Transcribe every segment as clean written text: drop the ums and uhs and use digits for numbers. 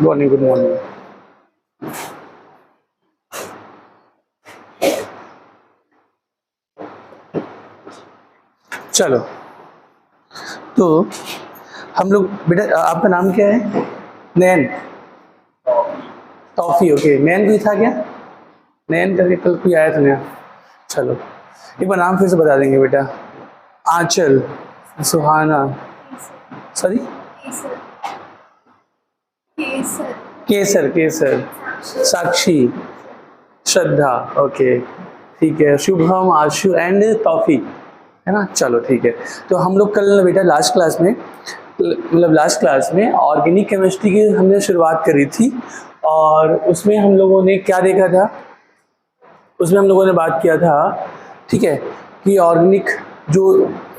Morning, good morning. चलो, तो हम लोग बेटा, आपका नाम क्या है? नैन, टॉफी, ओके। नैन कोई था क्या? नैन करके कल कोई आया था नया। चलो, एक बार नाम फिर से बता देंगे बेटा। आंचल, सुहाना, सॉरी, केसर, केसर, साक्षी, श्रद्धा, ओके ठीक है। शुभम, आशु एंड टॉफी, है ना। चलो ठीक है। तो हम लोग कल बेटा लास्ट क्लास में ऑर्गेनिक केमिस्ट्री की हमने शुरुआत करी थी, और उसमें हम लोगों ने क्या देखा था? उसमें हम लोगों ने बात किया था, ठीक है, कि ऑर्गेनिक जो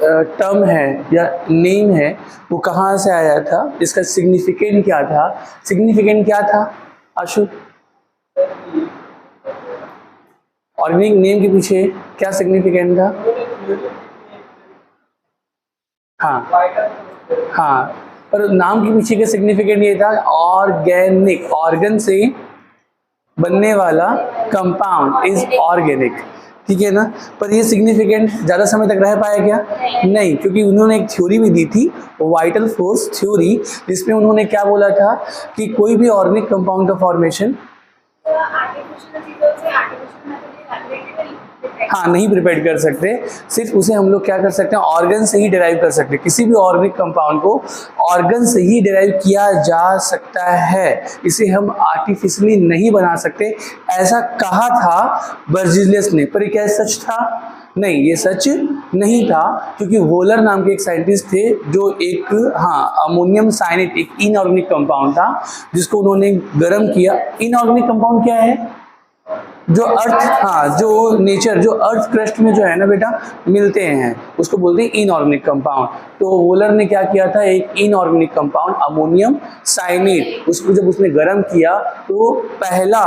टर्म है या नेम है वो कहाँ से आया था, इसका सिग्निफिकेंट क्या था। सिग्निफिकेंट क्या था आशु? ऑर्गेनिक नेम के पीछे क्या सिग्निफिकेंट था? हाँ हाँ, पर नाम के पीछे का सिग्निफिकेंट ये था ऑर्गेनिक, ऑर्गन से बनने वाला कंपाउंड इज ऑर्गेनिक, ठीक है ना। पर ये सिग्निफिकेंट ज़्यादा समय तक रह पाया क्या? नहीं, क्योंकि उन्होंने एक थ्योरी भी दी थी, वाइटल फोर्स थ्योरी, जिसमें उन्होंने क्या बोला था कि कोई भी ऑर्गेनिक कंपाउंड का फॉर्मेशन हाँ नहीं प्रिपेयर कर सकते, सिर्फ उसे हम लोग क्या कर सकते हैं, ऑर्गन से ही डिराइव कर सकते हैं। किसी भी ऑर्गेनिक कंपाउंड को ऑर्गन से ही डिराइव किया जा सकता है, इसे हम आर्टिफिशियली नहीं बना सकते, ऐसा कहा था बर्जीलियस ने। पर ये क्या सच था? नहीं, ये सच नहीं था, क्योंकि वोलर नाम के एक साइंटिस्ट थे जो एक अमोनियम साइनेट, एक इनऑर्गेनिक कंपाउंड था जिसको उन्होंने गर्म किया। इनऑर्गेनिक कंपाउंड क्या है? जो अर्थ, जो नेचर, जो अर्थ क्रस्ट में जो है ना बेटा मिलते हैं, उसको बोलते हैं इनऑर्गेनिक कंपाउंड। तो वोलर ने क्या किया था, एक इनऑर्गेनिक कंपाउंड अमोनियम साइनेट, उसको जब उसने गर्म किया तो पहला,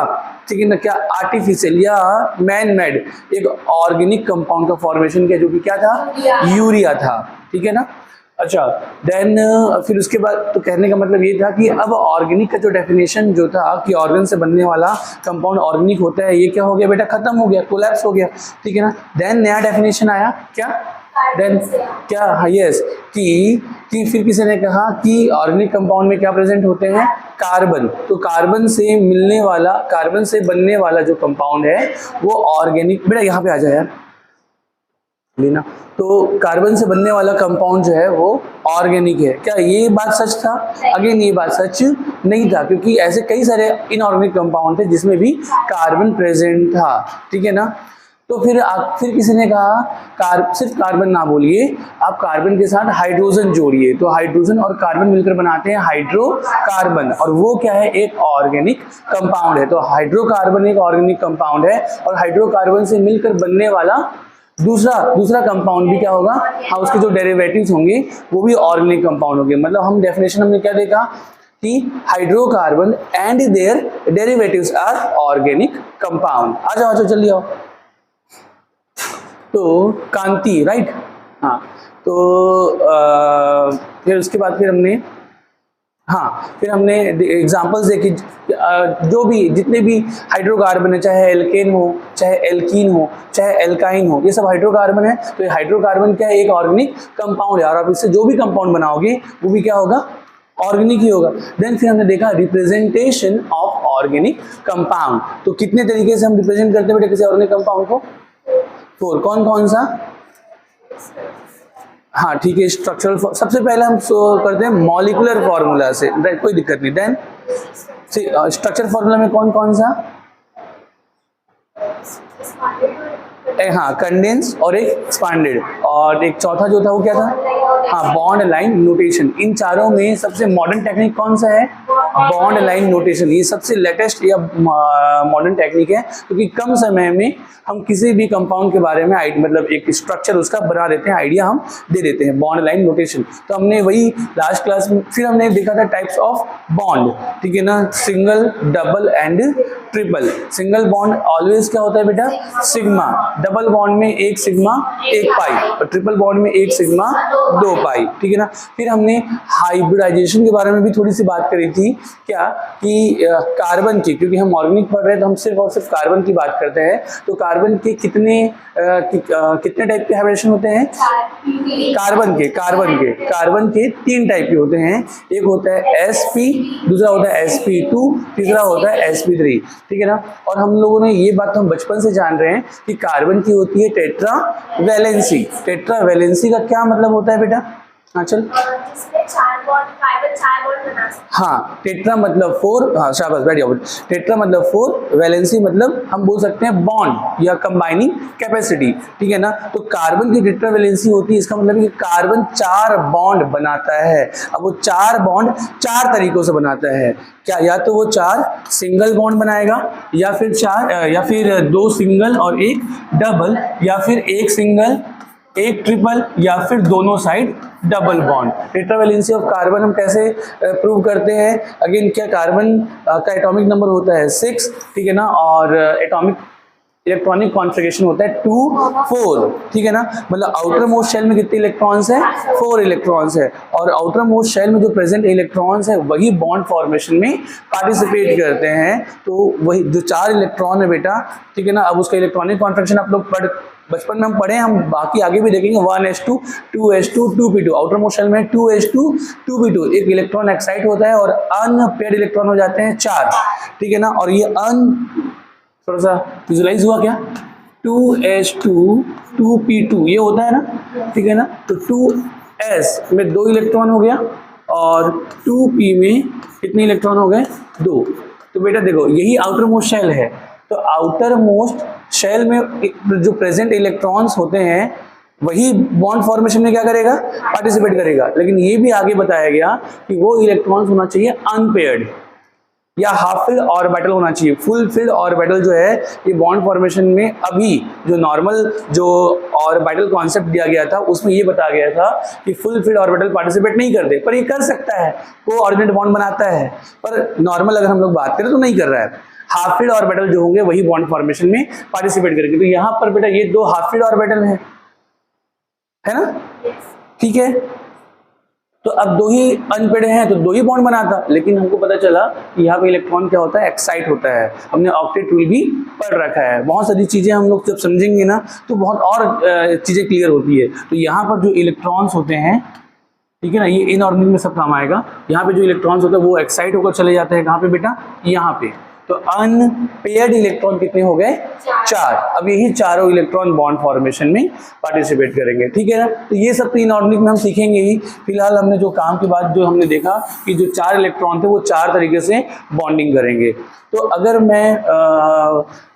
ठीक है ना, क्या आर्टिफिशियल या मैन मेड एक ऑर्गेनिक कंपाउंड का फॉर्मेशन किया, जो कि क्या था? यूरिया था, ठीक है ना। अच्छा, देन फिर उसके बाद तो कहने का मतलब ये था कि अब ऑर्गेनिक का जो डेफिनेशन जो था कि ऑर्गन से बनने वाला कंपाउंड ऑर्गेनिक होता है, ये क्या हो गया बेटा? खत्म हो गया, कोलैप्स हो गया, ठीक है ना। देन नया डेफिनेशन आया, क्या? देन क्या? यस, कि फिर किसी ने कहा कि ऑर्गेनिक कंपाउंड में क्या प्रेजेंट होते हैं? कार्बन। तो कार्बन से मिलने वाला, कार्बन से बनने वाला जो कंपाउंड है वो ऑर्गेनिक। बेटा यहाँ पे आ जाए यार लेना। तो कार्बन से बनने वाला कंपाउंड जो है वो ऑर्गेनिक है। क्या ये बात सच था? अगेन ये बात सच नहीं था, क्योंकि ऐसे कई सारे इनऑर्गेनिक कंपाउंड थे जिसमें भी कार्बन प्रेजेंट था, ठीक है ना। तो फिर किसी ने कहा सिर्फ कार्बन ना बोलिए, आप कार्बन के साथ हाइड्रोजन जोड़िए। तो हाइड्रोजन और कार्बन मिलकर बनाते हैं हाइड्रोकार्बन, और वो क्या है? एक ऑर्गेनिक कंपाउंड है। तो हाइड्रोकार्बन एक ऑर्गेनिक कंपाउंड है, और हाइड्रोकार्बन से मिलकर बनने वाला दूसरा कंपाउंड भी क्या होगा? हाँ, उसके जो डेरिवेटिव्स होंगे वो भी ऑर्गेनिक कंपाउंड होंगे। मतलब हम डेफिनेशन हमने क्या देखा कि hydrocarbon and their derivatives are organic compound. आ जाओ जल्दी आओ। तो कांति, राइट, हाँ। तो फिर उसके बाद फिर हमने एग्जांपल्स देखी, जो भी जितने भी हाइड्रोकार्बन है, चाहे एल्केन हो, चाहे एल्कीन हो, चाहे एल्काइन हो, ये सब हाइड्रोकार्बन है। तो ये हाइड्रोकार्बन क्या है? एक ऑर्गेनिक कंपाउंड है, और आप इससे जो भी कंपाउंड बनाओगे वो भी क्या होगा? ऑर्गेनिक ही होगा। देन फिर हमने देखा रिप्रेजेंटेशन ऑफ ऑर्गेनिक कंपाउंड। तो कितने तरीके से हम रिप्रेजेंट करते हैं बेटा किसी ऑर्गेनिक कंपाउंड को? 4। कौन कौन सा? हाँ ठीक है, स्ट्रक्चरल, सबसे पहले हम करते हैं मॉलिक्यूलर फार्मूला से, राइट, कोई दिक्कत नहीं। देन स्ट्रक्चर फार्मूला में कौन कौन सा? हाँ, कंडेंस और एक एक्सपांडेड, और एक चौथा जो था वो क्या था? हाँ, बॉन्ड लाइन नोटेशन। इन चारों में सबसे मॉडर्न टेक्निक कौन सा है? Bond line notation. ये सबसे लेटेस्ट या मॉडर्न टेक्निक है, क्योंकि कम समय में हम किसी भी कंपाउंड के बारे में मतलब एक स्ट्रक्चर उसका बना देते हैं, आइडिया हम दे देते हैं, बॉन्ड लाइन नोटेशन। तो हमने वही लास्ट क्लास में फिर हमने देखा था टाइप्स ऑफ बॉन्ड, ठीक है ना, single, double and triple. Single bond always क्या होता है बेटा? सिग्मा। डबल बॉन्ड में एक सिग्मा एक पाई, ट्रिपल बॉन्ड में एक सिग्मा 2 पाई, ठीक है ना। फिर हमने हाइब्रिडाइजेशन के बारे में भी थोड़ी सी बात करी थी, क्या कि कार्बन की, क्योंकि हम ऑर्गेनिक पढ़ रहे हैं तो हम सिर्फ और सिर्फ कार्बन की बात करते हैं। तो कार्बन के कितने टाइप के हाइब्रिडेशन होते हैं? कार्बन के 3 टाइप के होते हैं। एक होता है sp, दूसरा होता है sp2, तीसरा होता है sp3, ठीक है ना। और हम लोगों ने ये बात तो हम बचपन से जान रहे हैं कि कार्बन की होती है टेट्रा वैलेंसी। टेट्रा वैलेंसी का क्या मतलब होता है बेटा? हाँ चल, जिसमें 4 बॉन्ड बना सकते। हाँ, टेट्रा मतलब 4, हाँ शाबाश, वेरी गुड। टेट्रा मतलब 4, वैलेंसी मतलब हम बोल सकते हैं बॉन्ड या कंबाइनिंग कैपेसिटी, ठीक है ना। तो कार्बन की टेट्रा वैलेंसी होती है, इसका मतलब है कि कार्बन 4 बॉन्ड बनाता है। अब वो 4 बॉन्ड 4 तरीकों से बनाता है, क्या? या तो वो 4 सिंगल बॉन्ड बनाएगा, या फिर 2 सिंगल और 1 डबल, या फिर 1 सिंगल 1 ट्रिपल, या फिर दोनों side double bond. Tetravalency of carbon हम कैसे प्रूव करते हैं? अगेन, क्या कार्बन का एटॉमिक नंबर होता है 6, ठीक है ना, और एटॉमिक इलेक्ट्रॉनिक कॉन्फ़िगरेशन होता है 2 4, ठीक है ना। मतलब आउटर मोस्ट शेल में कितने इलेक्ट्रॉन्स है? 4 इलेक्ट्रॉन्स है। और आउटर मोस्ट शेल में जो प्रेजेंट इलेक्ट्रॉन्स है वही बॉन्ड फॉर्मेशन में पार्टिसिपेट करते हैं। तो वही जो 4 इलेक्ट्रॉन है बेटा, ठीक है ना। अब उसका इलेक्ट्रॉनिक कॉन्फ़िगरेशन आप लोग बचपन में हम पढ़े, हम बाकी आगे भी देखेंगे। 1s2 2s2 2p2, outer most shell में 2s2 2p2, एक इलेक्ट्रॉन एक्साइट होता है और अनपेयर्ड इलेक्ट्रॉन हो जाते हैं 4, ठीक है ना। और ये थोड़ा सा विजुलाइज हुआ क्या? 2s2 2p2 ये होता है ना, ठीक है ना। तो 2s में 2 इलेक्ट्रॉन हो गया और 2p में कितने इलेक्ट्रॉन हो गए? 2। तो बेटा देखो, यही आउटर मोस्ट शेल है। तो आउटर मोस्ट शेल में जो प्रेजेंट इलेक्ट्रॉन्स होते हैं वही बॉन्ड फॉर्मेशन में क्या करेगा? पार्टिसिपेट करेगा। लेकिन ये भी आगे बताया गया कि वो इलेक्ट्रॉन्स होना चाहिए अनपेयर्ड या हाफ फिल्ड ऑर्बिटल होना चाहिए। फुल फिल्ड ऑर्बिटल जो है ये बॉन्ड फॉर्मेशन में, अभी जो नॉर्मल जो ऑर्बिटल कॉन्सेप्ट दिया गया था उसमें ये बताया गया था कि फुल फिल्ड ऑर्बिटल पार्टिसिपेट नहीं करते, पर ये कर सकता है, वो ऑर्डिनेट बॉन्ड बनाता है। पर नॉर्मल अगर हम लोग बात करें तो नहीं कर रहा है। हाफ फिल्ड ऑर्बिटल जो होंगे वही बॉन्ड फॉर्मेशन में पार्टिसिपेट करेंगे। तो यहाँ पर बेटा ये 2 हाफ फिल्ड ऑर्बिटल है ना, ठीक है। तो अब 2 ही अनपेयर्ड हैं तो 2 ही बॉन्ड बनाता, लेकिन हमको पता चला कि यहाँ पे इलेक्ट्रॉन क्या होता है? एक्साइट होता है। हमने ऑक्टेट रूल भी पढ़ रखा है। बहुत सारी चीजें हम लोग जब समझेंगे ना तो बहुत और चीजें क्लियर होती है। तो यहाँ पर जो इलेक्ट्रॉन्स होते हैं, ठीक है ना, ये इनऑर्गेनिक में सब काम आएगा। यहाँ पे जो इलेक्ट्रॉन्स होते हैं वो एक्साइट होकर चले जाते हैं कहाँ पे बेटा? यहाँ पे। तो अनपेयर्ड इलेक्ट्रॉन कितने हो गए? 4। अब यही चारों इलेक्ट्रॉन बॉन्ड फॉर्मेशन में पार्टिसिपेट करेंगे, ठीक है ना। तो ये सब तो इनऑर्गेनिक में हम सीखेंगे ही। फिलहाल हमने जो काम के बाद जो हमने देखा कि जो 4 इलेक्ट्रॉन थे वो 4 तरीके से बॉन्डिंग करेंगे। तो अगर मैं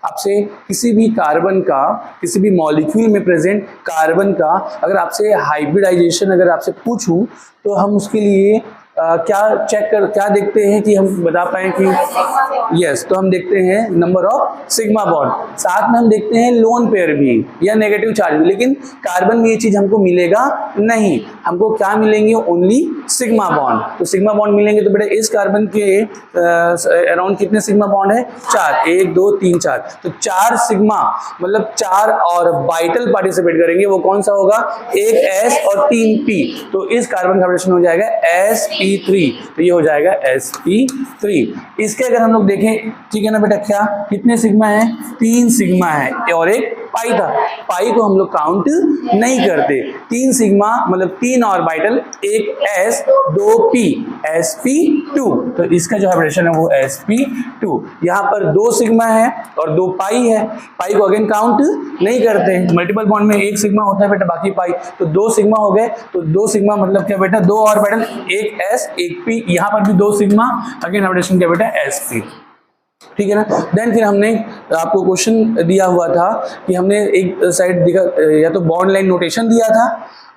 आपसे किसी भी कार्बन का, किसी भी मॉलिक्यूल में प्रेजेंट कार्बन का अगर आपसे हाइब्रिडाइजेशन अगर आपसे पूछूं तो हम उसके लिए क्या देखते हैं कि हम बता पाए कि यस, तो हम देखते हैं नंबर ऑफ सिग्मा बॉन्ड, साथ में हम देखते हैं लोन पेयर भी या नेगेटिव चार्ज भी। लेकिन कार्बन में ये चीज हमको मिलेगा नहीं, हमको क्या मिलेंगे? Only sigma bond. तो सिग्मा बॉन्ड मिलेंगे। तो बेटा इस कार्बन के अराउंड कितने सिग्मा बॉन्ड है? 4, 1 2 3 4। तो 4 सिग्मा मतलब 4 और बाइटल पार्टिसिपेट करेंगे। वो कौन सा होगा? एक S और 3 P। तो इस कार्बन का ऑक्सीडेशन हो जाएगा sp3। तो ये हो जाएगा sp3। इसके अगर हम लोग देखें, ठीक है ना बेटा, क्या कितने सिग्मा है? 3 सिग्मा है और एक पाई था। पाई को हम लोग काउंट नहीं करते। 3 सिग्मा मतलब 3 ऑर्बिटल, एक S 2 P, sp2। तो इसका जो हाइब्रिडेशन है वो sp2। यहाँ पर 2 सिग्मा है और 2 पाई है। पाई को अगेन काउंट नहीं करते। मल्टीपल बॉन्ड में 1 सिग्मा होता है बेटा, बाकी पाई। तो 2 सिग्मा हो गए। तो 2 सिग्मा मतलब क्या बेटा? 2 ऑर्बिटल, एक S एक P। यहाँ पर भी 2 सिग्मा, अगेन हाइब्रिडेशन क्या बेटा? sp, ठीक है ना। देन फिर हमने आपको क्वेश्चन दिया हुआ था कि हमने एक साइड दिखा, या तो बॉन्ड लाइन नोटेशन दिया था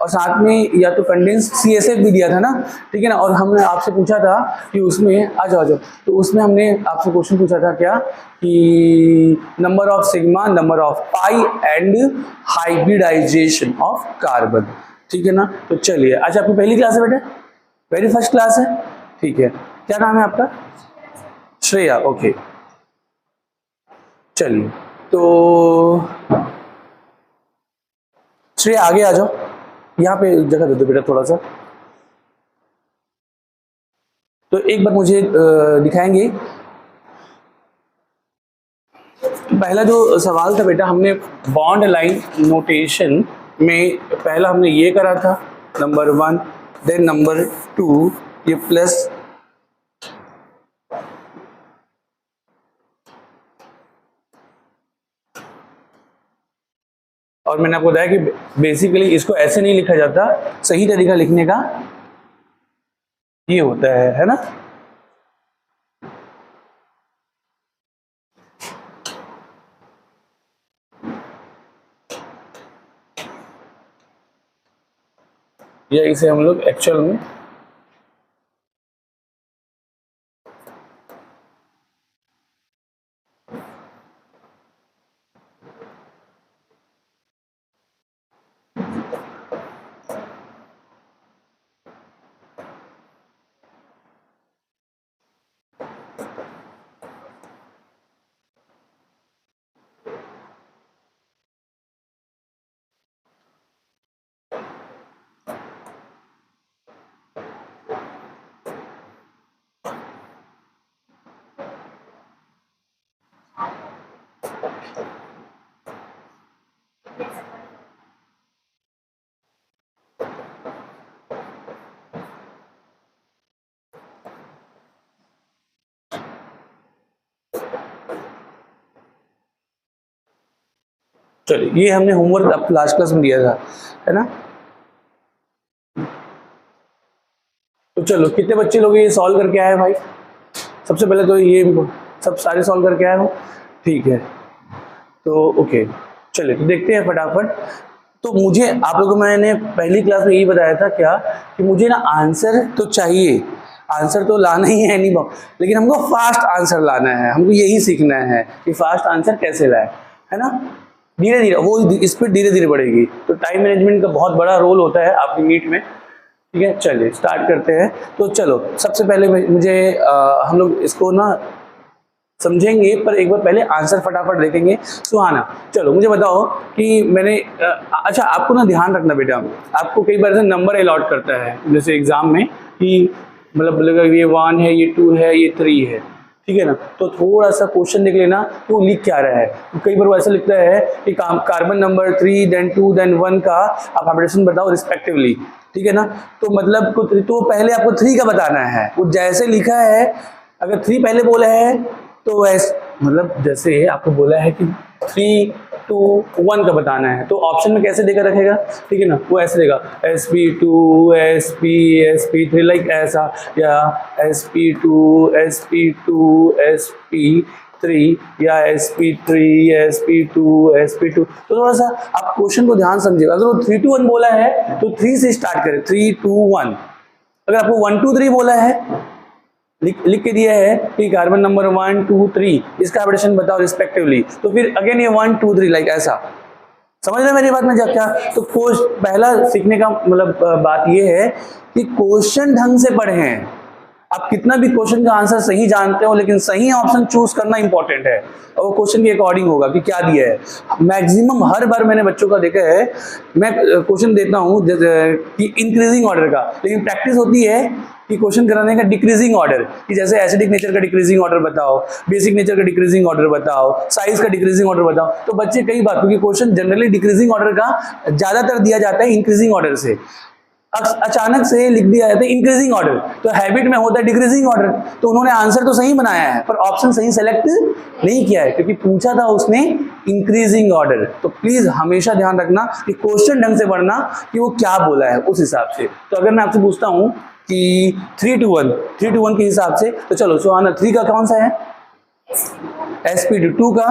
और साथ में या तो कंडेंस CSF भी दिया था ना, ठीक है ना। और हमने आपसे पूछा था कि उसमें आ जाओ, तो उसमें हमने आपसे क्वेश्चन पूछा था क्या कि number of sigma, number of pi and hybridisation of carbon, ठीक है ना। तो चलिए, अच्छा आपकी पहली क्लास है बेटा? वेरी फर्स्ट क्लास है, ठीक है। क्या नाम है आपका? श्रेया, ओके। चलिए, तो श्रेया आगे आ जाओ। यहाँ पे जगह दे दो बेटा थोड़ा सा। तो एक बार मुझे दिखाएंगे। पहला जो सवाल था बेटा, हमने बॉन्ड लाइन नोटेशन में पहला हमने ये करा था नंबर 1, देन नंबर 2 ये प्लस, और मैंने आपको बताया कि बेसिकली इसको ऐसे नहीं लिखा जाता, सही तरीका लिखने का ये होता है ना। या इसे हम लोग एक्चुअल में चलिए, ये हमने होमवर्क अब लास्ट क्लास में दिया था, है ना। तो चलो, कितने बच्चे लोग ये सॉल्व करके आए भाई? सबसे पहले तो ये सब सारे सॉल्व करके आए हो, ठीक है। तो ओके, चलिए तो देखते हैं फटाफट। तो मुझे आप लोगों को मैंने पहली क्लास में यही बताया था क्या, कि मुझे ना आंसर तो चाहिए, आंसर तो लाना ही है नहीं, लेकिन हमको फास्ट आंसर लाना है, हमको यही सीखना है कि फास्ट आंसर कैसे लाए, है ना। धीरे धीरे वो स्पीड धीरे धीरे बढ़ेगी। तो टाइम मैनेजमेंट का बहुत बड़ा रोल होता है आपकी नीट में, ठीक है। चलिए स्टार्ट करते हैं। तो चलो, सबसे पहले मुझे हम लोग इसको ना समझेंगे, पर एक बार पहले आंसर फटाफट देखेंगे। सुहाना, चलो मुझे बताओ कि मैंने अच्छा, आपको ना ध्यान रखना बेटा, आपको कई बार से नंबर अलॉट करता है जैसे एग्जाम में, कि मतलब ये 1 है, ये 2 है, ये 3 है, ठीक है ना। तो थोड़ा सा क्वेश्चन देख लेना कि वो लिख क्या रहा है। तो कई बार वो ऐसा लिखता है कि कार्बन नंबर 3 देन 2 देन 1 का आप हाइब्रिडेशन बताओ रिस्पेक्टिवली, ठीक है ना। तो मतलब तो पहले आपको 3 का बताना है, वो जैसे लिखा है, अगर 3 पहले बोला है तो वैसे मतलब जैसे आपको बोला है कि 3 2 1 का बताना है, तो ऑप्शन में कैसे देकर रखेगा, ठीक है ना। वो ऐसे देगा sp2 sp3 लाइक ऐसा, या sp2 sp2 sp3 या sp3 sp2 sp2। तो थोड़ा सा आप क्वेश्चन को ध्यान समझिएगा। अगर वो 3 2 1 बोला है तो 3 से स्टार्ट करें, 3 2 1। अगर आपको 1 2 3 बोला है, लिख के दिया है कि कार्बन नंबर 1 2 3 इसका हाइब्रिडेशन बताओ रिस्पेक्टिवली, तो फिर अगेन ये 1 2 3 लाइक ऐसा। समझ रहे मेरी बात में क्या? तो पहला सीखने का मतलब बात ये है कि क्वेश्चन ढंग से पढ़ें। आप कितना भी क्वेश्चन का आंसर सही जानते हो, लेकिन सही ऑप्शन चूज करना इंपॉर्टेंट है, और वो क्वेश्चन के अकॉर्डिंग होगा कि क्या दिया है। मैक्सिमम हर बार मैंने बच्चों का देखा है, मैं क्वेश्चन देता हूँ कि इंक्रीजिंग ऑर्डर का, लेकिन प्रैक्टिस होती है कि क्वेश्चन कराने का डिक्रीजिंग ऑर्डर, कि जैसे एसिडिक नेचर का डिक्रीजिंग ऑर्डर बताओ, बेसिक नेचर का डिक्रीजिंग ऑर्डर बताओ, साइज का डिक्रीजिंग ऑर्डर बताओ। तो बच्चे कई बार, क्योंकि क्वेश्चन जनरली डिक्रीजिंग ऑर्डर का ज्यादातर दिया जाता है इंक्रीजिंग ऑर्डर से, अचानक से लिख दिया जाता है इंक्रीजिंग ऑर्डर, तो हैबिट में होता है डिक्रीजिंग ऑर्डर। तो उन्होंने आंसर तो सही बनाया है, पर ऑप्शन सही सेलेक्ट नहीं किया है, क्योंकि पूछा था उसने इंक्रीजिंग ऑर्डर। तो प्लीज हमेशा ध्यान रखना कि क्वेश्चन ढंग से पढ़ना कि वो क्या बोला है उस हिसाब से। तो अगर मैं आपसे पूछता हूं कि 3 2 1 के हिसाब से, तो चलो सुहाना 3 का कौन सा है? sp2, 2 का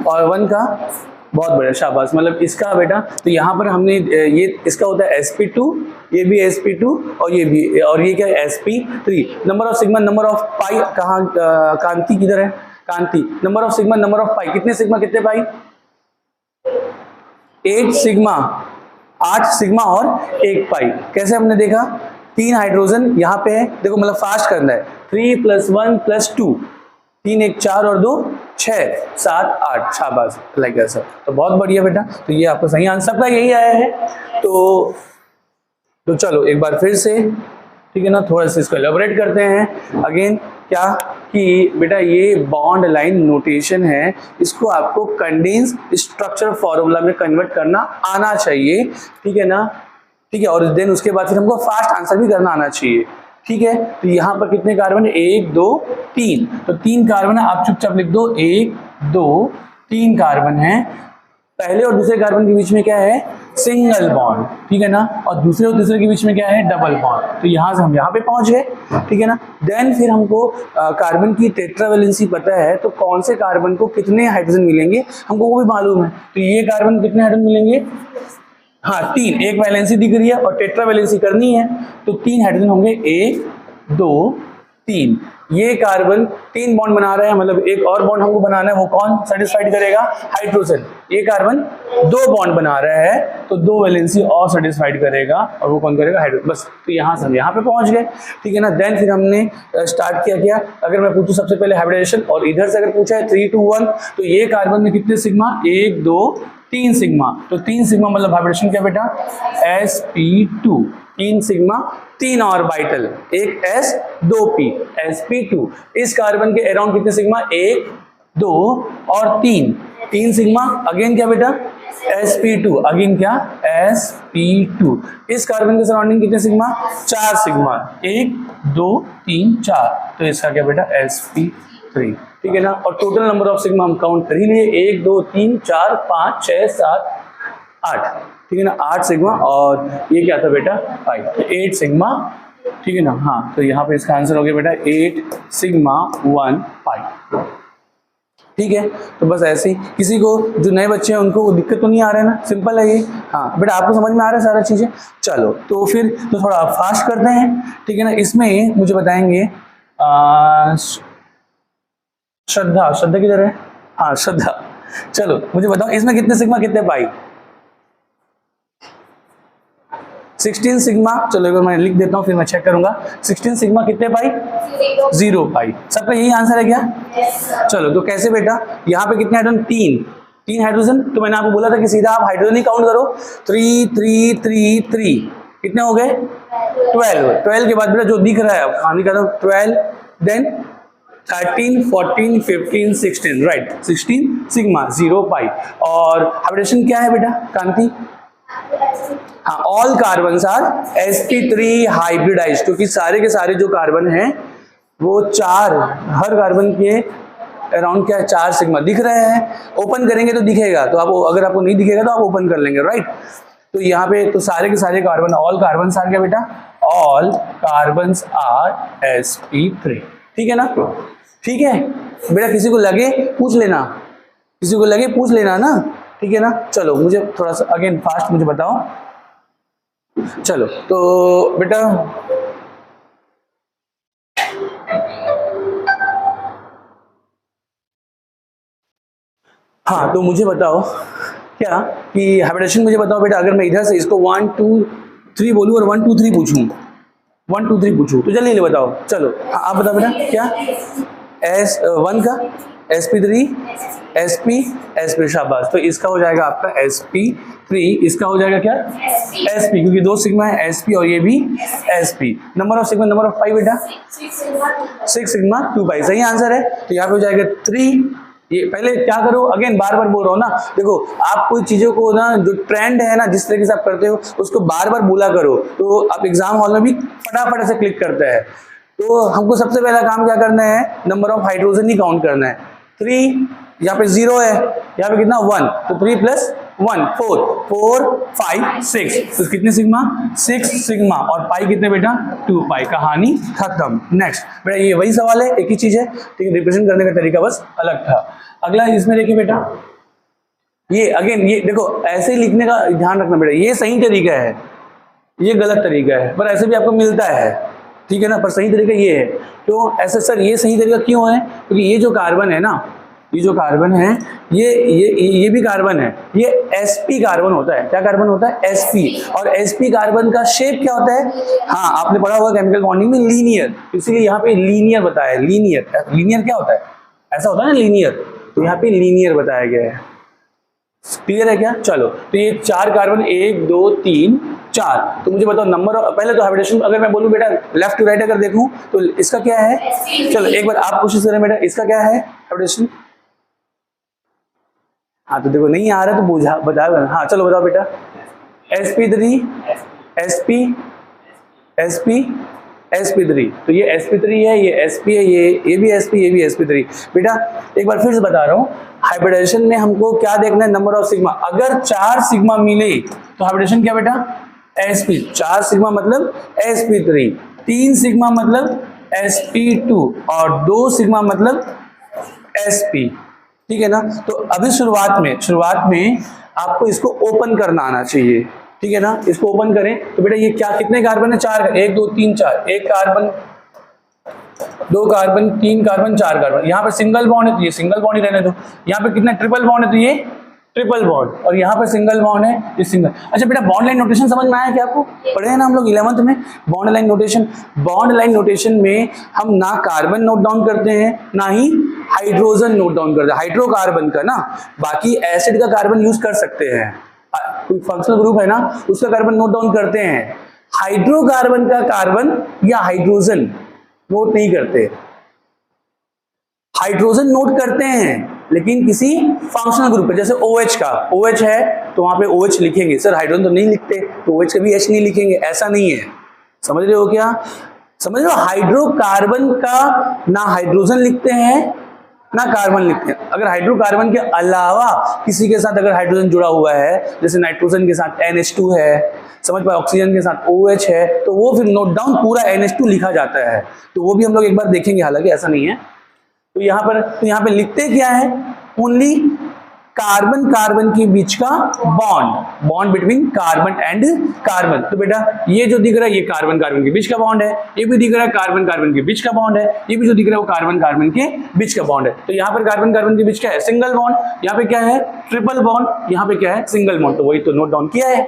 और 1 का, बहुत बढ़िया, शाबाश। मतलब इसका बेटा, तो यहाँ पर हमने ये इसका होता है sp2, ये भी sp2 और ये भी, और ये क्या है sp3। Number of sigma, number of pi, कहाँ कांति किधर है? Kanti, number of sigma, number of pi, कितने सिग्मा कितने पाई? 8 सिग्मा, 8 सिग्मा और 1 पाई। कैसे हमने देखा? 3 हाइड्रोजन यहाँ पे है, देखो मतलब फास्ट करना है, 3 + 1 + 2, 3 1 4 और 2 6 7 8, शाबाश, लाइक ऐसा। तो बहुत बढ़िया बेटा, तो ये आपका सही आंसर का यही आया है। तो तो चलो एक बार फिर से, ठीक है ना, थोड़ा सा इसको एलेबोरेट करते हैं अगेन। क्या कि बेटा ये बॉन्ड लाइन नोटेशन है, इसको आपको कंडेंस स्ट्रक्चर फॉर्मूला में कन्वर्ट करना आना चाहिए, ठीक है ना, ठीक है। और देन उसके बाद फिर हमको फास्ट आंसर भी करना आना चाहिए, ठीक है। तो यहाँ पर कितने कार्बन है, 1 2 3, तो 3 कार्बन है, आप चुपचाप लिख दो 1 2 3 कार्बन है। पहले और दूसरे कार्बन के बीच में क्या है, सिंगल बॉन्ड, ठीक है ना, और दूसरे और तीसरे के बीच में क्या है, डबल बॉन्ड। तो यहाँ से हम यहाँ पे पहुंच गए, ठीक है ना। देन फिर हमको कार्बन की टेट्रावैलेंसी पता है, तो कौन से कार्बन को कितने हाइड्रोजन मिलेंगे हमको वो भी मालूम है। तो ये कार्बन कितने हाइड्रोजन मिलेंगे, हाँ 3, एक वैलेंसी दिख रही है और टेट्रा वैलेंसी करनी है, तो 3 हाइड्रोजन होंगे, 1 2 3। ये कार्बन 3 बॉन्ड बना रहे हैं, मतलब एक और बॉन्ड हमको बनाना है, वो कौन सेटिस्फाइड करेगा, हाइड्रोजन। ये कार्बन 2 बॉन्ड बना रहा है, तो 2 वैलेंसी और सेटिस्फाइड करेगा, और वो कौन करेगा, हाइड्रोजन। बस, तो यहाँ से हम यहाँ पे पहुंच गए, ठीक है ना। देन फिर हमने स्टार्ट किया क्या, अगर मैं पूछूं सबसे पहले हाइब्रिडेशन, और इधर से अगर पूछा है 3 2 1, तो ये कार्बन में कितने सिग्मा, 1 2 3 सिग्मा। तो 3 सिग्मा मतलब हाइब्रिडेशन क्या बेटा, sp2, 3 सिग्मा, 3 ऑर्बिटल, एक s 2 p, sp2। इस कार्बन के अराउंड कितने सिग्मा, 1 2 और 3 सिग्मा, अगेन क्या बेटा, sp2, अगेन क्या, sp2। इस कार्बन के सराउंडिंग कितने सिग्मा, 4 सिग्मा, 1 2 3 4, तो इसका क्या बेटा, sp3, ठीक है ना। और टोटल नंबर ऑफ सिग्मा हम काउंट कर ही लिए, 1 2 3 4 5 6 7 8, ठीक है ना, 8 सिग्मा, और ये क्या था बेटा, 5, तो 8 सिग्मा, ठीक है ना। हाँ, तो यहाँ पे इसका आंसर हो गया बेटा 8 सिग्मा 1 5, ठीक है। तो बस ऐसे ही, किसी को जो नए बच्चे हैं उनको दिक्कत तो नहीं आ रहा है ना, सिंपल है ये। हाँ बेटा, आपको समझ में आ रहा है सारा चीजें। चलो तो फिर तो थोड़ा आप फास्ट करते हैं, ठीक है ना। इसमें मुझे बताएंगे श्रद्धा किधर है, हाँ श्रद्धा, चलो मुझे बताओ इसमें कितने सिग्मा कितने पाई, 16 सिग्मा। चलो एक बार मैं लिख देता हूँ फिर मैं चेक करूंगा, 16 सिग्मा कितने पाई, 0 पाई। सबका यही आंसर है क्या, चलो तो कैसे बेटा, यहाँ पे कितने हाइड्रोजन, 3 हाइड्रोजन। तो मैंने आपको बोला था कि सीधा आप हाइड्रोजन ही काउंट करो, 3 3 3 3, कितने हो गए, 12 के बाद बेटा जो दिख रहा है अब कहानी का 12, देन 13 14 15 16, राइट, 16 सिग्मा 0 पाई। और हाइब्रिडेशन क्या है बेटा कांति, हाँ all carbons are sp3 hybridised, क्योंकि सारे के सारे जो कार्बन हैं वो 4, हर कार्बन के अराउंड क्या है, 4 सिग्मा दिख रहे हैं। ओपन करेंगे तो दिखेगा, तो आप अगर आपको नहीं दिखेगा तो आप ओपन कर लेंगे, राइट। तो यहाँ पे तो सारे के सारे कार्बन, ऑल कार्बन्स आर क्या बेटा, ऑल कार्बन्स आर sp3, ठीक है ना, ठीक है बेटा। किसी को लगे पूछ लेना, किसी को लगे पूछ लेना ना, ठीक है ना। चलो मुझे थोड़ा सा अगेन फास्ट मुझे बताओ, चलो तो बेटा हाँ, तो मुझे बताओ क्या कि हाइब्रिडेशन मुझे बताओ बेटा, अगर मैं इधर से इसको 1 2 3 बोलूँ और 1 2 3 पूछूं, 1 2 3 पूछूं, तो जल्दी बताओ। चलो हाँ आप बताओ बेटा, क्या S1 का sp3 sp शाबाश, तो इसका हो जाएगा आपका sp3, इसका हो जाएगा क्या sp, क्योंकि 2 सिग्मा है sp और ये भी sp। Number of sigma, number of pi बेटा 6 सिग्मा 2 पाई, सही आंसर है। तो यहाँ पे हो जाएगा 3। ये पहले क्या करो, अगेन बार बार बोल रहा हूँ ना, देखो आप कोई चीजों को ना, जो ट्रेंड है ना, जिस तरीके से आप करते हो उसको बार बार बोला करो, तो आप एग्जाम हॉल में भी फटाफट से क्लिक करते हैं। तो हमको सबसे पहला काम क्या करना है, number of hydrogen he count करना है। 3, यहाँ पे 0 है, यहाँ पे कितना 1, तो 3 + 1 4 5 6, तो कितने सिग्मा 6 सिग्मा, और पाई कितने बेटा 2 पाई, कहानी खत्म। नेक्स्ट बेटा ये वही सवाल है, एक ही चीज है, ठीक है, रिप्रेजेंट करने का तरीका बस अलग था। अगला इसमें देखिए बेटा, ये अगेन ये देखो ऐसे ही लिखने का ध्यान रखना बेटा, ये सही तरीका है, ये गलत तरीका है, पर ऐसे भी आपको मिलता है, ठीक है ना, पर सही तरीका ये है। तो ऐसे सर ये सही तरीका क्यों है, क्योंकि ये जो कार्बन है ना, ये जो कार्बन है, ये भी कार्बन है, ये sp कार्बन होता है। क्या कार्बन होता है, sp, और sp कार्बन का शेप क्या होता है, हाँ आपने पढ़ा होगा केमिकल बॉन्डिंग में, लीनियर, इसीलिए यहाँ पे लीनियर बताया है। लीनियर क्या होता है, ऐसा होता है ना लीनियर, तो यहाँ पे लीनियर बताया गया है। क्लियर है क्या, चलो तो ये 4 कार्बन 1 2 3 4। तो मुझे बताओ नंबर, पहले तो हाइब्रिडेशन अगर मैं बोलूं बेटा लेफ्ट टू राइट अगर देखूं तो इसका क्या है, चलो एक बार आप कोशिश करें बेटा, इसका क्या है हाइब्रिडेशन। हाँ तो देखो नहीं आ रहा तो बुझा बताओ। हाँ चलो बताओ बेटा, sp3 sp sp sp3, तो ये sp3 है, ये sp है, ये भी sp, ये भी sp3। बेटा एक बार फिर से बता रहा हूँ, हाइब्रिडेशन में हमको क्या देखना है, नंबर ऑफ सिग्मा। अगर 4 सिग्मा मिले तो हाइब्रिडेशन क्या बेटा, sp। 4 सिग्मा मतलब sp3, 3 सिग्मा मतलब sp2 और 2 सिग्मा मतलब sp। ठीक है ना। तो अभी शुरुआत में आपको इसको ओपन करना आना चाहिए, ठीक है ना। इसको ओपन करें तो बेटा ये क्या, कितने कार्बन है, 4, 1 2 3 4, 1 कार्बन 2 कार्बन 3 कार्बन 4 कार्बन। यहाँ पे सिंगल बॉन्ड है तो ये सिंगल बॉन्ड ही रहने दो। यहाँ पे कितना ट्रिपल बॉन्ड है तो ये ट्रिपल बॉन्ड, और यहाँ पे सिंगल बॉन्ड है, ये सिंगल। अच्छा बेटा बॉन्ड लाइन नोटेशन समझ में आया क्या आपको, पढ़े हैं ना हम लोग 11th में bond line notation. Bond line notation में हम ना कार्बन नोट डाउन करते हैं ना ही हाइड्रोजन नोट डाउन करते हैं, हाइड्रोकार्बन का ना। बाकी एसिड का कार्बन यूज कर सकते हैं, कोई फंक्शनल ग्रुप है ना उसका कार्बन नोट डाउन करते हैं। हाइड्रोकार्बन का कार्बन या हाइड्रोजन नोट नहीं करते। हाइड्रोजन नोट करते हैं लेकिन किसी फंक्शनल ग्रुप पे, जैसे OH का, OH है तो वहां पे OH लिखेंगे, सर हाइड्रोजन तो नहीं लिखते तो OH का भी H नहीं लिखेंगे, ऐसा नहीं है। समझ रहे हो क्या, समझ रहे हो। हाइड्रोकार्बन का ना हाइड्रोजन लिखते हैं ना कार्बन लिखते हैं। अगर हाइड्रोकार्बन के अलावा किसी के साथ अगर हाइड्रोजन जुड़ा हुआ है, जैसे नाइट्रोजन के साथ NH2 है, समझ पाए, ऑक्सीजन के साथ OH है, तो वो फिर नोट डाउन पूरा NH2 लिखा जाता है। तो वो भी हम लोग एक बार देखेंगे, हालांकि ऐसा नहीं है। तो यहाँ पे लिखते क्या है, ओनली कार्बन कार्बन के बीच का bond between carbon and carbon. तो बेटा ये जो दिख रहा है ये कार्बन कार्बन के बीच का बॉन्ड है, ये भी दिख रहा है कार्बन कार्बन के बीच का बॉन्ड है, ये भी जो दिख रहा है वो कार्बन कार्बन के बीच का बॉन्ड है। तो यहाँ पर कार्बन कार्बन के बीच क्या है, सिंगल बॉन्ड, यहाँ पे क्या है ट्रिपल बॉन्ड, यहाँ पे क्या है सिंगल बॉन्ड। तो वही तो नोट डाउन किया है,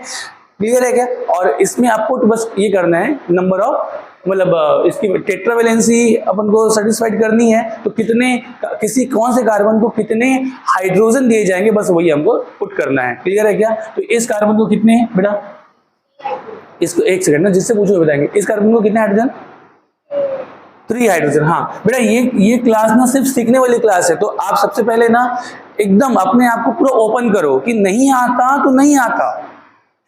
क्लियर है क्या। और इसमें आपको तो बस ये करना है नंबर ऑफ, मतलब इसकी टेट्रावेलेंसी अपन को सेटिस्फाइड करनी है, तो कितने किसी कौन से कार्बन को कितने हाइड्रोजन दिए जाएंगे, बस वही हमको पुट करना है, क्लियर है क्या। तो इस कार्बन को कितने बेटा, इसको एक सेकंड ना जिससे पूछो बताएंगे, इस कार्बन को कितने हाइड्रोजन, 3 हाइड्रोजन। हाँ बेटा ये क्लास ना सिर्फ सीखने वाली क्लास है, तो आप सबसे पहले ना एकदम अपने आप को पूरा ओपन करो कि नहीं आता तो नहीं आता,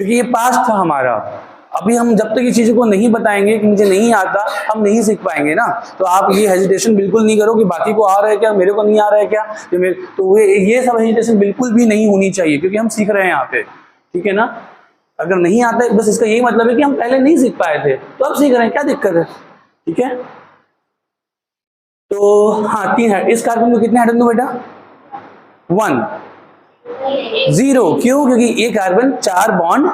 क्योंकि ये पास्ट था हमारा। अभी हम जब तक ये चीजों को नहीं बताएंगे कि मुझे नहीं आता, हम नहीं सीख पाएंगे ना। तो आप ये हेजिटेशन बिल्कुल नहीं करो कि बाकी को आ रहा है क्या, मेरे को नहीं आ रहा है क्या, तो ये सब हेजिटेशन बिल्कुल भी नहीं होनी चाहिए, क्योंकि हम सीख रहे हैं यहाँ पे, ठीक है ना। अगर नहीं आता है बस इसका यही मतलब है कि हम पहले नहीं सीख पाए थे, तो अब सीख रहे हैं, क्या दिक्कत है, ठीक है। तो हाँ 3 है। इस कार्बन को कितने हाइड्रोजन दो बेटा, 1 0, क्यों, क्योंकि ये कार्बन 4 बॉन्ड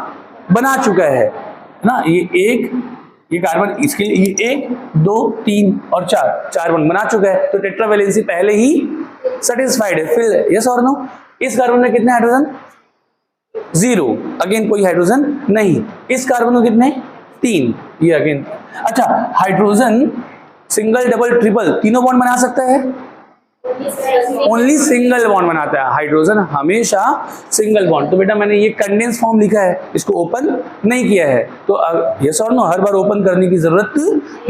बना चुका है ना। ये कार्बन इसके लिए ये 1 2 3 और 4 बॉन्ड बना चुका है, तो टेट्रावेलेंसी पहले ही सेटिस्फाइड है। फिर यस और नो, इस कार्बन में कितने हाइड्रोजन, 0, अगेन कोई हाइड्रोजन नहीं। इस कार्बन को कितने, 3, ये अगेन। अच्छा हाइड्रोजन सिंगल डबल ट्रिपल तीनों बॉन्ड बना सकता है, ओनली सिंगल बॉन्ड बनाता है हाइड्रोजन, हमेशा सिंगल बॉन्ड। तो बेटा मैंने ये कंडेंस फॉर्म लिखा है, इसको ओपन नहीं किया है, तो यस और नो हर बार ओपन करने की जरूरत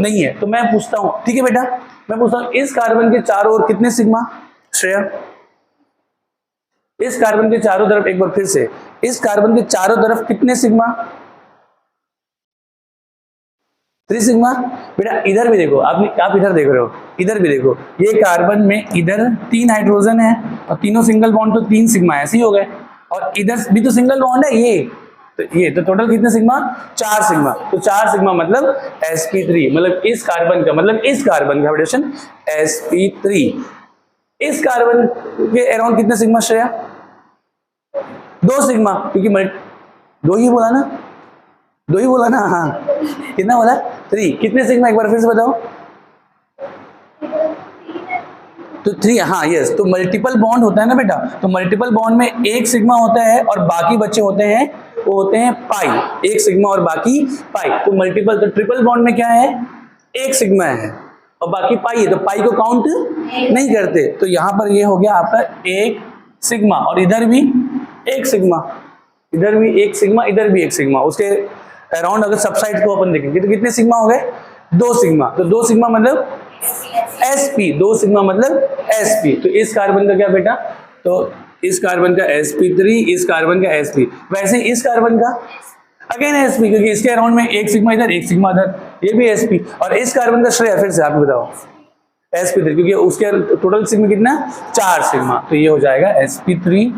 नहीं है। तो मैं पूछता हूं, ठीक है बेटा, मैं पूछता हूं इस कार्बन के चारों ओर कितने सिग्मा, श्रेया इस कार्बन के चारों तरफ, एक बार फिर से, इस कार्बन के चारों तरफ कितने सिग्मा, 3 सिग्मा। बेटा इधर भी देखो, आप इधर देख रहे हो, इधर भी देखो, ये कार्बन में इधर 3 हाइड्रोजन है और तीनों सिंगल बॉन्ड, तो 3 सिग्मा ऐसे ही हो गए, और इधर भी तो सिंगल बॉन्ड है ये तो टोटल कितने सिग्मा, 4 सिग्मा। तो 4 सिग्मा मतलब sp3, मतलब इस कार्बन का, मतलब इस कार्बन का हाइब्रिडेशन sp3। इस कार्बन के अराउंड कितने सिग्मा श्रेया, 2 सिग्मा, क्योंकि 2 ही बोला ना, 2 ही बोला ना, हाँ कितना बोला, 3। कितने सिग्मा एक बार फिर से बताओ, तो 3, हाँ यस। तो मल्टीपल बॉन्ड होता है ना बेटा, तो मल्टीपल बॉन्ड में 1 सिग्मा होता है और बाकी बच्चे होते हैं, वो होते हैं पाई, 1 सिग्मा और बाकी पाई। तो मल्टीपल, तो ट्रिपल बॉन्ड में क्या है, 1 सिग्मा है और बाकी पाई है, तो पाई को काउंट नहीं करते। तो यहाँ पर ये हो गया आपका 1 सिग्मा, और इधर भी 1 सिग्मा, इधर भी 1 सिग्मा, इधर भी 1 सिग्मा। उसके अराउंड अगर सब साइड को अपन देखेंगे तो कितने सिग्मा हो गए, 2 सिग्मा। तो 2 सिग्मा मतलब sp, 2 सिग्मा मतलब sp। तो इस कार्बन का क्या बेटा, तो इस कार्बन का sp3, इस कार्बन का sp, वैसे इस कार्बन का अगेन sp, क्योंकि इसके अराउंड में 1 सिग्मा इधर 1 सिग्मा इधर, ये भी sp। और इस कार्बन का श्रेय फिर से आप बताओ sp3, क्योंकि उसके टोटल सिग्मा कितना 4 सिग्मा, तो ये हो जाएगा sp3,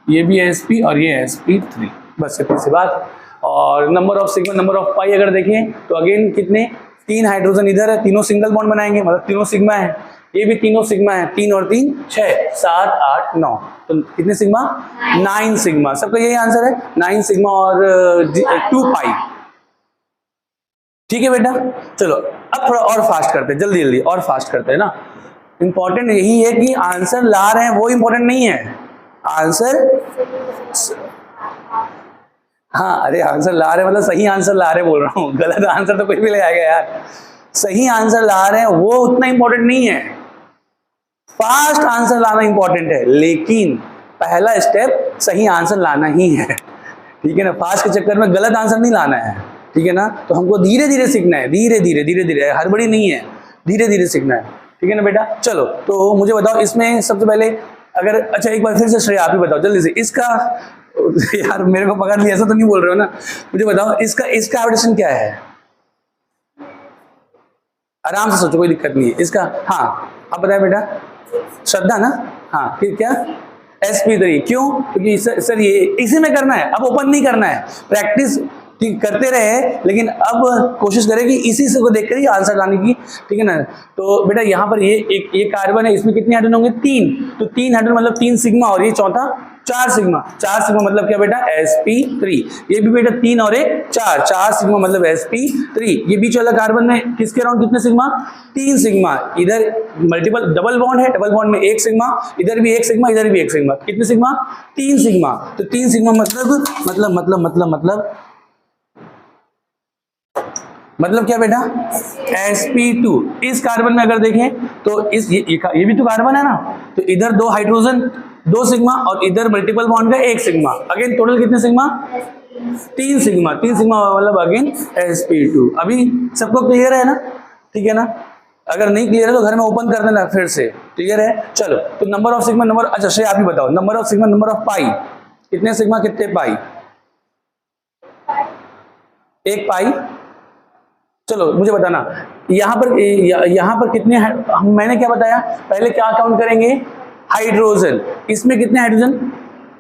ये भी sp और ये sp3, बस इतनी सी बात। और number of sigma, number of pi अगर देखें तो अगेन कितने, 3 हाइड्रोजन इधर है, तीनों सिंगल बॉन्ड बनाएंगे, मतलब तीनों सिग्मा है, ये भी तीनों सिग्मा है, 3 और 3 6, 7 8 9, तो कितने सिग्मा, 9 सिग्मा। सबका यही आंसर है, 9 सिग्मा और 2 पाई। ठीक है बेटा, चलो अब थोड़ा और फास्ट करते हैं, जल्दी जल्दी और फास्ट करते हैं ना। इंपॉर्टेंट यही है कि आंसर ला रहे हैं वो इंपॉर्टेंट नहीं है, आंसर, हाँ अरे आंसर ला रहे मतलब सही आंसर ला रहे बोल रहा हूँ, गलत आंसर तो कोई भी ले आएगा यार। सही आंसर ला रहे हैं वो उतना इंपॉर्टेंट नहीं है, फास्ट आंसर लाना इंपॉर्टेंट है, लेकिन पहला स्टेप सही आंसर लाना ही है, ठीक है ना। फास्ट के चक्कर में गलत आंसर नहीं लाना है, ठीक है ना। तो हमको धीरे धीरे सीखना है, धीरे धीरे धीरे धीरे, हड़बड़ी नहीं है, धीरे धीरे सीखना है, ठीक है ना बेटा। चलो तो मुझे बताओ इसमें सबसे पहले, अगर अच्छा एक बार फिर से श्रेया आप ही बताओ जल्दी से, इसका यार मेरे को पकड़ लिया ऐसा तो नहीं बोल रहे हो ना, मुझे बताओ इसका एवरेशन क्या है, आराम से सोचो कोई दिक्कत नहीं है इसका। हाँ आप बताए बेटा, श्रद्धा ना, हाँ फिर क्या, sp3, क्यों, क्योंकि सर ये इसी में करना है, अब ओपन नहीं करना है, प्रैक्टिस करते रहे, लेकिन अब कोशिश करें कि इसी से को देखकर ही आंसर लाने की, ठीक है ना। तो बेटा यहाँ पर ये कार्बन है, इसमें कितने हाइड्रोजन होंगे, 3, तो 3 हाइड्रोजन मतलब 3 सिग्मा, और ये चौथा 4 सिग्मा, 4 सिग्मा मतलब क्या बेटा, sp3, ये भी बेटा 3 और 1 4, 4 सिग्मा मतलब sp3। ये बीच वाला कार्बन में किसके अराउंड कितने सिग्मा, 3 सिग्मा, इधर मल्टीपल डबल बॉन्ड है, डबल बॉन्ड में 1 सिग्मा, इधर भी 1 सिग्मा, इधर भी 1 सिग्मा, कितने सिग्मा, 3 सिग्मा। तो 3 सिग्मा मतलब क्या बेटा, sp2। इस कार्बन में अगर देखें तो इस ये भी तो कार्बन है ना, तो इधर 2 हाइड्रोजन 2 सिग्मा, और इधर मल्टीपल बॉन्ड का 1 सिग्मा, अगेन टोटल कितने सिग्मा, 3 सिग्मा, 3 सिग्मा मतलब अगेन sp2। अभी सबको क्लियर है ना, ठीक है ना। अगर नहीं क्लियर है तो घर में ओपन कर देना फिर से, क्लियर है। चलो तो नंबर ऑफ सिग्मा, नंबर, अच्छा श्रेय आप ही बताओ, number of sigma, number of pi, कितने सिग्मा कितने पाई, 1 पाई। चलो मुझे बताना यहाँ पर कितने, मैंने क्या बताया पहले, क्या काउंट करेंगे, हाइड्रोजन, इसमें कितने हाइड्रोजन,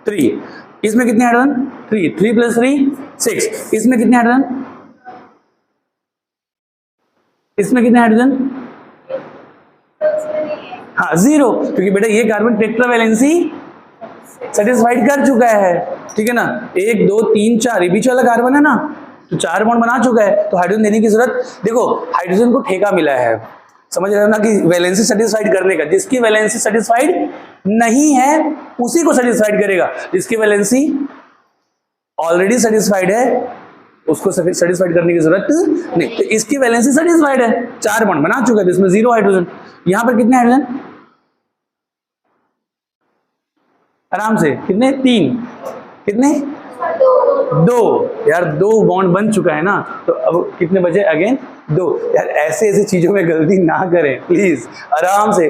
3, इसमें कितने हाइड्रोजन, 3, 3 + 3 6, इसमें कितने हाइड्रोजन, इसमें कितने हाइड्रोजन, हाँ 0, क्योंकि बेटा ये कार्बन टेट्रावैलेंसी सेटिस्फाइड कर चुका है, ठीक है ना। 1 2 3 4 ये बीच वाला कार्बन है ना, तो 4 बॉन्ड बना चुका है, तो हाइड्रोजन देने की जरूरत, देखो हाइड्रोजन को ठेका मिला है, समझ रहे हो ना, कि वैलेंसी सेटिस्फाइड करने का। जिसकी वैलेंसी सेटिस्फाइड नहीं है उसी को सेटिस्फाइड करेगा, जिसकी वैलेंसी ऑलरेडी सेटिस्फाइड है उसको सेटिस्फाइड करने की जरूरत नहीं। तो इसकी वैलेंसी सेटिस्फाइड है, 4 बॉन्ड बना चुका है, तो इसमें 0 हाइड्रोजन। यहां पर कितने हाइड्रोजन, आराम से कितने, 3, कितने, 2 यार, 2 बॉन्ड बन चुका है ना, तो अब कितने बचे, अगेन 2। यार ऐसे ऐसे चीजों में गलती ना करें प्लीज, आराम से।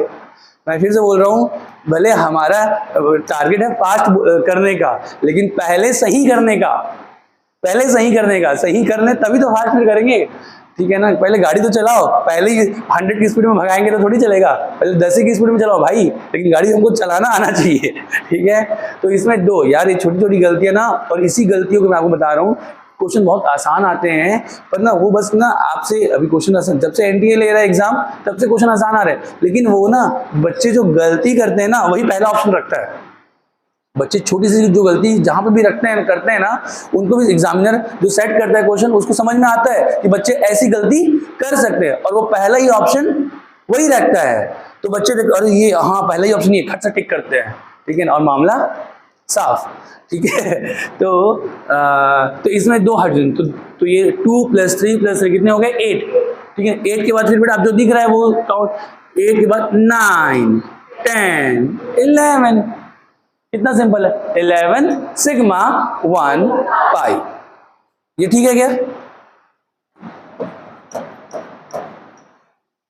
मैं फिर से बोल रहा हूँ, भले हमारा टारगेट है फास्ट करने का, लेकिन पहले सही करने का, सही करने तभी तो फास्ट में करेंगे, ठीक है ना। पहले गाड़ी तो चलाओ, पहले ही 100 की स्पीड में भगाएंगे तो थोड़ी चलेगा, पहले 10 की स्पीड में चलाओ भाई, लेकिन गाड़ी हमको चलाना आना चाहिए, ठीक है। तो इसमें 2 यार, ये छोटी छोटी गलतियां ना, और इसी गलतियों को मैं आपको बता रहा हूँ। क्वेश्चन बहुत आसान आते हैं, पर ना वो बस ना आपसे, अभी क्वेश्चन आसान, जब से एनटीए ले रहा है एग्जाम तब से क्वेश्चन आसान आ रहे हैं, लेकिन वो ना बच्चे जो गलती करते हैं ना, वही पहला ऑप्शन रखता है। बच्चे छोटी सी जो गलती जहां पर भी रखते हैं करते हैं ना, उनको भी एग्जामिनर जो सेट करता है क्वेश्चन, उसको समझ में आता है कि बच्चे ऐसी गलती कर सकते हैं, और वो पहला ही ऑप्शन वही रखता है। तो बच्चे देखो, अरे ये हाँ पहला ही ऑप्शन, ये खट से टिक करते हैं, ठीक है ना, और मामला साफ, ठीक है। तो इसमें 2 हाइड्रोजन, तो ये 2 + 3 + 3 कितने हो गए, 8, ठीक है। 8 के बाद फिर बेटा आप जो दिख रहा है वो काउंट, 8 के बाद 9 10 11, कितना सिंपल है, 11 सिग्मा 1 पाई। ये ठीक है क्या?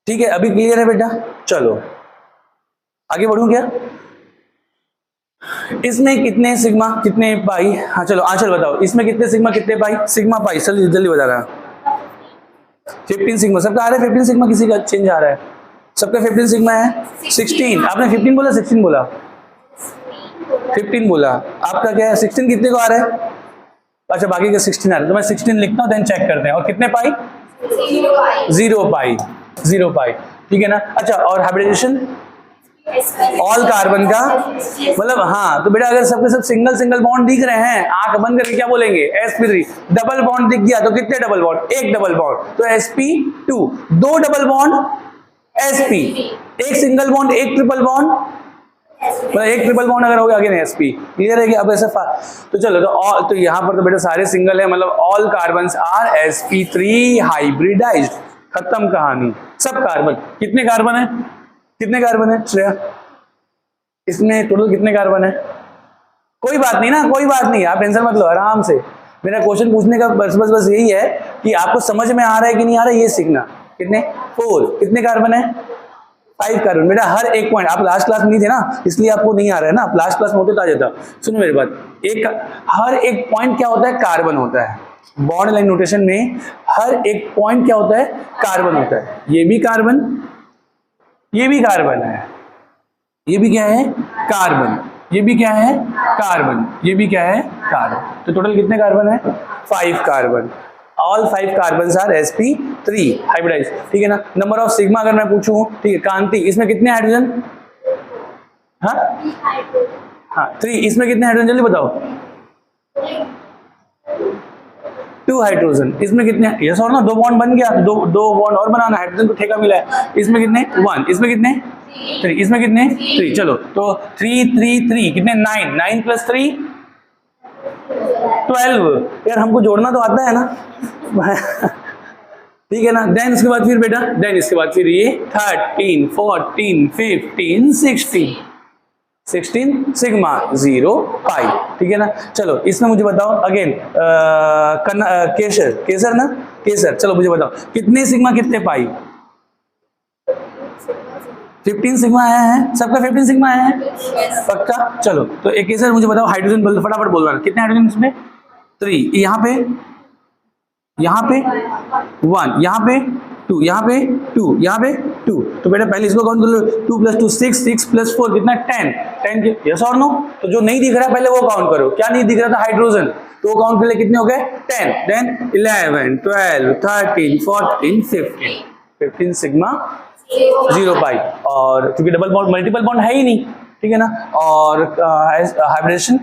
ठीक है, अभी क्लियर है बेटा? चलो आगे बढ़ूं क्या? इसमें कितने सिग्मा कितने पाई? हाँ चलो आंसर बताओ, इसमें कितने सिग्मा कितने पाई? सिग्मा पाई, चल जल्दी बता रहा। 15 सिग्मा सबका आ रहा है, 15 सिग्मा किसी का चेंज आ रहा है? सबका 15 सिग्मा है। 16 आपने 15 बोला 16 बोला 15 बोला, आपका क्या है? 16 कितने को आ रहा है? अच्छा बाकी का 16 आ रहा है, तो मैं 16 लिखता हूँ, देन चेक करते हैं। और कितने पाई? 0 पाई, 0 पाई, ठीक है ना। अच्छा और हाइब्रिडाइजेशन ऑल कार्बन का मतलब, हाँ तो बेटा अगर सबके सब सिंगल सिंगल बॉन्ड दिख रहे हैं, आंख बंद करके क्या बोलेंगे? sp3। डबल बॉन्ड दिख गया तो कितने डबल बॉन्ड? एक डबल बॉन्ड, तो sp2। दो डबल बॉन्ड sp, एक सिंगल बॉन्ड एक ट्रिपल बॉन्ड, मतलब एक ट्रिपल बॉन्ड अगर हो गया अगेन sp। क्लियर है कि अब ऐसे तो चलो तो यहाँ पर तो बेटा सारे सिंगल है, मतलब all carbons are sp3 hybridised, खत्म कहानी। सब कार्बन, कितने कार्बन है? कितने कार्बन है श्रेया? इसमें टोटल कितने कार्बन है? कोई बात नहीं ना, कोई बात नहीं, आप टेंशन मत लो, आराम से। मेरा क्वेश्चन पूछने का बस यही है कि आपको समझ में आ रहा है कि नहीं आ रहा है, ये सीखना। कितने? 4। कितने कार्बन है? 5 कार्बन। बेटा हर एक पॉइंट, आप लास्ट क्लास में नहीं थे ना, इसलिए आपको नहीं आ रहा है ना, आप लास्ट क्लास में होते तो आ जाता। सुनो मेरी बात, हर एक पॉइंट क्या होता है? कार्बन होता है। बॉन्ड लाइन नोटेशन में हर एक पॉइंट क्या होता है? कार्बन होता है। ये भी कार्बन, ये भी कार्बन है, ये भी क्या है? कार्बन, ये भी क्या है? कार्बन, ये भी क्या है? कार्बन। तो टोटल कितने कार्बन है? 5 carbon. All 5 carbon are sp3 hybridised, ठीक है ना। नंबर ऑफ सिग्मा अगर मैं पूछूं, ठीक है, कांति इसमें कितने हाइड्रोजन? हाँ 3। इसमें कितने हाइड्रोजन जल्दी बताओ? 2 हाइड्रोजन। इसमें कितने? यस और नो, 2 बॉन्ड बन गया, दो बॉन्ड और बनाना, हाइड्रोजन को ठेका मिला है। इसमें कितने? 1। इसमें कितने? 3। इसमें कितने? 3। चलो तो 3 3 3 कितने? 9। 9 + 3 12। यार हमको जोड़ना तो आता है ना ठीक है ना। देन इसके बाद फिर बेटा, देन इसके बाद फिर ये 13 14 15 16 सिग्मा 0 पाई, ठीक है ना। चलो इसमें मुझे बताओ अगेन, केसर ना, केसर। चलो मुझे बताओ कितने सिग्मा कितने पाई? 15 सिग्मा आया है, सबका 15 सिग्मा आया है पक्का। चलो तो एक केसर मुझे बताओ, हाइड्रोजन फटाफट बोल रहा, कितने हाइड्रोजन इसमें? 3। यहाँ पे 1, यहाँ पे 2, यहाँ पे 2, यहाँ पे 2। तो बेटा पहले इसको काउंट कर लो, 2 + 2 6, 6 + 4 कितना? 10। 10 के यस और नो? तो जो नहीं दिख रहा पहले वो काउंट करो। क्या नहीं दिख रहा था? हाइड्रोजन, तो वो काउंट कर ले, कितने हो गए? 10। देन 11 12 13 14 15 सिग्मा 0 पाई। और क्योंकि डबल बॉन्ड मल्टीपल बॉन्ड है ही नहीं, ठीक है ना। और हाइब्रिडेशन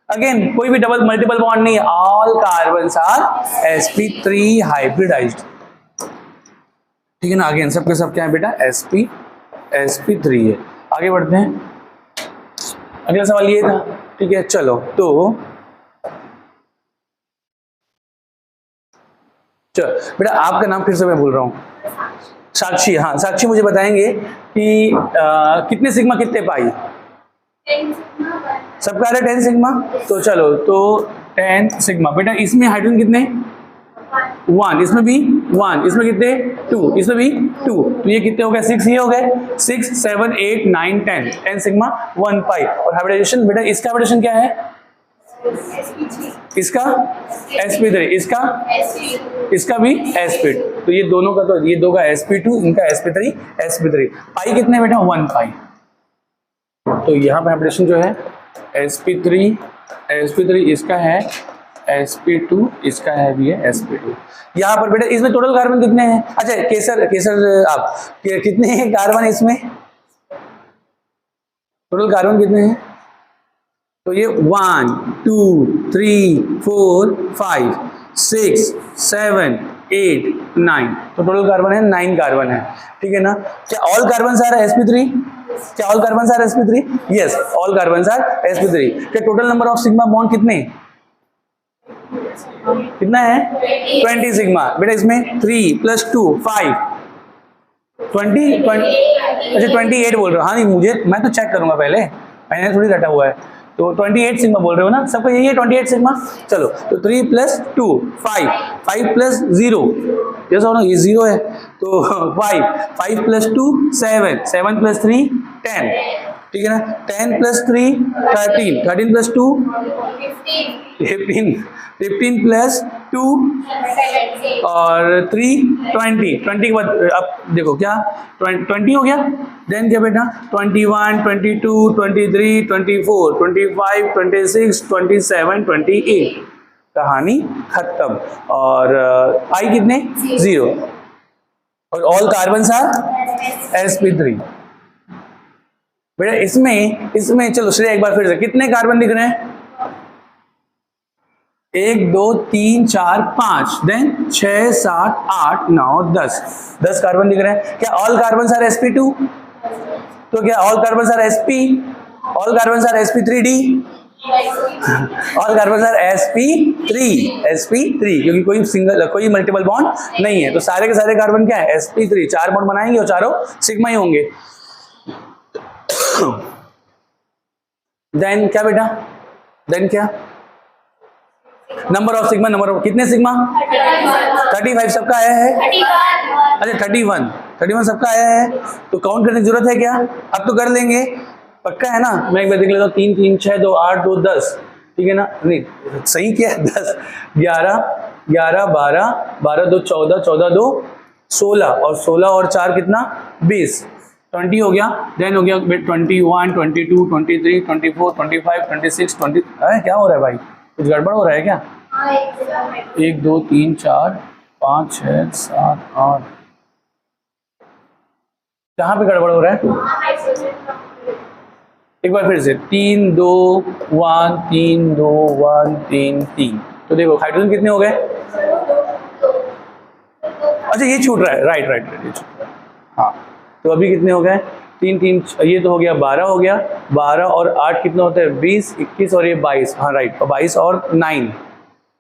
अगेन कोई भी डबल मल्टीपल बॉन्ड नहीं है, all carbons are sp3 hybridised, ठीक है ना। अगेन सबके सब क्या है बेटा? sp3 है। आगे बढ़ते हैं, अगला सवाल ये था, ठीक है। चलो तो चलो बेटा आपका नाम फिर से मैं बोल रहा हूँ, साक्षी। हाँ साक्षी मुझे बताएंगे कि कितने सिग्मा कितने पाई? सबका आ रहा है 10 सिग्मा। तो चलो तो 10 सिग्मा। बेटा इसमें हाइड्रोजन कितने? 1। इसमें भी 1। इसमें कितने? 2। इसमें भी 2। तो ये कितने हो गए? 6। ये हो गए 6 7 8 9 10 10 सिग्मा 1 पाई। और हाइब्रिडाइजेशन बेटा इसका हाइब्रिडाइजेशन क्या है? इसका sp3, इसका भी sp2। तो ये दोनों का, तो ये दो का sp2, इनका sp3 पाई कितने बेटा? 1 पाई। तो यहाँ पे हाइब्रिडेशन जो है sp3 इसका है, sp2 इसका है भी है sp2। यहाँ पर बेटा इसमें टोटल कार्बन कितने हैं? अच्छा केसर आप कितने कार्बन इसमें? टोटल कार्बन कितने हैं? तो ये 1 2 3 4 5 6 7 8 9, तो टोटल कार्बन है 9 कार्बन है, ठीक है ना। क्या ऑल कार्बन आर sp3? क्या all carbon are sp3? Yes, all carbon are sp3। क्या total number of sigma bond कितने? कितना है? 20 सिग्मा। बेटा इसमें 3 + 2 5 20 अच्छा 28 बोल रहे हो? हाँ नहीं मुझे, मैं तो चेक करूंगा पहले, मैंने थोड़ी रटा हुआ है। तो 28 सिग्मा बोल रहे हो ना, सबका यही है 28 सिग्मा। चलो तो 3 + 2 5 5 + 0, ये 0 है, तो 5 प्लस 2 7, 7 प्लस 3 10, ठीक है ना। 10 प्लस 3 13, 13 प्लस 2 15, 15 प्लस 2 और 3 20, 20 के बाद अब देखो क्या 20 हो गया। देन क्या बेटा 21, 22, 23, 24, 25, 26, 27, 28, कहानी खत्म। और पाई कितने 0 और ऑल कार्बन्स आर sp3। बेटा इसमें चलो श्रेय एक बार फिर से कितने कार्बन दिख रहे हैं 1 2 3 4 5, देन 6 7 8 9 10 कार्बन दिख रहे हैं। क्या ऑल कार्बन आर sp2? तो क्या all carbon are sp? All carbon are sp3d? All carbon are sp3 क्योंकि कोई मल्टीपल बॉन्ड नहीं है, तो सारे के सारे कार्बन क्या है sp3। 4 बॉन्ड बनाएंगे और चारों सिग्मा ही होंगे। देन क्या बेटा देन क्या number of sigma, number of कितने सिग्मा 35 सबका आया है। अच्छा 31 सबका आया है, तो काउंट करने की जरूरत है क्या? अब तो कर लेंगे, पक्का है ना। मैं एक बार देख लेता हूँ 3 3 6 2 8 2 10, ठीक है ना। नहीं सही क्या है 10 11 11 12 12 2 14 14 2 16 और 16 और 4 कितना 20, 20 हो गया। देन हो गया 21 22 23 24 25 26 20। क्या हो रहा है भाई, कुछ गड़बड़ हो रहा है क्या? 1 2 3 4 5 6 7 8, कहाँ पे गड़बड़ हो रहा है? एक बार फिर से 3 2 1 3 2 1 3 3। तो देखो हाइड्रोजन कितने हो गए? अच्छा ये छूट रहा है, राइट ये छूट रहा है। हाँ तो अभी कितने हो गए 3 3, ये तो हो गया 12 हो गया। 12 और 8 कितना होता है 20 21 और ये 22, हाँ राइट, 22 और 9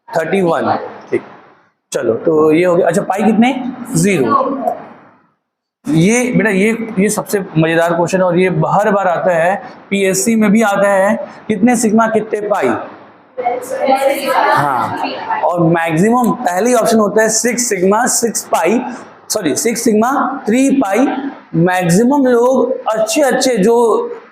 31, ठीक। चलो तो ये हो गया। अच्छा पाई कितने 0। ये बेटा ये सबसे मजेदार क्वेश्चन, और ये हर बार आता है पीएससी में भी आता है। कितने सिग्मा कितने पाई? हाँ, और मैक्सिमम पहली ऑप्शन होता है 6 सिग्मा 6 पाई, सॉरी 6 सिग्मा 3 पाई। मैक्सिमम लोग अच्छे जो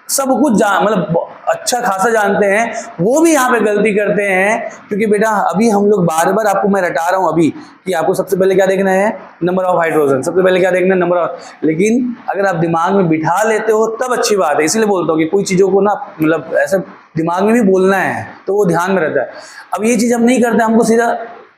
सब कुछ मतलब अच्छा खासा जानते हैं वो भी यहाँ पे गलती करते हैं, क्योंकि बेटा अभी हम लोग बार बार आपको मैं रटा रहा हूँ अभी कि आपको सबसे पहले क्या देखना है नंबर ऑफ हाइड्रोजन, सबसे पहले क्या देखना है नंबर ऑफ। लेकिन अगर आप दिमाग में बिठा लेते हो तब अच्छी बात है, इसीलिए बोलता हूँ कि कोई चीज़ों को ना मतलब ऐसे दिमाग में भी बोलना है तो वो ध्यान में रहता है। अब ये चीज़ हम नहीं करते, हमको सीधा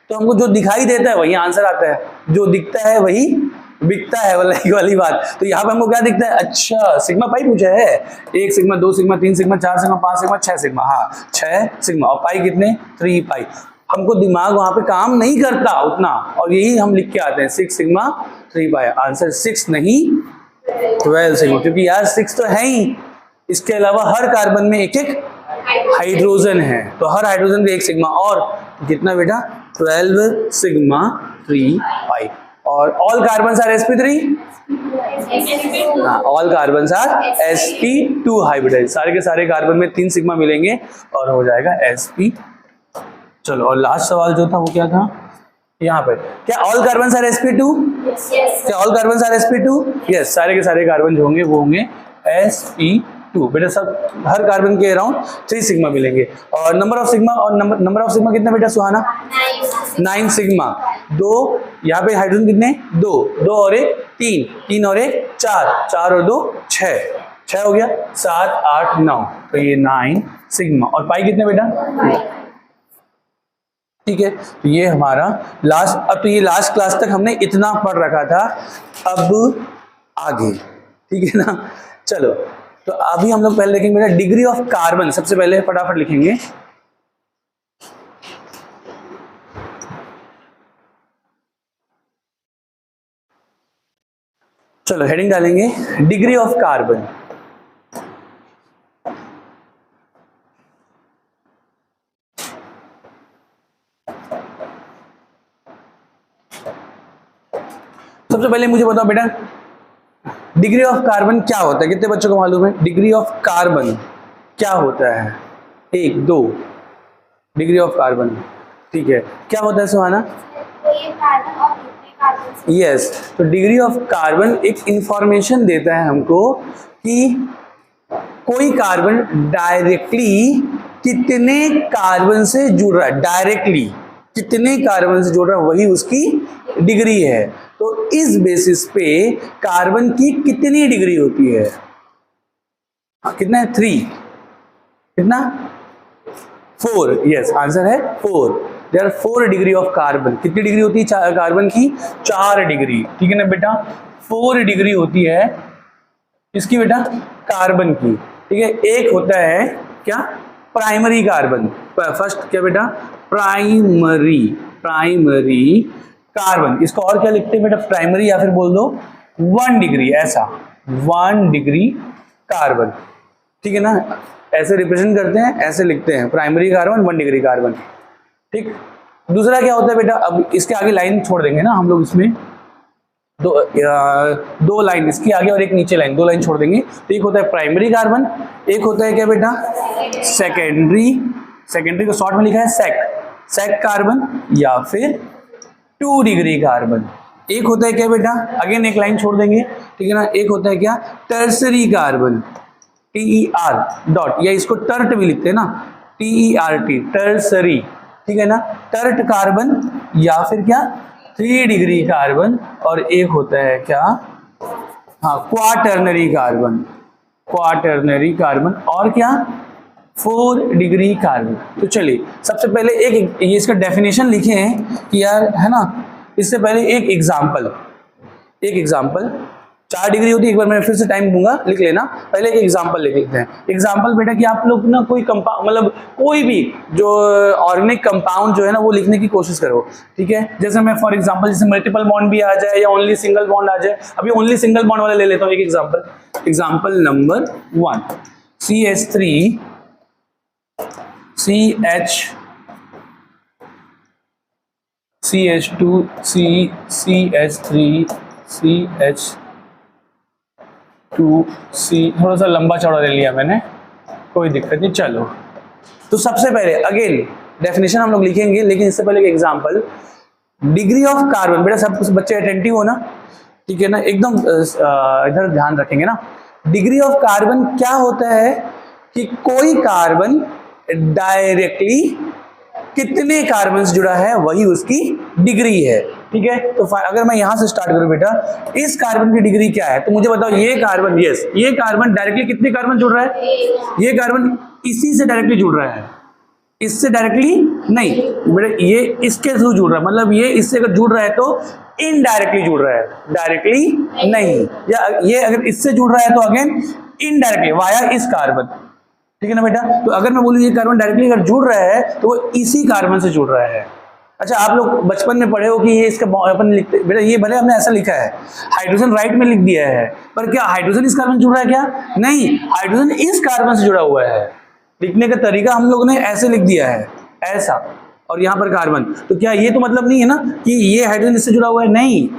तो हमको जो दिखाई देता है वही आंसर आता है, जो दिखता है वही बिकता है वाली बात। तो यहाँ पे हमको क्या दिखता है, अच्छा सिग्मा पाई पूछा है, 1 sigma 2 sigma 3 sigma 4 sigma 5 sigma 6 sigma, हाँ 6 सिग्मा, और पाई कितने 3 पाई। हमको दिमाग वहां पे काम नहीं करता उतना, और यही हम लिख के आते हैं 6 सिग्मा 3 पाई। आंसर 6 नहीं 12 सिग्मा, क्योंकि यार 6 तो है ही, इसके अलावा हर कार्बन में एक एक हाइड्रोजन है, तो हर हाइड्रोजन में 1 सिग्मा, और कितना बेटा 12 सिग्मा 3 पाई। और all carbon are sp3, all carbon are sp2 hybridise. सारे के सारे कार्बन में 3 सिग्मा मिलेंगे और हो जाएगा sp। चलो और लास्ट सवाल जो था वो क्या था यहाँ पर, क्या ऑल कार्बन आर sp2? क्या all carbon are sp2? Yes, सारे के सारे कार्बन जो होंगे वो होंगे sp2। बेटा सब हर कार्बन के अराउंड 3 सिग्मा मिलेंगे। और नंबर ऑफ सिग्मा, और नंबर ऑफ सिग्मा कितना बेटा सुहाना? 9 सिग्मा। 2 यहाँ पे हाइड्रोजन कितने 2 और 1 3, 3 और 1 4, 4 और 2 6 हो गया, 7 8 9, तो ये 9 सिग्मा। और पाई कितने बेटा? ठीक है, तो ये हमारा लास्ट। अब तो ये लास्ट क्लास तक हमने इतना पढ़ रखा था, अब आगे ठीक है ना। चलो तो अभी हम लोग पहले देखेंगे बेटा डिग्री ऑफ कार्बन, सबसे पहले फटाफट लिखेंगे। चलो हेडिंग डालेंगे डिग्री ऑफ कार्बन। सबसे पहले मुझे बताओ बेटा डिग्री ऑफ कार्बन क्या होता है, कितने बच्चों को मालूम है डिग्री ऑफ कार्बन क्या होता है? 1 2 डिग्री ऑफ कार्बन, ठीक है। क्या होता है सुहाना? कोई कार्बन और दूसरे कार्बन। यस, तो डिग्री ऑफ कार्बन एक इंफॉर्मेशन देता है हमको कि कोई कार्बन डायरेक्टली कितने कार्बन से जुड़ रहा है, डायरेक्टली कितने कार्बन से जुड़ रहा है वही उसकी डिग्री है। तो इस बेसिस पे कार्बन की कितनी डिग्री होती है? कितना है? 3। कितना? 4। यस, आंसर है 4। There are 4 degree of carbon. कितनी डिग्री होती है कार्बन की? 4 डिग्री। ठीक है ना बेटा, 4 डिग्री होती है किसकी बेटा? कार्बन की। ठीक है, एक होता है क्या? Primary carbon. फर्स्ट क्या बेटा? Primary carbon. इसको और क्या लिखते हैं बेटा? प्राइमरी, या फिर बोल दो 1 डिग्री, ऐसा 1 डिग्री कार्बन। ठीक है ना, ऐसे रिप्रेजेंट करते हैं, ऐसे लिखते हैं, प्राइमरी कार्बन 1 डिग्री कार्बन। ठीक, दूसरा क्या होता है बेटा? अब इसके आगे लाइन छोड़ देंगे ना हम लोग, इसमें दो लाइन इसके आगे और एक नीचे लाइन, 2 लाइन छोड़ देंगे। तो एक होता है प्राइमरी कार्बन, एक होता है क्या बेटा? सेकेंडरी को शॉर्ट में लिखा है सेक कार्बन, या फिर 2 डिग्री कार्बन। एक होता है क्या बेटा? अगेन एक लाइन छोड़ देंगे, ठीक है ना। एक होता है क्या? टर्सरी कार्बन, TER डॉट, या इसको टर्ट भी लिखते हैं ना, TERT, टर्सरी। ठीक है ना, टर्ट कार्बन, या फिर क्या? 3 डिग्री कार्बन। और एक होता है क्या? हाँ, क्वाटर्नरी कार्बन, और क्या? 4 डिग्री कार्बन। तो चलिए सबसे पहले एक ये इसका डेफिनेशन लिखे हैं कि यार, है ना, इससे पहले एक एग्जाम्पल 4 डिग्री होती है। एक बार मैं फिर से टाइम दूंगा, लिख लेना। पहले एक एग्जांपल लिख लेते हैं। एग्जांपल बेटा कि आप लोग ना कोई कंपाउंड, मतलब कोई भी जो ऑर्गेनिक कंपाउंड जो है ना वो लिखने की कोशिश करो। ठीक है, जैसे मैं फॉर एग्जांपल जैसे मल्टीपल बॉन्ड भी आ जाए या ओनली सिंगल बॉन्ड आ जाए। अभी ओनली सिंगल बॉन्ड वाला ले लेता हूँ एक example number 1, CH3 CH2 CH3 CH2C। थोड़ा सा लंबा चौड़ा ले लिया मैंने, कोई दिक्कत नहीं। चलो, तो सबसे पहले अगेन डेफिनेशन हम लोग लिखेंगे, लेकिन इससे पहले एक एग्जांपल। डिग्री ऑफ कार्बन, बेटा सब कुछ बच्चे अटेंटिव हो ना, ठीक है ना, एकदम इधर ध्यान रखेंगे ना। डिग्री ऑफ कार्बन क्या होता है कि कोई कार्बन डायरेक्टली कितने कार्बन से जुड़ा है वही उसकी डिग्री है। ठीक है, तो अगर मैं यहां से स्टार्ट करूं बेटा, इस कार्बन की डिग्री क्या है? तो मुझे बताओ, ये कार्बन, यस, ये कार्बन डायरेक्टली कितने कार्बन जुड़ रहा है? ये कार्बन इसी से डायरेक्टली जुड़ रहा है, इससे डायरेक्टली नहीं बेटा, ये इसके थ्रू जुड़ रहा है। मतलब ये इससे अगर जुड़ रहा है तो इनडायरेक्टली जुड़ रहा है, डायरेक्टली नहीं। या ये अगर इससे जुड़ रहा है तो अगेन इनडायरेक्टली वाया इस कार्बन। ठीक है ना बेटा, तो अगर मैं बोलूं ये कार्बन डायरेक्टली अगर जुड़ रहा है तो वो इसी कार्बन से जुड़ रहा है। अच्छा, आप लोग बचपन में पढ़े हो कि ये इसका अपन लिखते बेटा, ये भले हमने ऐसा लिखा है, हाइड्रोजन राइट में लिख दिया है, पर क्या हाइड्रोजन इस कार्बन से जुड़ रहा है? क्या नहीं, हाइड्रोजन इस कार्बन से जुड़ा हुआ है। लिखने का तरीका हम लोगों ने ऐसे लिख दिया है, ऐसा, और यहाँ पर कार्बन। तो क्या ये तो मतलब नहीं है ना कि ये हाइड्रोजन इससे जुड़ा हुआ है? नहीं,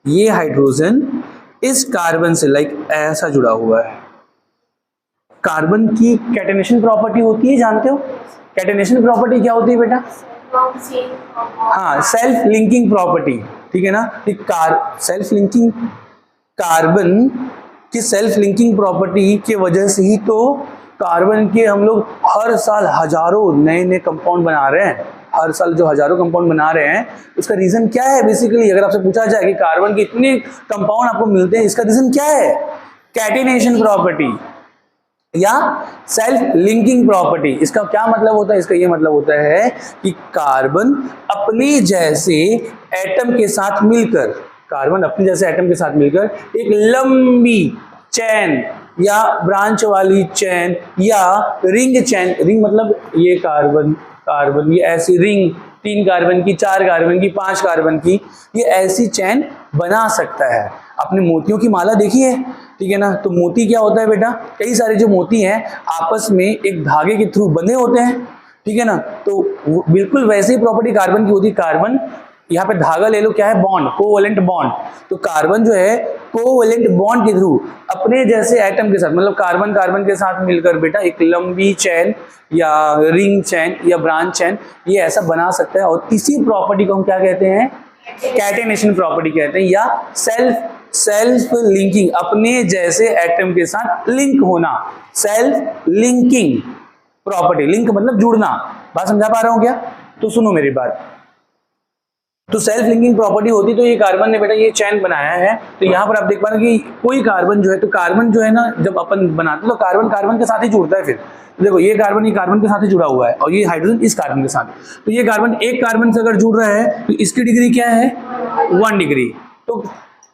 ये हाइड्रोजन इस कार्बन से लाइक ऐसा जुड़ा हुआ है। कार्बन की कैटेनेशन प्रॉपर्टी होती है, जानते हो? कैटेनेशन प्रॉपर्टी क्या होती है बेटा? हाँ, सेल्फ लिंकिंग प्रॉपर्टी। ठीक है ना, सेल्फ लिंकिंग, कार्बन की सेल्फ लिंकिंग प्रॉपर्टी की वजह से ही तो कार्बन के हम लोग हर साल हजारों नए नए कंपाउंड बना रहे हैं। हर साल जो हजारों कंपाउंड बना रहे हैं, उसका रीजन क्या है? बेसिकली अगर आपसे पूछा जाए कि कार्बन के इतने कंपाउंड आपको मिलते हैं, इसका रीजन क्या है? कैटेनेशन प्रॉपर्टी या सेल्फ लिंकिंग प्रॉपर्टी। इसका क्या मतलब होता है? इसका ये मतलब होता है कि कार्बन अपने जैसे एटम के साथ मिलकर, एक लंबी चैन या ब्रांच वाली चैन या रिंग चैन, रिंग मतलब ये कार्बन ये ऐसी रिंग, 3 कार्बन की, 4 कार्बन की, 5 कार्बन की, ये ऐसी चैन बना सकता है। आपने मोतियों की माला देखी है? ठीक है ना, तो मोती क्या होता है बेटा? कई सारे जो मोती हैं आपस में एक धागे के थ्रू बंधे होते हैं। ठीक है ना, तो बिल्कुल वैसे ही प्रॉपर्टी कार्बन की होती है। कार्बन, यहाँ पे धागा ले लो, क्या है? Bond, covalent bond. तो कार्बन जो है कोवैलेंट बॉन्ड के थ्रू अपने जैसे एटम के साथ, मतलब कार्बन के साथ मिलकर बेटा एक लंबी चैन या रिंग चैन या ब्रांच चैन ये ऐसा बना सकता है। और इसी प्रॉपर्टी को हम क्या कहते हैं? कैटेनेशन प्रॉपर्टी कहते हैं, या सेल्फ लिंकिंग, अपने जैसे एटम के साथ लिंक होना, सेल्फ लिंकिंग प्रॉपर्टी। लिंक मतलब जुड़ना, बात समझा पा रहा हूं क्या? तो सुनो मेरी बात। तो सेल्फ लिंकिंग प्रॉपर्टी होती, तो ये कार्बन ने बेटा ये चैन बनाया है, तो यहाँ पर आप देख पा रहे हैं कि कोई कार्बन जो है, तो कार्बन जो है ना, जब अपन बनाते हैं तो कार्बन कार्बन के साथ ही जुड़ता है। फिर तो देखो ये कार्बन के साथ ही जुड़ा हुआ है, और ये हाइड्रोजन इस कार्बन के साथ। तो ये कार्बन एक कार्बन से अगर जुड़ रहा है तो इसकी डिग्री क्या है? 1 डिग्री। तो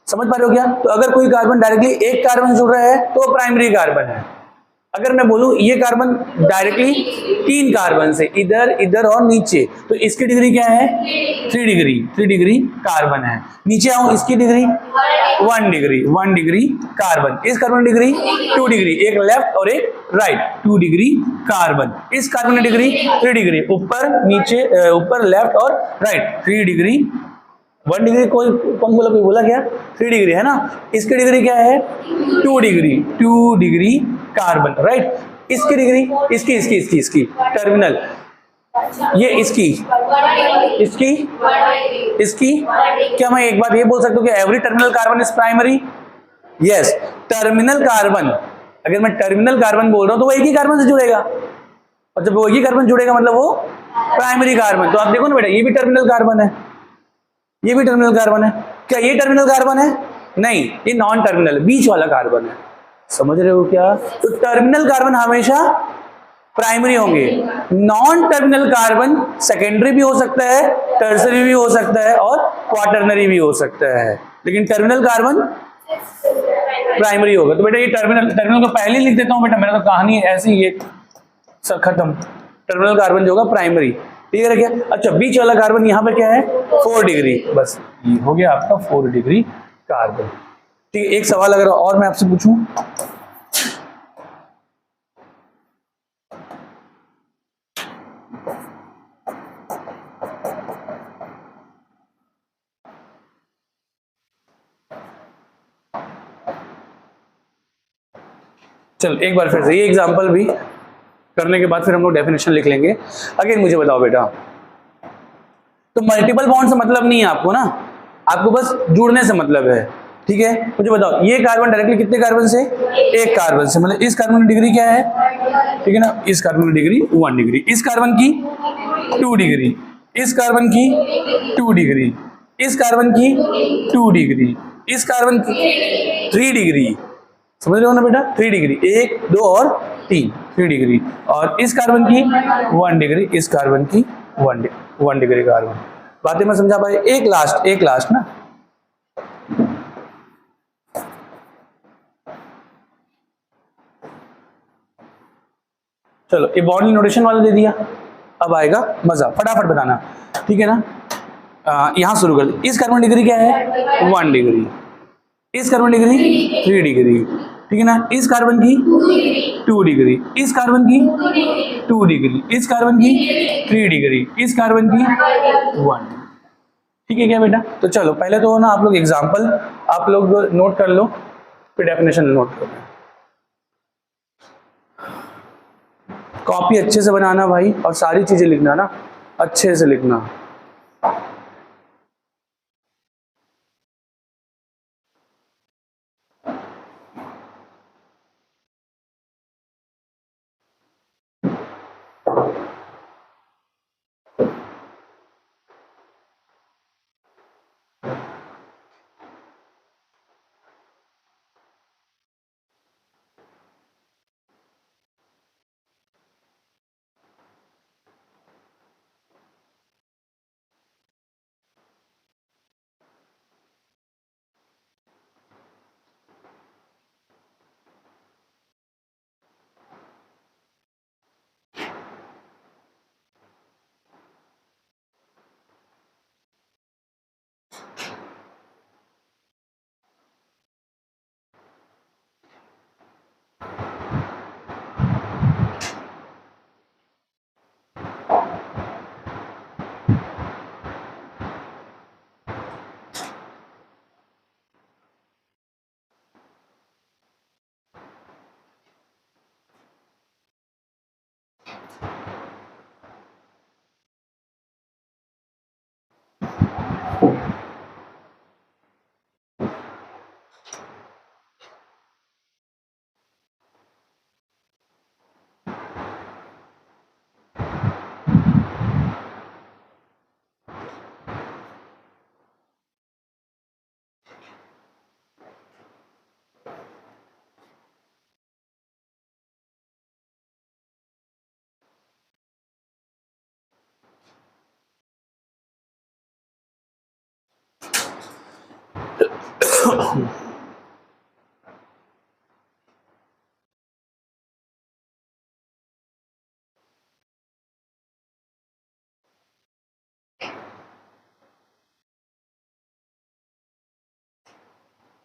समझ पा रहे हो क्या? तो अगर कोई कार्बन डायरेक्टली एक कार्बन से जुड़ रहा है तो प्राइमरी कार्बन है। अगर मैं बोलूं ये कार्बन डायरेक्टली 3 कार्बन से इधर इधर और नीचे, तो इसकी डिग्री क्या है? 3 डिग्री कार्बन है। नीचे आऊं, इसकी डिग्री 1 डिग्री कार्बन। इस कार्बन डिग्री 2 डिग्री, एक लेफ्ट और एक राइट, 2 डिग्री कार्बन। इस कार्बन की डिग्री 3 डिग्री, ऊपर नीचे, ऊपर लेफ्ट और राइट 3 डिग्री। 1 डिग्री कोई कौन बोला, कोई बोला क्या? 3 डिग्री है ना। इसकी डिग्री क्या है? 2 डिग्री कार्बन, राइट। इसकी डिग्री, इसकी टर्मिनल, ये इसकी क्या मैं एक बात ये बोल सकता हूँ कि every terminal carbon is primary? Yes, terminal carbon, अगर मैं टर्मिनल कार्बन बोल रहा हूँ तो वो एक ही कार्बन से जुड़ेगा, और जब वो एक ही कार्बन जुड़ेगा मतलब वो प्राइमरी कार्बन। तो आप देखो ना बेटा, ये भी टर्मिनल कार्बन है, ये भी टर्मिनल कार्बन है। क्या ये टर्मिनल कार्बन है? नहीं, ये नॉन टर्मिनल, बीच वाला कार्बन है। समझ रहे हो क्या? तो टर्मिनल कार्बन हमेशा प्राइमरी होंगे, नॉन टर्मिनल कार्बन सेकेंडरी भी हो सकता है, टर्सरी भी हो सकता है, और क्वाटरनरी भी हो सकता है, लेकिन टर्मिनल कार्बन प्राइमरी होगा। तो बेटा ये टर्मिनल को पहले लिख देता हूं बेटा, मेरा तो कहानी ऐसी ही है, खत्म। टर्मिनल कार्बन जो होगा प्राइमरी, ठीक है क्या? अच्छा, बीच वाला कार्बन यहाँ पे क्या है? 4 डिग्री, बस ये हो गया आपका 4 डिग्री कार्बन। ठीक है, एक सवाल अगर और मैं आपसे पूछूं, चल एक बार फिर से ये एग्जांपल भी करने के बाद फिर हम लोग डेफिनेशन लिख लेंगे। अगेन मुझे बताओ बेटा, तो मल्टीपल बॉन्ड से मतलब नहीं है आपको ना, आपको बस जुड़ने से मतलब है, ठीक है? मुझे बताओ, ये कार्बन डायरेक्टली कितने कार्बन से? एक कार्बन से, मतलब इस कार्बन की डिग्री क्या है? ठीक है ना, इस कार्बन की डिग्री 1 डिग्री, इस कार्बन की 2 डिग्री, इस कार्बन की 2 डिग्री, इस कार्बन की 2 डिग्री, इस कार्बन की 3 डिग्री। समझ रहे हो ना बेटा? 3 डिग्री, 1 2 और 3, 3 डिग्री, और इस कार्बन की 1 डिग्री, इस कार्बन की 1 डिग्री कार्बन। बातें मैं समझा पाए? एक लास्ट ना, चलो ये बॉन्ड नोटेशन वाला दे दिया, अब आएगा मजा, फटाफट बताना, ठीक है ना? यहां शुरू कर, इस कार्बन डिग्री क्या है? 1 डिग्री, इस कार्बन डिग्री 3 डिग्री, ठीक है ना? इस कार्बन की 2 डिग्री, इस कार्बन की 2 डिग्री, इस कार्बन की 3 डिग्री, इस कार्बन की 1। ठीक है क्या बेटा? तो चलो पहले तो ना आप लोग एग्जांपल आप लोग नोट कर लो, फिर डेफिनेशन नोट कर लो। कॉपी अच्छे से बनाना भाई, और सारी चीजें लिखना ना, अच्छे से लिखना।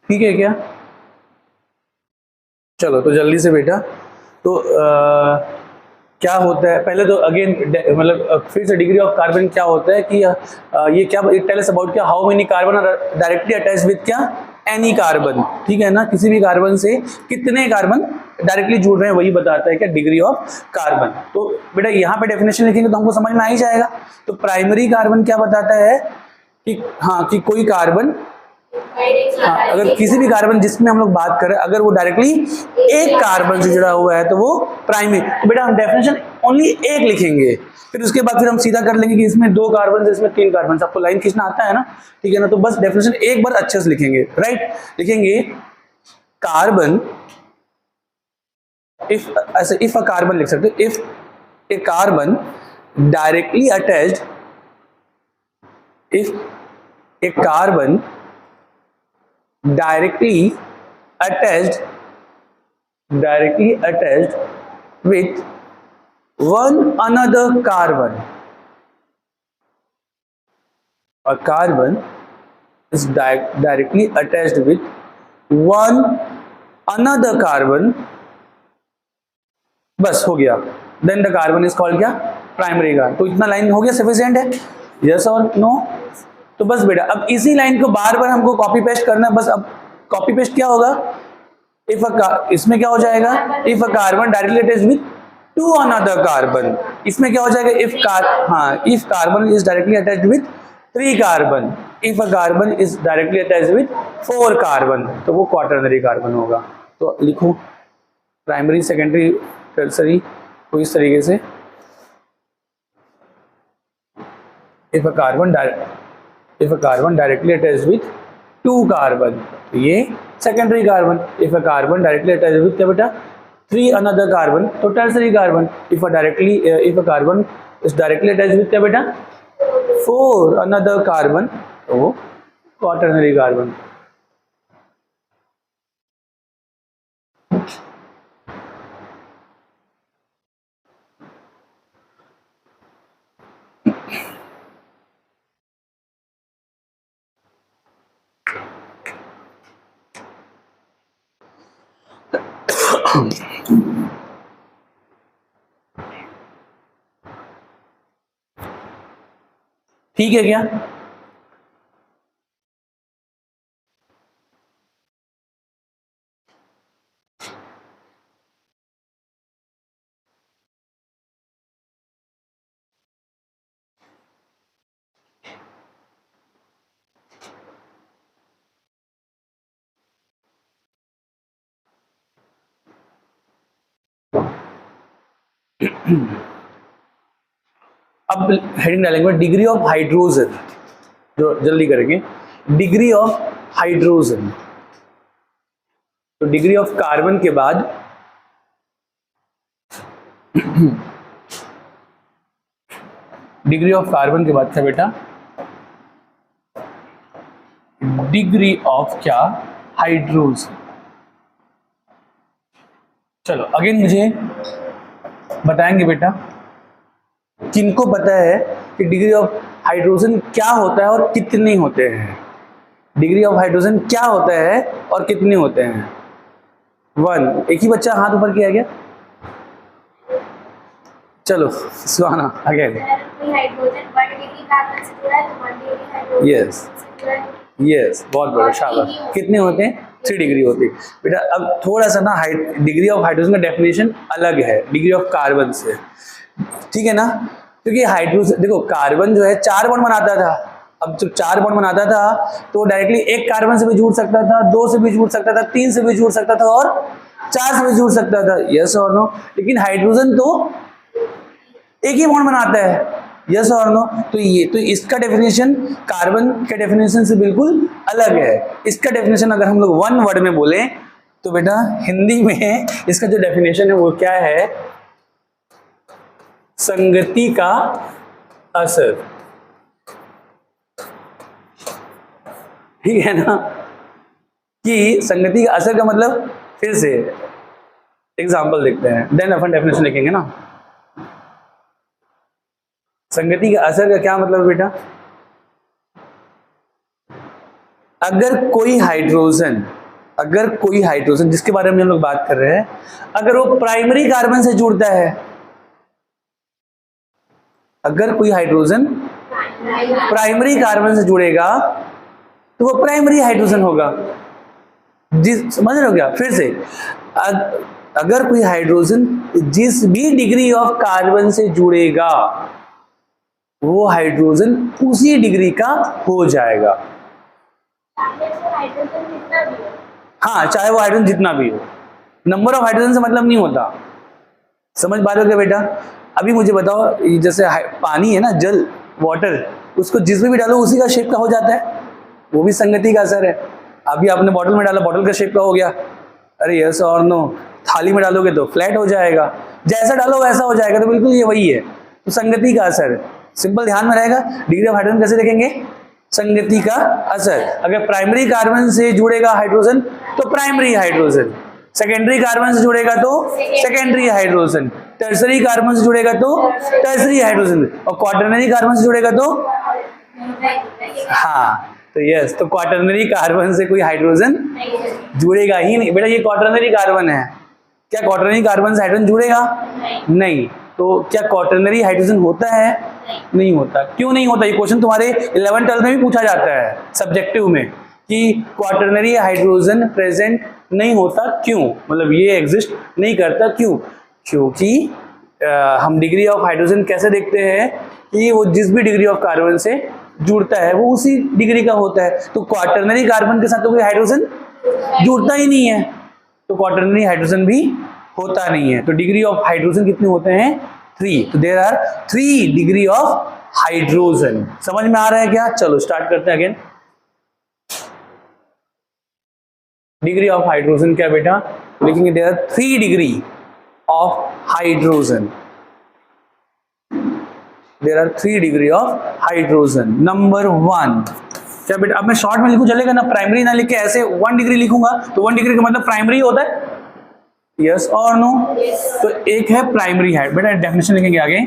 ठीक है क्या? चलो तो जल्दी से बेटा, तो क्या होता है पहले तो अगेन, मतलब फिर से डिग्री ऑफ कार्बन क्या होता है कि ये क्या टेल अस अबाउट क्या, how many carbon are directly attached with क्या, एनी कार्बन, ठीक है ना, किसी भी कार्बन से कितने कार्बन डायरेक्टली जुड़ रहे हैं वही बताता है क्या, डिग्री ऑफ कार्बन। तो बेटा यहाँ पे डेफिनेशन लिखेंगे तो हमको समझ में आ ही जाएगा। तो प्राइमरी कार्बन क्या बताता है कि हाँ कि कोई कार्बन, हाँ, अगर किसी भी कार्बन जिसमें हम लोग बात करें अगर वो डायरेक्टली एक कार्बन से जुड़ा हुआ है तो वो प्राइमरी। तो बेटा हम डेफिनेशन ओनली एक लिखेंगे, फिर उसके बाद फिर हम सीधा कर लेंगे कि इसमें 2 कार्बन से इसमें 3 कार्बन। आपको लाइन खींचना आता है ना, ठीक है ना, तो बस डेफिनेशन एक बार अच्छे से लिखेंगे, राइट। लिखेंगे कार्बन, इफ ऐसे इफ अ कार्बन लिख सकते, if A carbon directly attached, if A carbon directly attached with one another carbon, a carbon is directly attached with one another carbon, बस हो गया, then the carbon is called क्या, primary carbon. तो इतना line हो गया, sufficient है, yes और नो। तो बस बेटा अब इसी लाइन को बार बार हमको कॉपी पेस्ट करना है, बस अब कॉपी पेस्ट क्या होगा, इफ इसमें क्या हो जाएगा, if a carbon directly attached with 2 another carbon, इसमें क्या हो जाएगा, if carbon is directly attached with 3 carbon, if a carbon is directly attached with 4 carbon, तो वो क्वाटरनरी कार्बन होगा। तो लिखो प्राइमरी, सेकेंडरी, टर्सरी, तो इस तरीके से if a carbon directly attached with 2 carbon, तो ये secondary carbon. If a carbon directly attached with क्या बेटा, 3 अनदर कार्बन, तो tertiary carbon. If a carbon is directly attached with क्या बेटा, 4 अनदर कार्बन, तो क्वाटरनरी कार्बन। ठीक है क्या? अब हेडिंग डालेंगे डिग्री ऑफ हाइड्रोजन, जो जल्दी करेंगे, डिग्री ऑफ हाइड्रोजन। तो डिग्री ऑफ कार्बन के बाद डिग्री ऑफ कार्बन के बाद क्या बेटा, डिग्री ऑफ क्या, हाइड्रोजन। चलो अगेन मुझे बताएंगे बेटा, किनको पता है कि डिग्री ऑफ हाइड्रोजन क्या होता है और कितने होते हैं, डिग्री ऑफ हाइड्रोजन क्या होता है और कितने होते हैं। 1, एक ही बच्चा हाथ ऊपर किया गया, चलो सुहाना अगेन। यस यस, बहुत बड़ा, शाबाश। कितने होते हैं, 3 डिग्री होती है बेटा। अब थोड़ा सा ना डिग्री ऑफ हाइड्रोजन का डेफिनेशन अलग है डिग्री ऑफ कार्बन से, ठीक है ना, क्योंकि हाइड्रोजन देखो कार्बन जो है 4 बॉन्ड बनाता था। अब जब 4 बॉन्ड बनाता था तो डायरेक्टली एक कार्बन से भी जुड़ सकता था, 2 से भी जुड़ सकता था, 3 से भी जुड़ सकता था और 4 से भी जुड़ सकता था, यस और नो। लेकिन हाइड्रोजन तो एक ही बॉन्ड बनाता है, यस और नो। तो ये तो इसका डेफिनेशन कार्बन के डेफिनेशन से बिल्कुल अलग है। इसका डेफिनेशन अगर हम लोग 1 वर्ड में बोले तो बेटा हिंदी में इसका जो डेफिनेशन है वो क्या है, संगति का असर, ठीक है ना। कि संगति का असर का मतलब, फिर से एग्जाम्पल देखते हैं, देन अपन डेफिनेशन लिखेंगे ना। संगति का असर का क्या मतलब बेटा, अगर कोई हाइड्रोजन जिसके बारे में हम लोग बात कर रहे हैं, अगर वो प्राइमरी कार्बन से जुड़ता है, अगर कोई हाइड्रोजन प्राइमरी कार्बन से जुड़ेगा तो वो प्राइमरी हाइड्रोजन होगा। समझ रहे हो क्या? फिर से, अगर कोई हाइड्रोजन जिस भी डिग्री ऑफ कार्बन से जुड़ेगा वो हाइड्रोजन उसी डिग्री का हो जाएगा। हाँ, चाहे वो हाइड्रोजन जितना भी हो, नंबर ऑफ हाइड्रोजन से मतलब नहीं होता। समझ पा रहे हो क्या बेटा? अभी मुझे बताओ, जैसे पानी है ना, जल, वाटर, उसको जिसमें भी डालो उसी का शेप का हो जाता है, वो भी संगति का असर है। अभी आपने बॉटल में डाला, बॉटल का शेप का हो गया, अरे यस और नो। थाली में डालोगे तो फ्लैट हो जाएगा, जैसा डालो वैसा हो जाएगा, तो बिल्कुल ये वही है। तो संगति का असर सिंपल ध्यान में रहेगा। डिग्री ऑफ हाइड्रोजन कैसे देखेंगे? संगति का असर। अगर प्राइमरी कार्बन से जुड़ेगा हाइड्रोजन तो प्राइमरी हाइड्रोजन, सेकेंडरी कार्बन से जुड़ेगा तो सेकेंडरी हाइड्रोजन, टर्सरी कार्बन से जुड़ेगा तो टर्सरी हाइड्रोजन, और क्वाटरनरी कार्बन से जुड़ेगा तो, हाँ तो यस, तो क्वाटरनरी कार्बन से कोई हाइड्रोजन जुड़ेगा ही नहीं। बेटा ये क्वाटरनरी कार्बन है, क्या क्वाटरनरी कार्बन से हाइड्रोजन जुड़ेगा? नहीं। तो क्या क्वाटरनरी हाइड्रोजन होता है? नहीं होता। क्यों नहीं होता? ये क्वेश्चन तुम्हारे 11th 12th में भी पूछा जाता है सब्जेक्टिव में, कि क्वाटरनरी हाइड्रोजन प्रेजेंट नहीं होता क्यों, मतलब ये एग्जिस्ट नहीं करता क्यों? क्योंकि हम डिग्री ऑफ हाइड्रोजन कैसे देखते हैं कि वो जिस भी डिग्री ऑफ कार्बन से जुड़ता है वो उसी डिग्री का होता है। तो क्वाटरनरी कार्बन के साथ तो कोई हाइड्रोजन जुड़ता ही नहीं है, तो क्वाटरनरी हाइड्रोजन भी होता नहीं है। तो डिग्री ऑफ हाइड्रोजन कितने होते हैं? 3। तो there are 3 degree of hydrogen. समझ में आ रहा है क्या? चलो स्टार्ट करते हैं अगेन। डिग्री ऑफ हाइड्रोजन क्या बेटा? लिखेंगे there are 3 degree of hydrogen. There are 3 degree of hydrogen. Number 1 क्या बेटा? अब मैं शॉर्ट में लिखूं चलेगा ना, प्राइमरी ना लिख के ऐसे 1 डिग्री लिखूंगा तो 1 डिग्री का मतलब प्राइमरी होता है, यस और नो? तो एक है प्राइमरी हाइड, बेटा डेफिनेशन लिखेंगे आगे।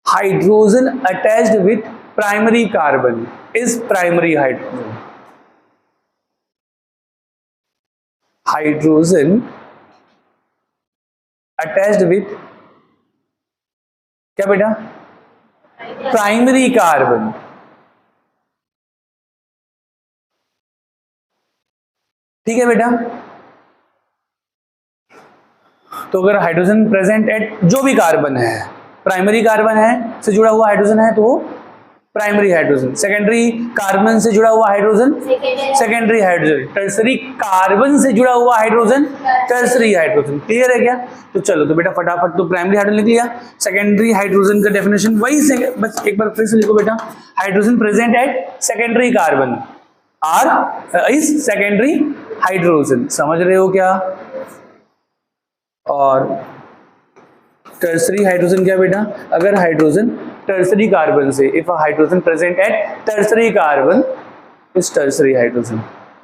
Hydrogen attached with primary carbon is primary hydrogen. Hydrogen attached with क्या बेटा? Primary carbon. ठीक है बेटा? तो अगर हाइड्रोजन प्रेजेंट एट जो भी कार्बन है, प्राइमरी कार्बन है से जुड़ा हुआ हाइड्रोजन है तो वो प्राइमरी हाइड्रोजन, सेकेंडरी कार्बन से जुड़ा हुआ hydrogen secondary hydrogen, tertiary carbon से जुड़ा हुआ हाइड्रोजन टर्सरी हाइड्रोजन। क्लियर है क्या? तो चलो, तो बेटा फटाफट तो प्राइमरी हाइड्रोजन लिख लिया। सेकेंडरी हाइड्रोजन का डेफिनेशन वही से, बस एक बार फिर से लिखो बेटा। Hydrogen present at secondary carbon are is secondary hydrogen. समझ रहे हो क्या? और टर्सरी हाइड्रोजन क्या बेटा? अगर हाइड्रोजन टर्सरी कार्बन से, if a hydrogen present eight tertiary carbon is tertiary hydrogen.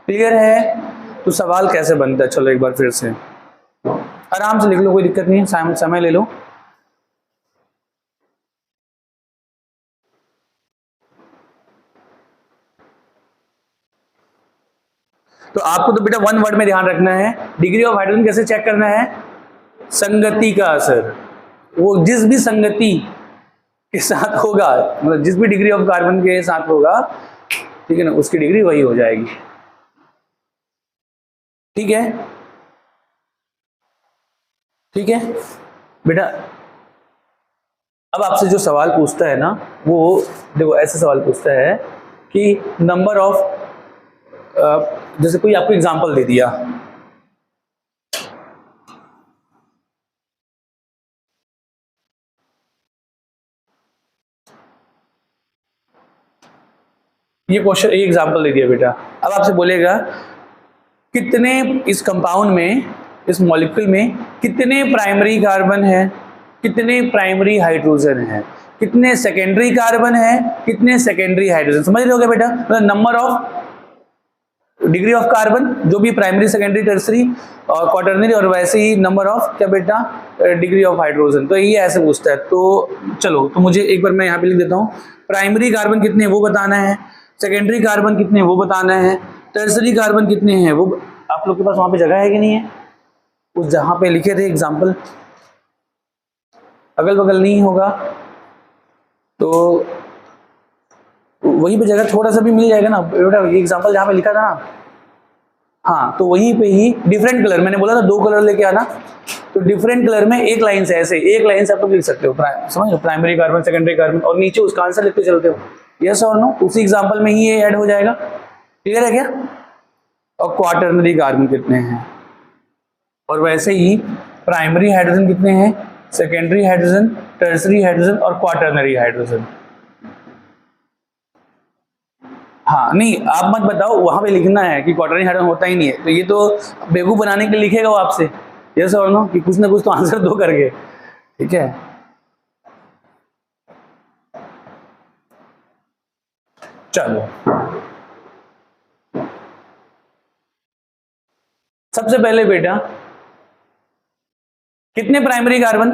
Clear है? तो सवाल कैसे बनता है, चलो एक बार फिर से आराम से लिख लो, कोई दिक्कत नहीं है, समय ले लो। तो आपको तो बेटा 1 वर्ड में ध्यान रखना है, डिग्री ऑफ हाइड्रोजन कैसे चेक करना है? संगति का असर। वो जिस भी संगति के साथ होगा, मतलब जिस भी डिग्री ऑफ कार्बन के साथ होगा, ठीक है ना, उसकी डिग्री वही हो जाएगी। ठीक है? ठीक है बेटा? अब आपसे जो सवाल पूछता है ना, वो देखो ऐसे सवाल पूछता है कि नंबर ऑफ, जैसे कोई आपको एग्जांपल दे दिया, ये क्वेश्चन, एक एग्जांपल दे दिया बेटा। अब आपसे बोलेगा कितने इस कंपाउंड में, इस मॉलिक्यूल में कितने प्राइमरी कार्बन है, कितने प्राइमरी हाइड्रोजन है, कितने सेकेंडरी कार्बन है, कितने सेकेंडरी हाइड्रोजन, समझ रहे हो क्या बेटा? मतलब number of degree of carbon जो भी प्राइमरी सेकेंडरी टर्सरी और क्वाटरनरी, और वैसे ही नंबर ऑफ क्या बेटा डिग्री ऑफ हाइड्रोजन। तो ये ऐसे पूछता है। तो चलो, तो मुझे एक बार मैं यहाँ पे लिख देता हूँ, प्राइमरी कार्बन कितने वो बताना है, सेकेंडरी कार्बन कितने वो बताना है, टर्सरी कार्बन कितने हैं वो। आप लोग के पास वहां पे जगह है कि नहीं है? उस जहां पे लिखे थे एग्जाम्पल, अगल बगल नहीं होगा तो वहीं पे जगह थोड़ा सा भी मिल जाएगा ना बेटा। ये एग्जाम्पल जहाँ पे लिखा था ना, हाँ, तो वहीं पे ही डिफरेंट कलर, मैंने बोला था 2 कलर लेके आना, तो डिफरेंट कलर में एक लाइन से, ऐसे एक लाइन से आप लोग लिख सकते हो, समझ लो, प्राइमरी कार्बन, सेकेंडरी कार्बन, और नीचे उसका आंसर लिखते चलते हो, यस और नो। उसी एग्जाम्पल में ही ये ऐड हो जाएगा। क्लियर है क्या? और क्वाटरनरी कार्बन कितने हैं, और वैसे ही प्राइमरी हाइड्रोजन कितने हैं, सेकेंडरी हाइड्रोजन, टर्सरी हाइड्रोजन और क्वाटरनरी हाइड्रोजन। हाँ, नहीं आप मत बताओ, वहां पे लिखना है कि क्वाटरनरी हाइड्रोजन होता ही नहीं है, तो ये तो बेवकूफ बनाने के लिए लिखेगा वो आपसे, यस और नो, कि कुछ ना कुछ तो आंसर दो करके। ठीक है, चलो सबसे पहले बेटा कितने प्राइमरी कार्बन?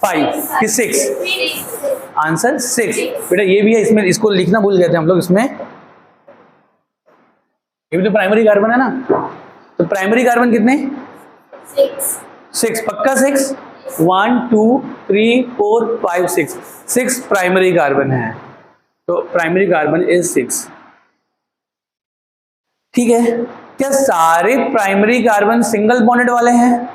5 कि 6? आंसर 6 बेटा। ये भी है इसमें, इसको लिखना भूल गए थे हम लोग इसमें, ये भी तो प्राइमरी कार्बन है ना। तो प्राइमरी कार्बन कितने? 6 पक्का 6? 1 2 3 4 5 6 प्राइमरी कार्बन है। तो प्राइमरी कार्बन इज 6। ठीक है, क्या सारे प्राइमरी कार्बन सिंगल बॉन्डेड वाले हैं?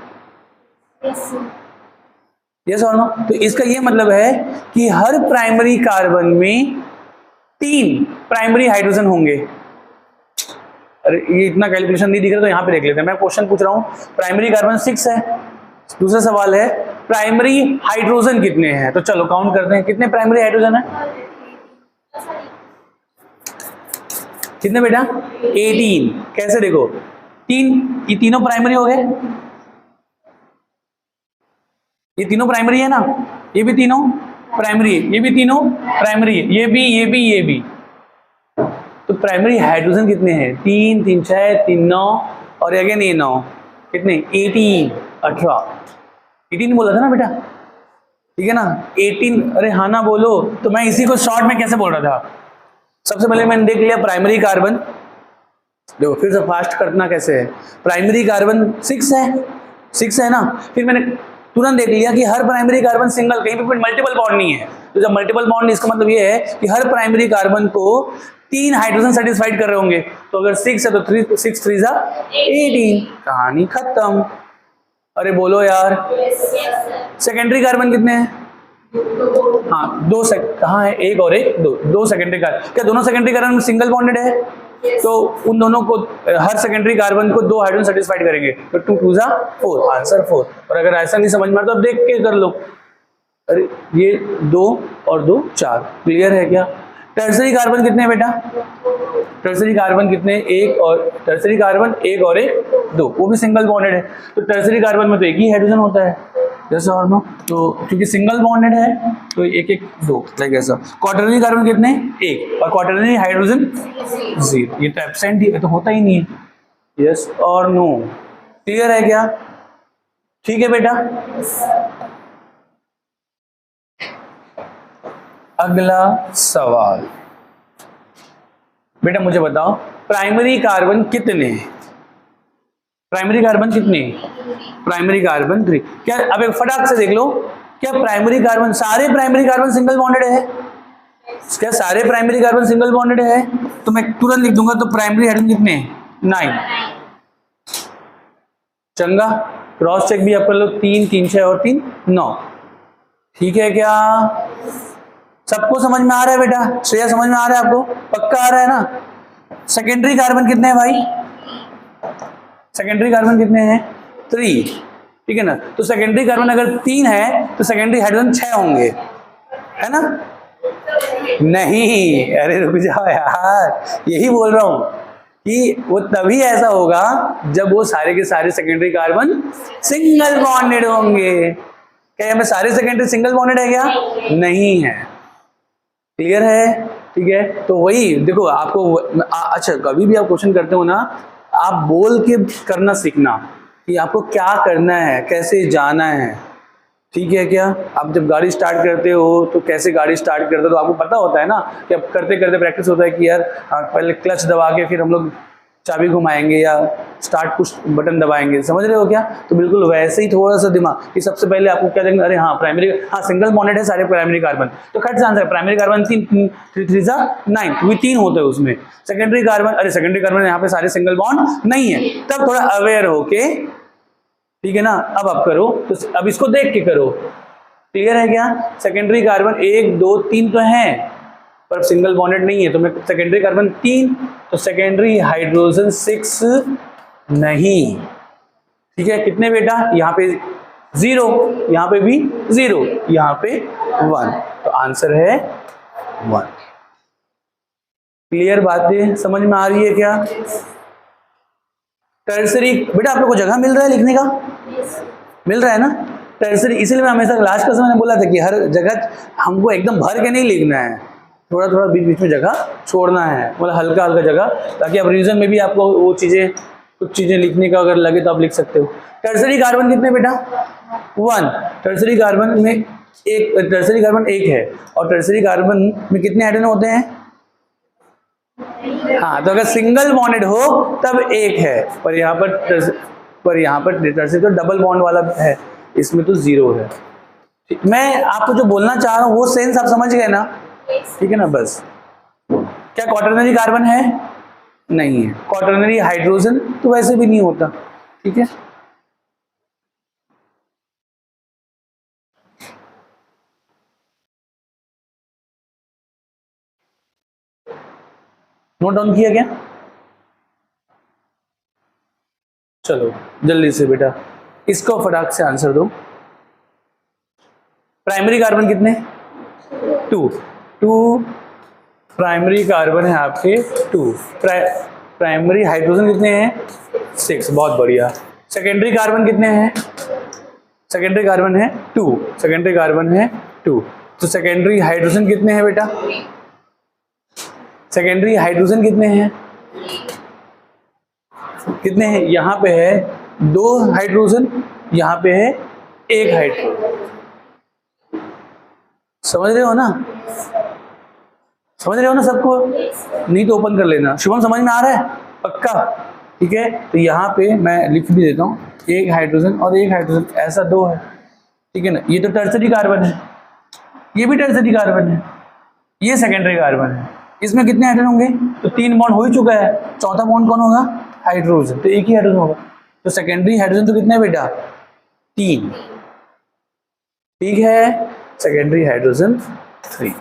यस और नो। तो इसका ये मतलब है कि हर प्राइमरी कार्बन में 3 प्राइमरी हाइड्रोजन होंगे। अरे ये इतना कैलकुलेशन नहीं दिख रहा, तो यहां पे देख लेते हैं। मैं क्वेश्चन पूछ रहा हूं, प्राइमरी कार्बन 6 है। दूसरा सवाल है प्राइमरी हाइड्रोजन कितने हैं? तो चलो काउंट करते हैं, कितने प्राइमरी हाइड्रोजन है? कितने बेटा? 18। कैसे देखो, 3, ये तीनों प्राइमरी हो गए, ये तीनों प्राइमरी है ना, ये भी तीनों प्राइमरी, ये भी तीनों प्राइमरी, ये भी, ये भी, ये भी। तो प्राइमरी हाइड्रोजन कितने हैं? 3 3 6 3 9 और अगेन ये 9, कितने? 18 बोला था ना बेटा, ठीक है ना? 18, अरे हाँ ना बोलो। तो मैं इसी को शॉर्ट में कैसे बोल रहा था? सबसे पहले मैंने देख लिया प्राइमरी कार्बन, देखो फिर से फास्ट करना कैसे है। प्राइमरी कार्बन 6 है ना। फिर मैंने तुरंत देख लिया कि हर प्राइमरी कार्बन सिंगल, कहीं पे मल्टीपल बॉन्ड नहीं है। तो जब मल्टीपल बॉन्ड, इसका मतलब ये है कि हर प्राइमरी कार्बन को 3 हाइड्रोजन सेटिस्फाइड कर रहे होंगे। तो अगर 6 है तो 6 3 18, कहानी खत्म। अरे बोलो यार, सेकेंडरी कार्बन कितने हैं? हाँ, 2 कहाँ है? 1 और 1 2 सेकेंडरी कार्बन। क्या दोनों सेकेंडरी कार्बन सिंगल बॉन्डेड है? तो उन दोनों को, हर सेकेंडरी कार्बन को 2 हाइड्रोजन सेटिस्फाइड करेंगे, तो 2 2 4, आंसर 4। और अगर ऐसा नहीं समझ में आता तो देख के कर लो। अरे ये 2 और 2 4, क्लियर है क्या? टर्सरी कार्बन कितने हैं बेटा? टर्सरी कार्बन कितने? 1 और टर्सरी कार्बन 1 और 1 2, वो भी सिंगल बॉन्डेड है। तो टर्सरी कार्बन में तो एक ही हाइड्रोजन होता है, यस और नो। तो क्योंकि सिंगल बॉन्डेड है तो 1 1 2 लाइक ऐसा। क्वाटरनरी कार्बन कितने? 1, और क्वाटरनरी हाइड्रोजन 0। ये तो एब्सेंट ही, तो होता ही नहीं है, यस और नो। क्लियर है क्या? ठीक है बेटा। अगला सवाल बेटा, मुझे बताओ प्राइमरी कार्बन कितने? प्राइमरी कार्बन कितने? Primary carbon 3। क्या, अब एक फटाक से देख लो, क्या प्राइमरी कार्बन, सारे प्राइमरी कार्बन सिंगल बॉन्डेड है? क्या सारे प्राइमरी कार्बन सिंगल बॉन्डेड है? तो मैं तुरंत लिख दूंगा, तो प्राइमरी हाइड्रोजन कितने? 9। चंगा, क्रॉस चेक भी आप कर लो, 3 3 6 और 3 9। ठीक है क्या? सबको समझ में आ रहा है बेटा? श्रेया समझ में आ रहा है आपको? पक्का आ रहा है ना? सेकेंडरी कार्बन कितने हैं भाई? सेकेंडरी कार्बन कितने हैं? 3, ठीक है ना। तो सेकेंडरी कार्बन अगर 3 है तो सेकेंडरी हाइड्रोजन 6 होंगे, है ना? नहीं, अरे रुक जाओ यार, यही बोल रहा हूं कि वो तभी ऐसा होगा जब वो सारे के सारे सेकेंडरी कार्बन सिंगल बॉन्डेड होंगे। क्या यहाँ पे सारे सेकेंडरी सिंगल बॉन्डेड है क्या? नहीं है। क्लियर है? ठीक है, तो वही देखो आपको अच्छा कभी भी आप क्वेश्चन करते हो ना, आप बोल के करना सीखना कि आपको क्या करना है, कैसे जाना है। ठीक है क्या? आप जब गाड़ी स्टार्ट करते हो तो कैसे गाड़ी स्टार्ट करते हो तो आपको पता होता है ना कि अब करते करते प्रैक्टिस होता है कि यार पहले क्लच दबा के फिर हम लोग चाबी घुमाएंगे या स्टार्ट पुश बटन दबाएंगे, समझ रहे हो क्या? तो बिल्कुल वैसे ही थोड़ा सा दिमाग कि सबसे पहले आपको क्या देखना, अरे हाँ प्राइमरी, हाँ सिंगल बॉन्डेड है सारे प्राइमरी कार्बन, तो खट से आंसर प्राइमरी कार्बन 3 9 3 होते हैं उसमें। सेकेंडरी कार्बन, अरे सेकेंडरी कार्बन यहाँ पे सारे सिंगल बॉन्ड नहीं है, तब थोड़ा अवेयर होके, ठीक है ना? अब आप करो तो अब इसको देख के करो। क्लियर है क्या? सेकेंडरी कार्बन 1 2 3 तो है पर सिंगल बॉन्डेड नहीं है, तो मैं सेकेंडरी कार्बन 3, तो सेकेंडरी हाइड्रोजन 6 नहीं। ठीक है, कितने बेटा? यहाँ पे 0, यहाँ पे भी 0, यहाँ पे 1, तो आंसर है 1। क्लियर बातें समझ में आ रही है क्या? टर्सरी बेटा आप लोग को जगह मिल रहा है लिखने का? मिल रहा है ना? टर्सरी, इसीलिए मैं हमेशा लास्ट क्लास में मैंने बोला था कि हर जगह हमको एकदम भर के नहीं लिखना है, थोड़ा थोड़ा बीच बीच में जगह छोड़ना है, मतलब हल्का हल्का जगह, ताकि आप रिवीजन में भी आपको वो चीज़ें, कुछ चीज़ें लिखने का अगर लगे तो आप लिख सकते हो। टर्सरी कार्बन कितने बेटा? 1। टर्सरी कार्बन में एक, टर्सरी कार्बन 1 है, और टर्सरी कार्बन में कितने हाइड्रोजन होते हैं? हाँ, तो अगर सिंगल बॉन्डेड हो तब 1 है, पर यहाँ पर टर्सरी तो डबल बॉन्ड वाला है, इसमें तो 0 है। मैं आपको जो बोलना चाह रहा हूँ वो सेंस आप समझ गए ना? ठीक है ना? बस। क्या क्वाटरनरी कार्बन है? नहीं है। क्वाटरनरी हाइड्रोजन तो वैसे भी नहीं होता। ठीक है, नोट डाउन किया क्या? चलो जल्दी से बेटा इसको फटाक से आंसर दो। प्राइमरी कार्बन कितने? 2 प्राइमरी कार्बन है आपके 2। प्राइमरी हाइड्रोजन कितने हैं? 6, बहुत बढ़िया। सेकेंडरी कार्बन कितने हैं? सेकेंडरी कार्बन है 2, सेकेंडरी कार्बन है 2, तो सेकेंडरी हाइड्रोजन कितने हैं बेटा? सेकेंडरी हाइड्रोजन कितने हैं? कितने हैं? यहाँ पे है 2 हाइड्रोजन, यहाँ पे है 1 हाइड्रोजन। समझ रहे हो ना? समझ रहे हो ना सबको? नहीं तो ओपन कर लेना। शुभम समझ में आ रहा है? पक्का? ठीक है, तो यहाँ पे मैं लिख भी देता हूँ, 1 हाइड्रोजन और 1 हाइड्रोजन, ऐसा 2 है। ठीक है ना? ये तो टर्सरी कार्बन है, ये भी टर्सरी कार्बन है, ये सेकेंडरी कार्बन है। इसमें कितने हाइड्रोजन होंगे? तो 3 बॉन्ड हो ही चुका है, चौथा बॉन्ड कौन होगा? हाइड्रोजन, तो 1 ही हाइड्रोजन होगा। तो सेकेंडरी हाइड्रोजन तो कितने बेटा? 3। ठीक है, सेकेंडरी हाइड्रोजन 3।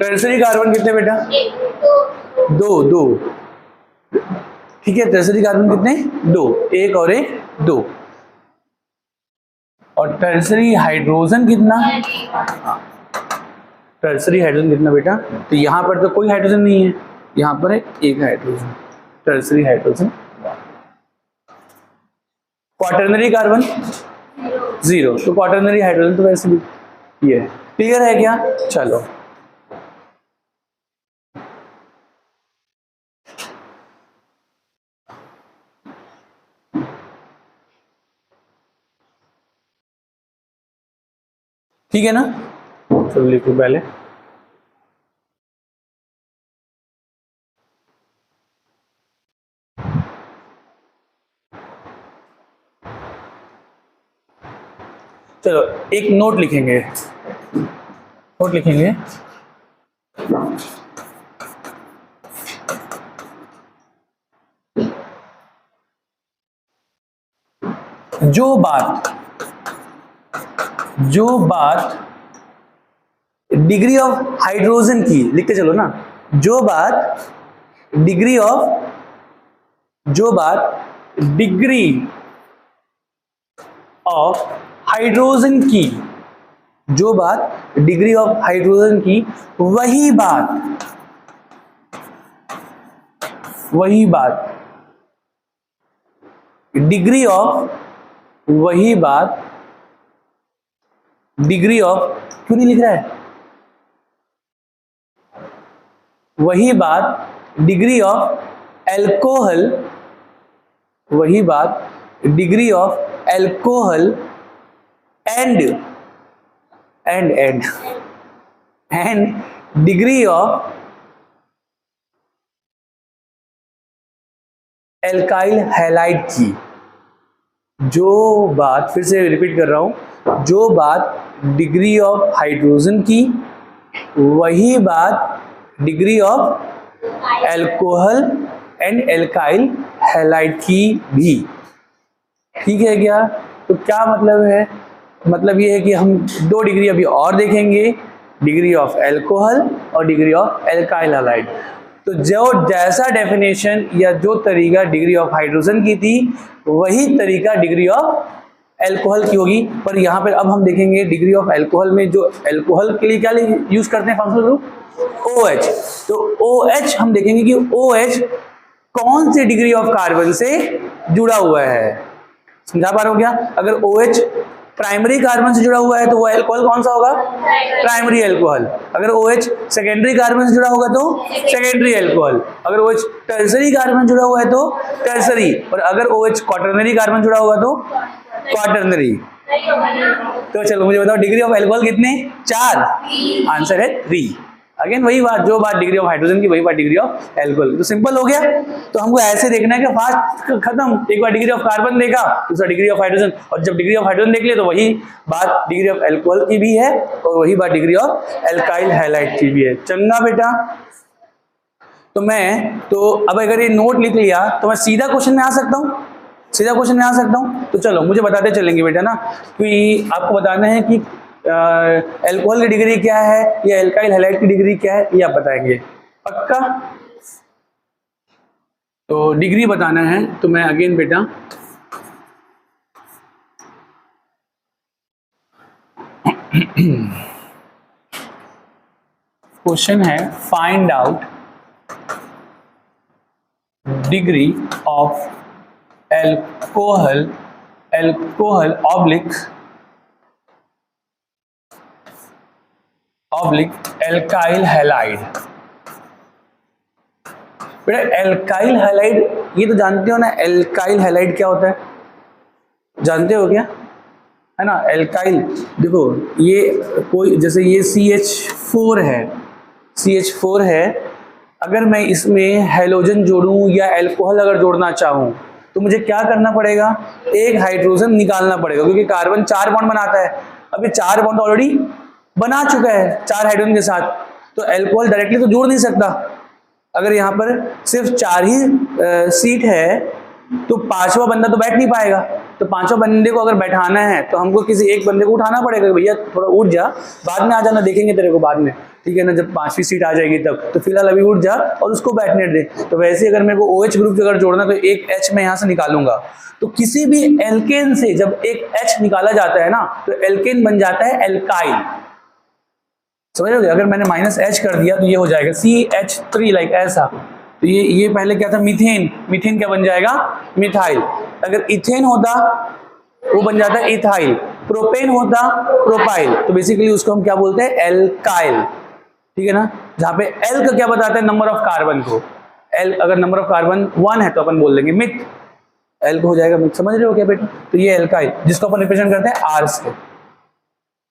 टर्सरी कार्बन कितने बेटा? 2। ठीक है, टर्सरी कार्बन कितने? 2, 1 और 1 2। और टर्सरी हाइड्रोजन कितना? टर्सरी हाइड्रोजन कितना बेटा? तो यहाँ पर तो कोई हाइड्रोजन नहीं है, यहाँ पर है 1 hydrogen, tertiary hydrogen. Quaternary carbon 0, तो क्वाटरनरी हाइड्रोजन तो वैसे भी ये है। क्लियर है क्या? चलो ठीक है ना? चलो लिखो पहले। चलो एक नोट लिखेंगे, जो बात डिग्री ऑफ हाइड्रोजन की, लिखते चलो ना, जो बात डिग्री ऑफ हाइड्रोजन की, जो बात डिग्री ऑफ हाइड्रोजन की, वही बात वही बात, डिग्री ऑफ वही बात, डिग्री ऑफ, क्यों नहीं लिख रहा है, वही बात डिग्री ऑफ एल्कोहल, वही बात degree of alcohol and degree of alkyl halide की। जो बात, फिर से रिपीट कर रहा हूं, जो बात डिग्री ऑफ हाइड्रोजन की, वही बात degree of alcohol and alkyl halide की भी। ठीक है क्या? तो क्या मतलब है? मतलब ये है कि हम 2 डिग्री अभी और देखेंगे, डिग्री ऑफ एल्कोहल और डिग्री ऑफ एल्काइल हैलाइड। तो जो जैसा डेफिनेशन या जो तरीका डिग्री ऑफ हाइड्रोजन की थी, वही तरीका डिग्री ऑफ एल्कोहल की होगी। पर यहाँ पर अब हम देखेंगे डिग्री ऑफ एल्कोहल में, जो एल्कोहल के लिए क्या यूज करते हैं फंक्शनल ग्रुप OH। तो OH हम देखेंगे कि OH कौन सी डिग्री ऑफ कार्बन से जुड़ा हुआ है। समझा पा रहे हो क्या? अगर OH प्राइमरी कार्बन से जुड़ा हुआ है तो वो एल्कोहल कौन सा होगा? Primary alcohol. अगर OH सेकेंडरी कार्बन से जुड़ा होगा तो सेकेंडरी एल्कोहल। अगर OH टर्सरी कार्बन जुड़ा हुआ है तो टर्सरी, और अगर OH क्वाटरनरी कार्बन जुड़ा होगा तो क्वाटरनरी। तो चलो मुझे बताओ डिग्री ऑफ एल्कोहल कितने? 4। आंसर है 3। अगेन वही बात, जो बात डिग्री ऑफ हाइड्रोजन की वही बात डिग्री ऑफ एल्कोहल। तो सिंपल हो गया। तो हमको ऐसे देखना है कि फास्ट खत्म, एक बार डिग्री ऑफ कार्बन देखा, दूसरा डिग्री ऑफ हाइड्रोजन, और जब डिग्री ऑफ हाइड्रोजन देख लिया तो वही बात डिग्री ऑफ एल्कोहल की भी है और वही बात डिग्री ऑफ एल्काइल हैलाइड की भी है। चंगा बेटा। तो अब अगर ये नोट लिख लिया तो मैं सीधा क्वेश्चन में आ सकता हूँ, सीधा क्वेश्चन में आ सकता हूँ। तो चलो मुझे बताते चलेंगे बेटा ना, कि आपको बताना है कि एल्कोहल की डिग्री क्या है या एल्काइल हैलाइड की डिग्री क्या है, ये आप बताएंगे। पक्का? तो डिग्री बताना है। तो मैं अगेन बेटा क्वेश्चन है, find out degree of alcohol oblique alkyl halide. बेटा एल्काइल हैलाइड ये तो जानते हो ना, एल्काइल हैलाइड क्या होता है? जानते हो क्या? है ना, एल्काइल देखो, ये कोई जैसे ये CH4 है, CH4 है। अगर मैं इसमें हैलोजन जोड़ूं या एल्कोहल अगर जोड़ना चाहूं तो मुझे क्या करना पड़ेगा? एक हाइड्रोजन निकालना पड़ेगा, क्योंकि कार्बन 4 बॉन्ड बनाता है। अभी 4 बॉन्ड ऑलरेडी बना चुका है 4 हाइड्रोजन के साथ, तो एल्कोहल डायरेक्टली तो जोड़ नहीं सकता। अगर यहाँ पर सिर्फ 4 ही सीट है तो 5वां बंदा तो बैठ नहीं पाएगा। तो 5वां बंदे को अगर बैठाना है तो हमको किसी एक बंदे को उठाना पड़ेगा, भैया थोड़ा उठ जा, बाद में आ जाना, देखेंगे तेरे को बाद में, ठीक है ना, जब 5वीं सीट आ जाएगी तब। तो फिलहाल अभी उठ जा और उसको बैठने दे। तो वैसे अगर मेरे को OH ग्रुप से अगर जोड़ना तो एक H मैं यहाँ से निकालूंगा। तो किसी भी एल्केन से जब एक H निकाला जाता है ना तो एल्केन बन जाता है एल्काइल। समझ रहे हो? अगर मैंने -H कर दिया तो ये हो जाएगा CH3, लाइक ऐसा। तो ये पहले क्या था? मीथेन। मीथेन क्या बन जाएगा? मिथाइल। अगर इथेन होता वो बन जाता है इथाइल। प्रोपेन होता प्रोपाइल। तो बेसिकली उसको हम क्या बोलते हैं? एल्काइल। ठीक है ना? जहां पे एल का क्या बताता है? नंबर ऑफ कार्बन को। एल अगर नंबर ऑफ कार्बन 1 है तो अपन बोल देंगे मिथ, एल को हो जाएगा मिथ। समझ रहे हो क्या बेटा? तो ये एल्काइल जिसको अपन रिप्रेजेंट करते हैं R से।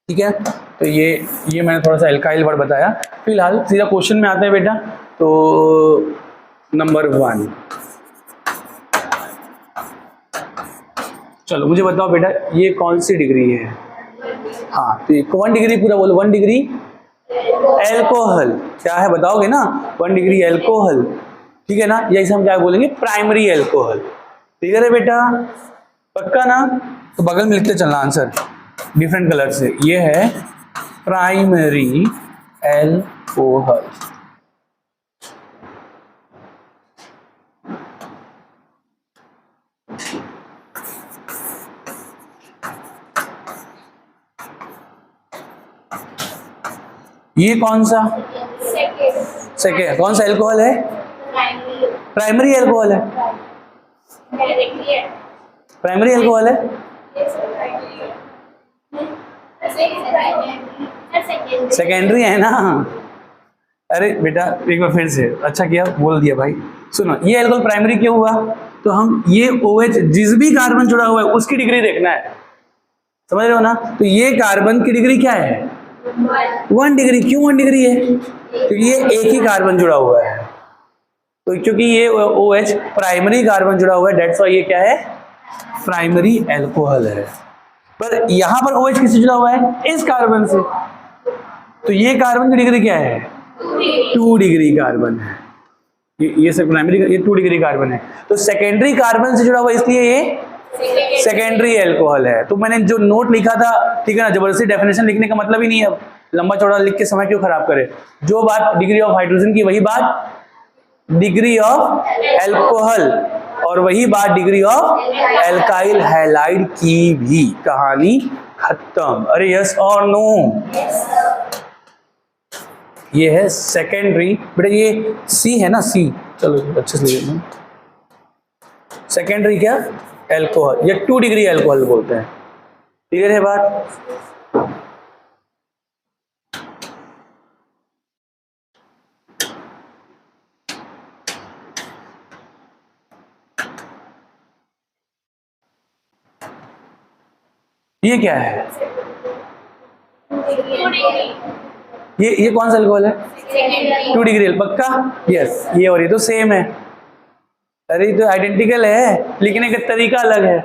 ठीक है, तो ये मैंने थोड़ा सा एल्काइल वर्ड बताया। फिलहाल सीधा क्वेश्चन में आते हैं बेटा। तो नंबर 1, चलो मुझे बताओ बेटा ये कौन सी डिग्री है? हाँ, तो ये 1 डिग्री पूरा बोलो। 1 डिग्री एल्कोहल क्या है बताओगे ना? 1 डिग्री एल्कोहल। ठीक है ना? या इसे हम क्या बोलेंगे? Primary alcohol. क्लियर है बेटा? पक्का ना? तो बगल में लिखते चलना आंसर डिफरेंट कलर से। ये है प्राइमरी एल्कोहल। ये कौन सा? सेकेंड। कौन सा एल्कोहल है? प्राइमरी अल्कोहल है, डायरेक्टली है। प्राइमरी अल्कोहल है। सेकेंडरी है ना। अरे बेटा एक बार फिर से, अच्छा किया बोल दिया भाई। सुनो, ये अल्कोहल प्राइमरी क्यों हुआ, तो हम ये OH जिस भी कार्बन जुड़ा हुआ है उसकी डिग्री देखना है, समझ रहे हो ना। तो ये कार्बन की डिग्री क्या है, 1 डिग्री। क्यों 1 डिग्री है, क्योंकि ये एक ही कार्बन जुड़ा हुआ है। तो क्योंकि ये OH प्राइमरी कार्बन जुड़ा हुआ है, डेट्स व्हाई ये क्या है, प्राइमरी अल्कोहल है। पर यहां पर OH किससे जुड़ा हुआ है, इस कार्बन से, तो ये कार्बन की डिग्री क्या है, 2 डिग्री कार्बन है। ये सब प्राइमरी, ये 2 डिग्री कार्बन है। तो सेकेंडरी कार्बन से जुड़ा हुआ इसलिए ये सेकेंडरी अल्कोहल है। तो मैंने जो नोट लिखा था, ठीक है ना, जबरदस्ती डेफिनेशन लिखने का मतलब ही नहीं है, अब लंबा चौड़ा लिख के समय क्यों खराब करे। जो बात डिग्री ऑफ हाइड्रोजन की वही बात डिग्री ऑफ अल्कोहल, और वही बात डिग्री ऑफ एल्काइल हैलाइड की भी, कहानी खत्म। अरे यस और नो, ये है सेकेंडरी। बेटा ये सी है ना, सी, चलो अच्छे से लिख लें। सेकेंडरी क्या, अल्कोहल, या 2 डिग्री अल्कोहल बोलते हैं। क्लियर है बात। ये क्या है, ये कौन सा अल्कोहल है, 2 डिग्री, पक्का, यस। ये और ये तो सेम है, अरे ये तो आइडेंटिकल है, लिखने का तरीका अलग है,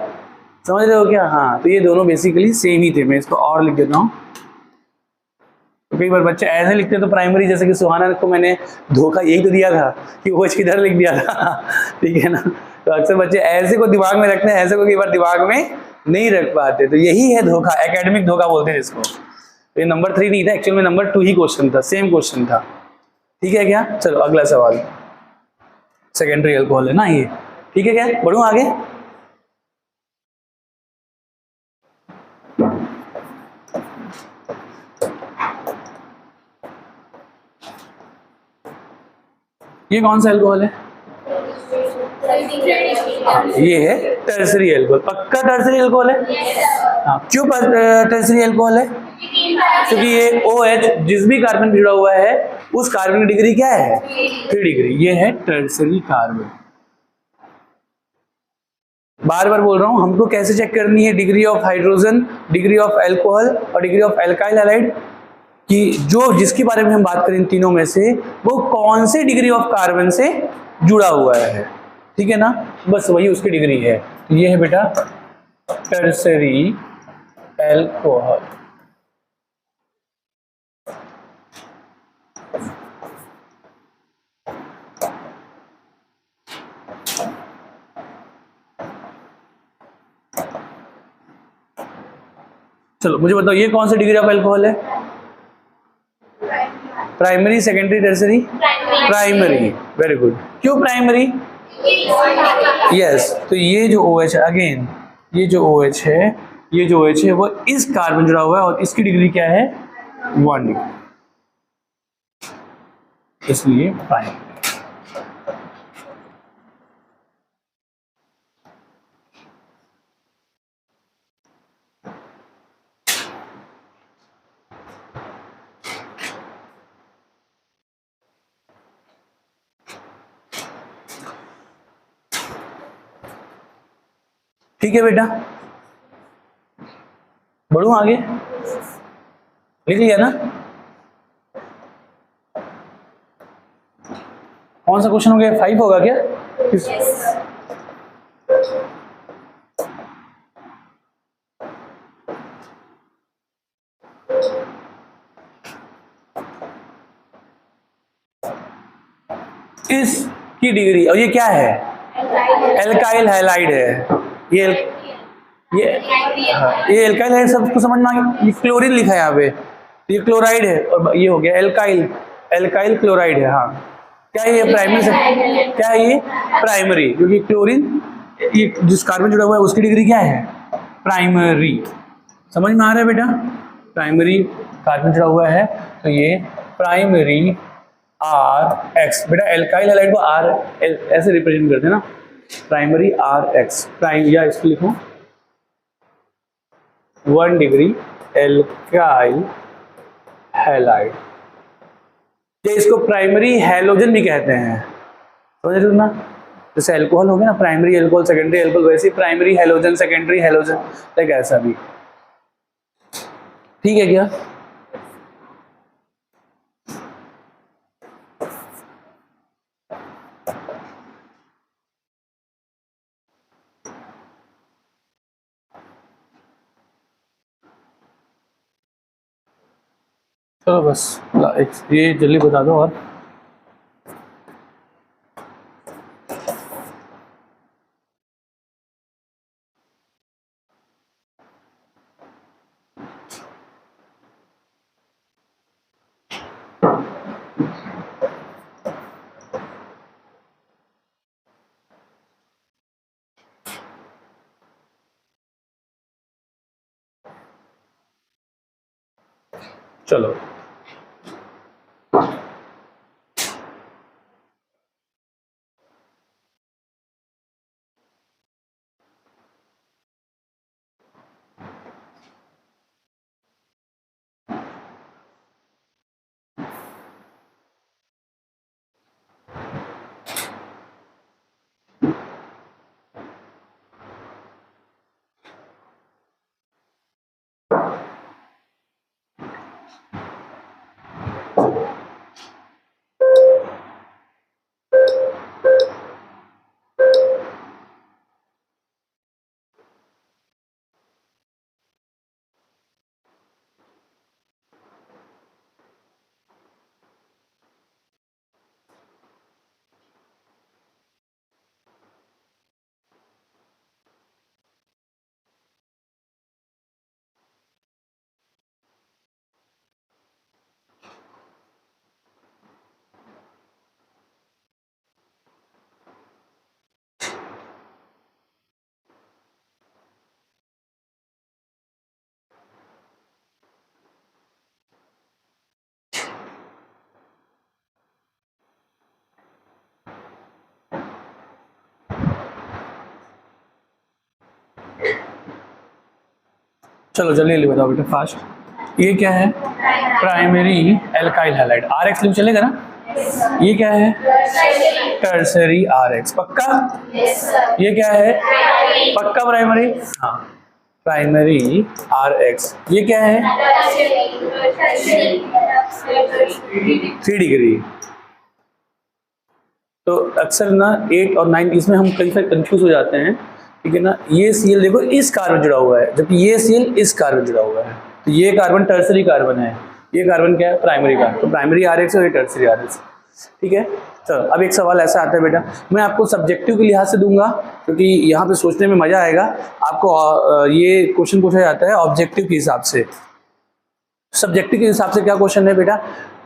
समझ रहे हो क्या। हाँ, तो ये दोनों बेसिकली सेम ही थे। मैं इसको और लिख देता हूँ। तो कई बार बच्चे ऐसे लिखते हैं, तो प्राइमरी, जैसे कि सुहाना को मैंने धोखा यही तो दिया था कि OH किधर लिख दिया था ठीक है ना। तो अक्सर बच्चे ऐसे को दिमाग में रखते हैं, ऐसे को कई बार दिमाग में नहीं रख पाते। तो यही है धोखा, एकेडमिक धोखा बोलते हैं जिसको। तो ये नंबर 3 नहीं था, एक्चुअल में नंबर 2 ही क्वेश्चन था, सेम क्वेश्चन था। ठीक है क्या, चलो अगला सवाल। सेकेंडरी अल्कोहल है ना ये, ठीक है क्या, बढ़ूं आगे। ये कौन सा अल्कोहल है, ये है टर्सरी अल्कोहल, पक्का टर्सरी अल्कोहल है। हाँ, क्यों टर्सरी अल्कोहल है, क्योंकि ये OH जिस भी कार्बन जुड़ा हुआ है उस कार्बन की डिग्री क्या है, 3 डिग्री। ये है टर्सरी कार्बन। बार बार बोल रहा हूं, हमको कैसे चेक करनी है degree of hydrogen, degree of alcohol और डिग्री ऑफ एल्काइल हैलाइड, कि जो जिसके बारे में हम बात करें तीनों में से वो कौन से डिग्री ऑफ कार्बन से जुड़ा हुआ है, ठीक है ना, बस वही उसकी डिग्री है। तो ये है बेटा टर्सरी अल्कोहल। चलो मुझे बताओ, ये कौन सा डिग्री ऑफ अल्कोहल है, primary, secondary, tertiary, primary. Very good. क्यों प्राइमरी, यस। तो ये जो OH है, अगेन ये जो OH है, ये जो OH है वो इस कार्बन जुड़ा हुआ है और इसकी डिग्री क्या है, 1 डिग्री, इसलिए प्राइमरी। ठीक है बेटा, बढ़ूं आगे, लिख लिया ना। कौन सा क्वेश्चन हो गया, 5 होगा क्या, इसकी डिग्री, और ये क्या है, एल्काइल हैलाइड है। ये एल्काइल है, सबको समझ में आ गया। ये क्लोरीन लिखा है यहाँ पे, ये क्लोराइड है, और ये हो गया एल्काइल, एल्काइल क्लोराइड है। हाँ, क्या ये प्राइमरी से, क्या है ये प्राइमरी, क्योंकि क्लोरीन ये जिस कार्बन जुड़ा हुआ है उसकी डिग्री क्या है, प्राइमरी। समझ में आ रहा है बेटा, प्राइमरी कार्बन जुड़ा हुआ है तो ये प्राइमरी आर एक्स। बेटा एल्काइल हैलाइड को आर ऐसे रिप्रेजेंट करते हैं ना, प्राइमरी आर एक्स प्राइम, या इसको लिखो 1 डिग्री एल्काइल हैलाइड। ये इसको प्राइमरी हैलोजन भी कहते हैं, समझ रहे हो ना, जैसे अल्कोहल हो गया ना, प्राइमरी अल्कोहल सेकेंडरी अल्कोहल, वैसे primary halogen secondary halogen, like ऐसा भी। ठीक है क्या? चलो बस ये जल्दी बता दो। और चलो चलो जल्दी बताओ बेटा फास्ट। ये क्या है? Primary alkyl halide, R X लिख चलेगा ना। ये क्या है? टर्सरी आर एक्स, पक्का? ये क्या है? पक्का प्राइमरी, हाँ प्राइमरी आर एक्स। ये क्या है? 3 डिग्री। तो अक्सर ना 8 और 9 इसमें हम कई बार कंफ्यूज हो जाते हैं, ठीक है ना। ये सीएल देखो इस कार्बन जुड़ा हुआ है, जबकि ये सीएल इस कार्बन जुड़ा हुआ है, तो ये कार्बन टर्सरी कार्बन है, ये कार्बन क्या है? Primary carbon. तो प्राइमरी आर एक्स और ये टर्सरी आर एक्स, ठीक है। चलो अब एक सवाल ऐसा आता है बेटा, मैं आपको सब्जेक्टिव के लिहाज से दूंगा क्योंकि यहाँ पे सोचने में मजा आएगा आपको। ये क्वेश्चन पूछा जाता है ऑब्जेक्टिव के हिसाब से। सब्जेक्टिव के हिसाब से क्या क्वेश्चन है बेटा,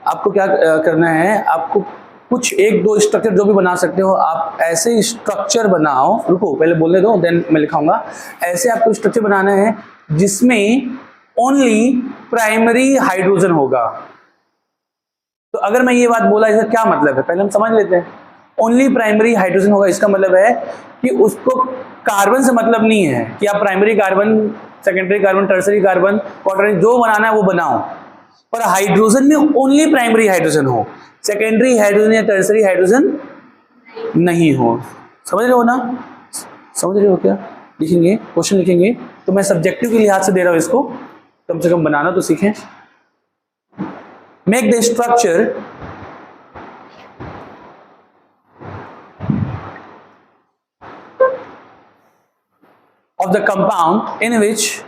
आपको क्या करना है, आपको कुछ 1-2 स्ट्रक्चर जो भी बना सकते हो आप, ऐसे स्ट्रक्चर बनाओ। रुको पहले बोलने दो, देन मैं लिखाऊंगा। ऐसे आपको स्ट्रक्चर बनाना है जिसमें ओनली प्राइमरी हाइड्रोजन होगा। तो अगर मैं ये बात बोला, इसका क्या मतलब है पहले हम समझ लेते हैं। ओनली प्राइमरी हाइड्रोजन होगा, इसका मतलब है कि उसको कार्बन से मतलब नहीं है कि आप primary carbon, secondary carbon, tertiary carbon, quaternary जो बनाना है वो बनाओ, पर हाइड्रोजन में ओनली प्राइमरी हाइड्रोजन हो, सेकेंडरी हाइड्रोजन या टर्सरी हाइड्रोजन नहीं हो। समझ रहे हो ना? समझ रहे हो क्या? लिखेंगे क्वेश्चन लिखेंगे तो मैं सब्जेक्टिव के लिहाज से दे रहा हूं इसको, कम से कम बनाना तो सीखें। Make the structure of the compound in which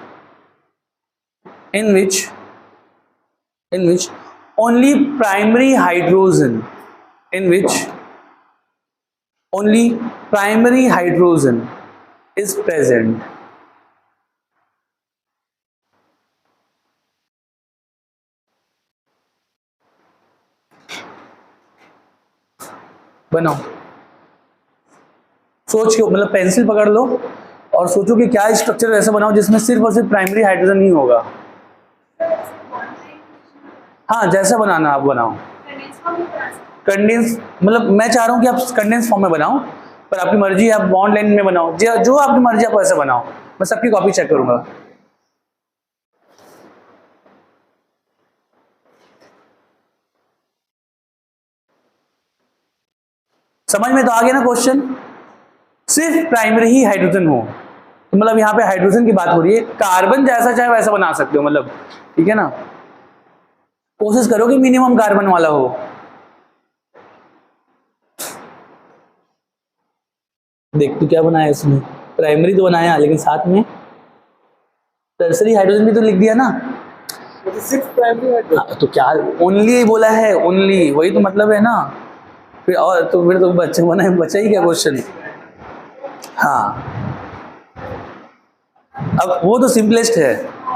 only primary hydrogen is present. बनाओ, सोच के, मतलब पेंसिल पकड़ लो और सोचो कि क्या स्ट्रक्चर ऐसा बनाओ जिसमें सिर्फ और सिर्फ प्राइमरी हाइड्रोजन ही होगा। हाँ जैसा बनाना आप बनाओ, कंडेंस, मतलब मैं चाह रहा हूँ कि आप कंडेंस फॉर्म में बनाओ, पर आपकी मर्जी है, आप बॉन्ड लाइन में बनाओ, जो आपकी मर्जी आप वैसे बनाओ, मैं सबकी कॉपी चेक करूंगा। समझ में तो आ गया ना क्वेश्चन? सिर्फ प्राइमरी ही हाइड्रोजन हो, तो मतलब यहाँ पे हाइड्रोजन की बात हो रही है, कार्बन जैसा चाहे वैसा बना सकते हो, मतलब ठीक है ना, कोशिश करो कि मिनिमम कार्बन वाला हो। देख तू क्या बनाया इसमें, प्राइमरी तो बनाया लेकिन साथ में टर्सरी हाइड्रोजन भी तो लिख दिया ना। सिर्फ प्राइमरी हाइड्रोजन। तो क्या ओनली बोला है, ओनली वही तो मतलब है ना, फिर और तो फिर तो बच्चे बना है, बचा ही क्या क्वेश्चन। हाँ अब वो तो सिंपलेस्ट है,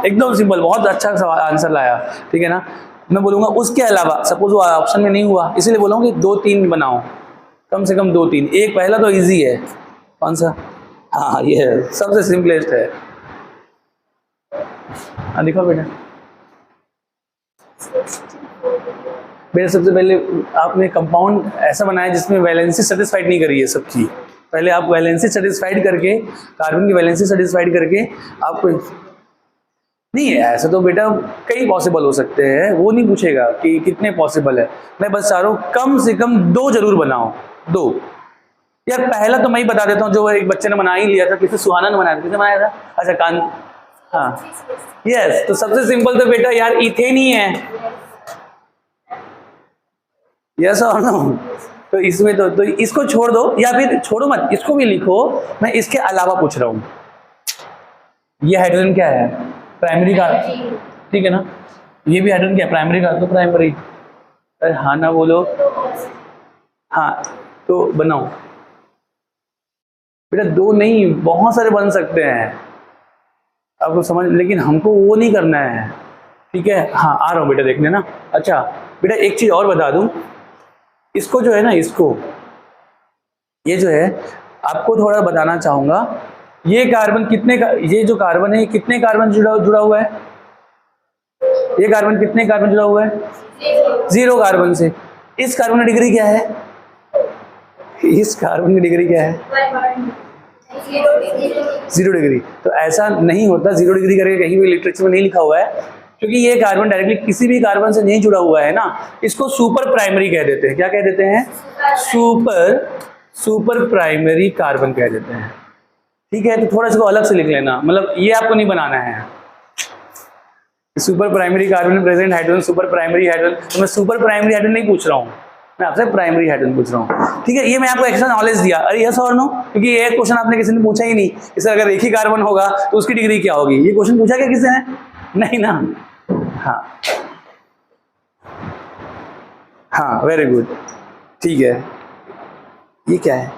एकदम सिंपल, बहुत अच्छा सवाल आंसर लाया, ठीक है ना। मैं बोलूंगा उसके अलावा, सपोज वो ऑप्शन में नहीं हुआ, इसीलिए बोलूंगा कि 2-3 बनाओ, कम से कम 2-3। एक पहला तो इजी है, कौन सा, हाँ ये है सबसे सिंपलेस्ट है। हाँ दिखाओ बेटा। बेटा सबसे पहले आपने कंपाउंड ऐसा बनाया जिसमें वैलेंसी सेटिस्फाइड नहीं करी है सबकी, पहले आप वैलेंसी सेटिस्फाइड करके, कार्बन की वैलेंसी सेटिस्फाइड करके आपको, नहीं है ऐसा तो बेटा कई पॉसिबल हो सकते हैं, वो नहीं पूछेगा कि कितने पॉसिबल है, मैं बस चाह रहा हूँ कम से कम 2 जरूर बनाओ, 2। यार पहला तो मैं ही बता देता हूँ, जो एक बच्चे ने बना ही लिया था, किसी सुहाना ने बनाया था, किसने बनाया था, अच्छा कान, हाँ यस, तो सबसे सिंपल तो बेटा यार इथेन ही है, यस और नो। तो इसमें तो इसको छोड़ दो, या फिर छोड़ो मत, इसको भी लिखो, मैं इसके अलावा पूछ रहा हूँ, ये हाइड्रोजन क्या है, प्राइमरी का, ठीक है ना, ये भी हाइड्रोजन क्या है, प्राइमरी का, तो प्राइमरी, अरे हाँ ना बोलो, हाँ तो बनाओ बेटा, 2 नहीं बहुत सारे बन सकते हैं, आपको समझ, लेकिन हमको वो नहीं करना है, ठीक है। हाँ आ रहा हूँ बेटा देखने ना। अच्छा बेटा एक चीज और बता दूं, इसको जो है ना, इसको ये जो है आपको थोड़ा बताना चाहूंगा, ये कार्बन कितने का, ये जो कार्बन है कितने कार्बन जुड़ा हुआ है, ये कार्बन कितने कार्बन जुड़ा हुआ है, 0 कार्बन से। इस कार्बन की डिग्री क्या है, इस कार्बन की डिग्री क्या है, 0 डिग्री। तो ऐसा नहीं होता, 0 डिग्री करके कहीं भी लिटरेचर में नहीं लिखा हुआ है, क्योंकि ये कार्बन डायरेक्टली किसी भी कार्बन से नहीं जुड़ा हुआ है ना, इसको सुपर प्राइमरी कह देते हैं। क्या कह देते हैं, सुपर प्राइमरी कार्बन कह देते हैं, ठीक है। तो थोड़ा इसको अलग से लिख लेना, मतलब ये आपको नहीं बनाना है, super primary carbon present hydrogen, super primary hydrogen, तो मैं सुपर प्राइमरी हाइड्रोजन नहीं पूछ रहा हूँ, मैं आपसे प्राइमरी हाइड्रोजन पूछ रहा हूँ, ठीक है। ये मैं आपको एक्स्ट्रा नॉलेज दिया, अरे यस और नो, क्योंकि ये क्वेश्चन आपने किसी ने पूछा ही नहीं, इसे अगर एक ही कार्बन होगा तो उसकी डिग्री क्या होगी, ये क्वेश्चन पूछा क्या किसी ने, नहीं ना। हाँ हाँ वेरी गुड, ठीक है। ये क्या है,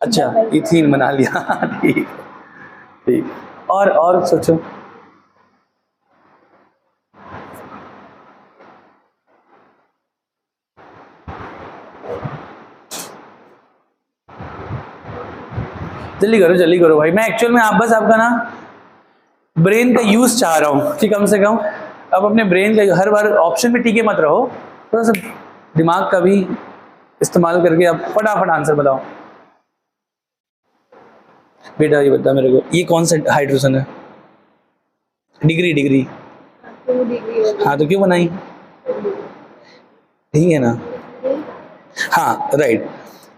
अच्छा इथीन बना लिया, ठीक ठीक, और सोचो, जल्दी करो भाई, मैं एक्चुअल में आप बस आपका ना ब्रेन का यूज चाह रहा हूँ कि कम से कम आप अपने ब्रेन का हर बार ऑप्शन में टिके मत रहो, थोड़ा सा दिमाग का भी इस्तेमाल करके आप फटाफट आंसर बताओ। बेटा ये बता मेरे को, ये कौन सा हाइड्रोजन है, डिग्री, हाँ तो क्यों बनाई, ठीक है ना, हाँ राइट।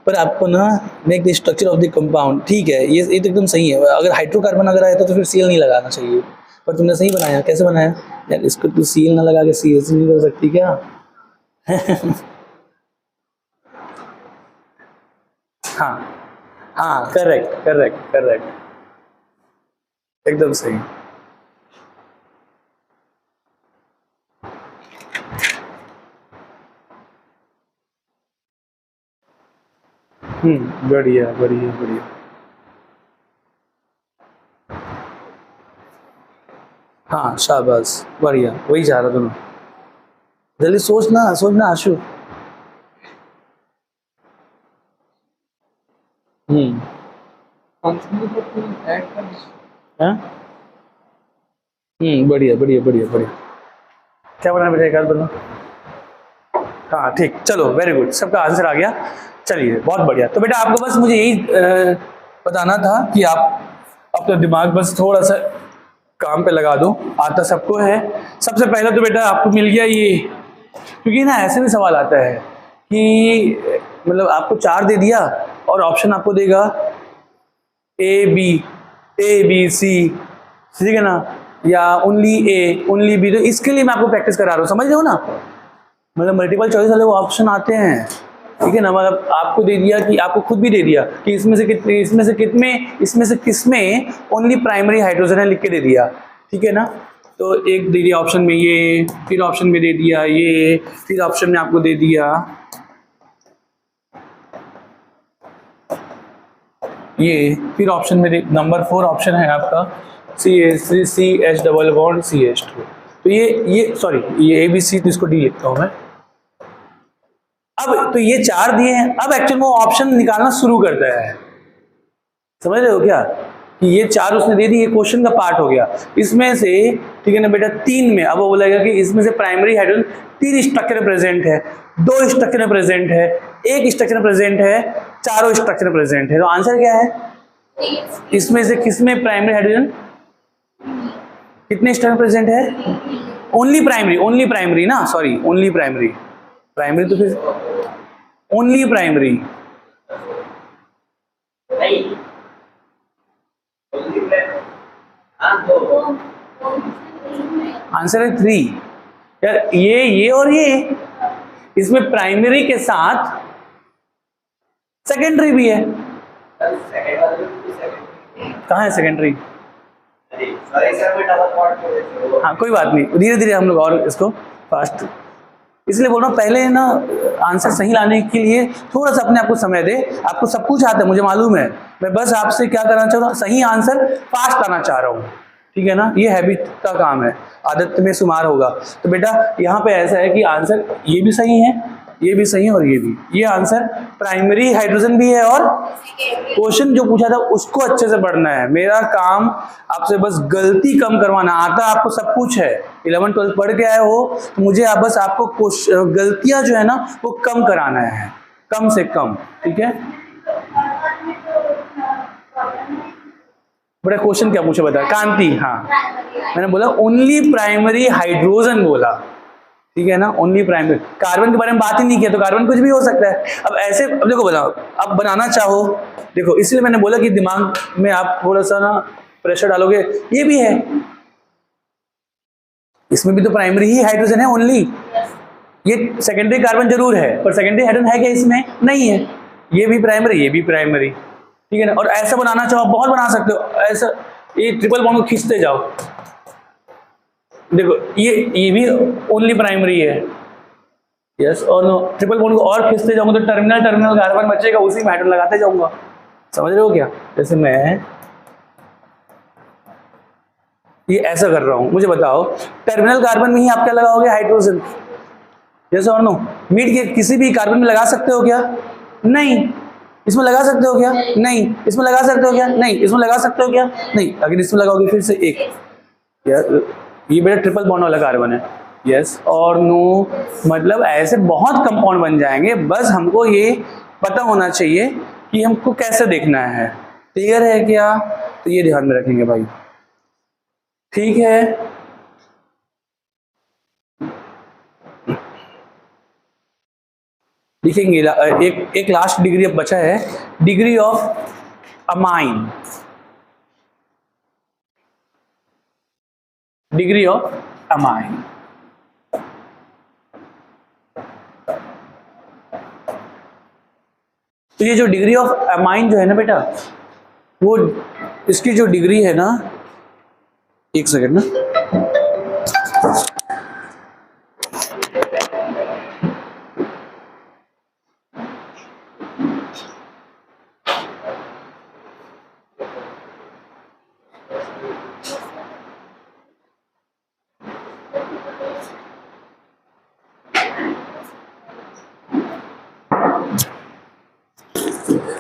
पर आपको ना make the structure of the compound, ठीक है, ये तो एकदम सही है, अगर हाइड्रोकार्बन अगर आया तो फिर सीएल नहीं लगाना चाहिए, पर तुमने सही बनाया, कैसे बनाया यार, इसको तू सीएल ना लगा के सीएस नहीं कर सकती क्या। हाँ हाँ करेक्ट, एकदम सही। बढ़िया। हाँ शाबाश, बढ़िया, वही चाह रहा दोनों, जल्दी सोचना आशु। हाँ बढ़िया, क्या बना बेटा, एक बात बोलो। हाँ ठीक, चलो वेरी गुड, सबका आंसर आ गया। चलिए बहुत बढ़िया। तो बेटा आपको बस मुझे यही बताना था कि आप अपना दिमाग बस थोड़ा सा काम पे लगा दो, आता सबको है। सबसे पहले तो बेटा आपको मिल गया ये, क्योंकि ना ऐसे भी सवाल आता है कि मतलब आपको 4 दे दिया और ऑप्शन आपको देगा ए बी सी, ठीक है ना, या ओनली ए ओनली बी। तो इसके लिए मैं आपको प्रैक्टिस करा रहा हूँ, समझ रहे हो ना। मतलब मल्टीपल चॉइस वाले वो ऑप्शन आते हैं, ठीक है ना। मतलब आपको दे दिया कि आपको खुद भी दे दिया कि इसमें से किसमें ओनली प्राइमरी हाइड्रोजन है, लिख के दे दिया, ठीक है ना। तो एक दे दिया ऑप्शन में ये, फिर ऑप्शन में दे दिया ये, फिर ऑप्शन में आपको दे दिया ये, फिर ऑप्शन में नंबर 4 ऑप्शन है आपका CH3CH CH2। तो ये सॉरी ये ABC, तो इसको D लिखता हूं मैं। अब तो ये 4 दिए हैं, अब एक्चुअली वो ऑप्शन निकालना शुरू करता है, समझ रहे हो क्या, कि ये 4 उसने दे दी, ये क्वेश्चन का पार्ट हो गया। इसमें से, ठीक है ना बेटा, 3 में अब वो बोलेगा कि इसमें से प्राइमरी हाइड्रोजन 3 स्ट्रक्चर प्रेजेंट है, 2 स्ट्रक्चर प्रेजेंट है, 1 स्ट्रक्चर प्रेजेंट है, 4 स्ट्रक्चर प्रेजेंट है। तो आंसर क्या है? इसमें से किसमें प्राइमरी हाइड्रोजन कितने स्ट्रक्चर प्रेजेंट है? ओनली प्राइमरी ना, सॉरी ओनली प्राइमरी तो फिर ओनली प्राइमरी आंसर है 3 यार। ये और ये, इसमें प्राइमरी के साथ सेकेंडरी भी है। कहाँ है सेकेंडरी? हाँ कोई बात नहीं, धीरे धीरे हम लोग और इसको फास्ट, इसलिए बोल रहा हूँ पहले ना आंसर सही लाने के लिए थोड़ा सा अपने आप को समय दे। आपको सब कुछ आता है, मुझे मालूम है, मैं बस आपसे क्या करना चाह रहा हूँ, सही आंसर फास्ट लाना चाह रहा हूँ, ठीक है ना। ये हैबिट का काम है, आदत में शुमार होगा। तो बेटा यहाँ पे ऐसा है कि आंसर ये भी सही है, ये भी सही है और ये भी, ये आंसर प्राइमरी हाइड्रोजन भी है। और क्वेश्चन जो पूछा था उसको अच्छे से पढ़ना है, मेरा काम आपसे बस गलती कम करवाना। आता आपको सब कुछ है, 11 12 पढ़ के आए हो, तो मुझे बस आपको गलतियां जो है ना वो कम कराना है, कम से कम, ठीक है। बड़ा क्वेश्चन क्या पूछा बता? कांति, हाँ मैंने बोला ओनली प्राइमरी हाइड्रोजन बोला, ठीक है ना, ओनली प्राइमरी। कार्बन के बारे में बात ही नहीं किया, तो कार्बन कुछ भी हो सकता है। अब ऐसे, अब देखो बनाओ, अब बनाना चाहो, देखो इसलिए मैंने बोला कि दिमाग में आप थोड़ा सा ना प्रेशर डालोगे। ये भी है, इसमें भी तो प्राइमरी ही हाइड्रोजन है ओनली। ये सेकेंडरी कार्बन जरूर है, पर सेकेंडरी हाइड्रोजन है क्या इसमें? नहीं है। ये भी प्राइमरी, ये भी प्राइमरी, ठीक है ना। और ऐसा बनाना चाहो बहुत बना सकते हो, ऐसा ये ट्रिपल बॉन्ड को खींचते जाओ, देखो ये भी ओनली प्राइमरी है, यस और नो। ट्रिपल बॉन्ड को और खींचते जाऊंगा तो टर्मिनल कार्बन बचेगा, उसी में हाइड्रोजन लगाते जाऊंगा, समझ रहे हो क्या। जैसे मैं ये ऐसा कर रहा हूं, मुझे बताओ टर्मिनल कार्बन में ही आप क्या लगाओगे? हाइड्रोजन, यस और नो। मीट के किसी भी कार्बन में लगा सकते हो क्या? नहीं। इसमें लगा सकते हो क्या? नहीं। इसमें लगा सकते हो क्या? नहीं। इसमें लगा सकते हो क्या? नहीं। अगर इसमें लगाओगे फिर से एक, ये बेटा ट्रिपल बॉन्ड वाला कार्बन है, यस और नो। मतलब ऐसे बहुत कंपाउंड बन जाएंगे, बस हमको ये पता होना चाहिए कि हमको कैसे देखना है। क्लियर है क्या? तो ये ध्यान में रखेंगे भाई, ठीक है। लिखेंगे एक लास्ट डिग्री अब बचा है, degree of amine, degree of amine. तो ये जो डिग्री ऑफ अमाइन जो है ना बेटा, वो इसकी जो डिग्री है ना, एक सेकंड ना,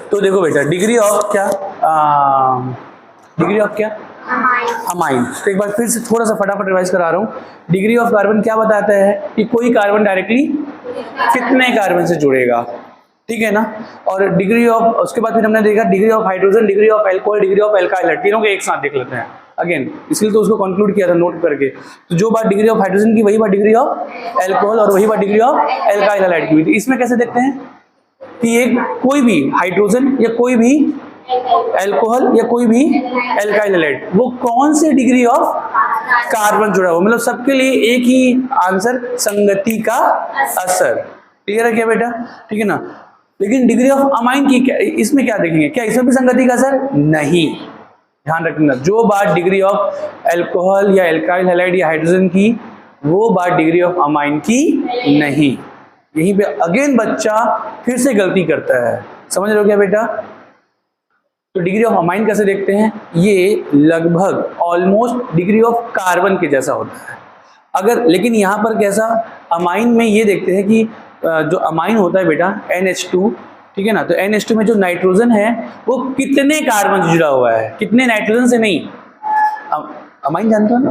तो देखो बेटा डिग्री ऑफ क्या, डिग्री ऑफ क्या, अमाइन। तो एक बार फिर से थोड़ा सा फटाफट रिवाइज करा रहा हूँ। डिग्री ऑफ कार्बन क्या बताता है कि कोई कार्बन डायरेक्टली कितने कार्बन से जुड़ेगा, ठीक है ना। और डिग्री ऑफ, उसके बाद फिर हमने देखा degree of hydrogen, degree of alcohol, degree of alkyl, तीनों के एक साथ देख लेते हैं अगेन, इसलिए तो उसको कंक्लूड किया था नोट करके। तो जो बात डिग्री ऑफ हाइड्रोजन की वही बात डिग्री ऑफ एल्कोहल और वही बात डिग्री ऑफ एल्काइल हैलाइड की हुई थी। इसमें कैसे देखते हैं कि एक कोई भी हाइड्रोजन या कोई भी एल्कोहल या कोई भी एल्काइल हैलाइड वो कौन से डिग्री ऑफ कार्बन जुड़ा हुआ, मतलब सबके लिए एक ही आंसर, संगति का असर। क्लियर है क्या बेटा, ठीक है ना। लेकिन डिग्री ऑफ अमाइन की क्या, इसमें क्या देखेंगे, क्या इसमें भी संगति का असर? नहीं, ध्यान रखना। जो बात डिग्री ऑफ एल्कोहल या एल्काइल हैलाइड या हाइड्रोजन की, वो बात डिग्री ऑफ अमाइन की नहीं। यहीं पे अगेन बच्चा फिर से गलती करता है, समझ रहे हो क्या बेटा। तो डिग्री ऑफ अमाइन कैसे देखते हैं, ये लगभग ऑलमोस्ट डिग्री ऑफ कार्बन के जैसा होता है। अगर लेकिन यहाँ पर कैसा, अमाइन में ये देखते हैं कि जो अमाइन होता है बेटा NH2, ठीक है ना। तो NH2 में जो नाइट्रोजन है वो कितने कार्बन से जुड़ा हुआ है, कितने नाइट्रोजन से नहीं। अमाइन जानते हो ना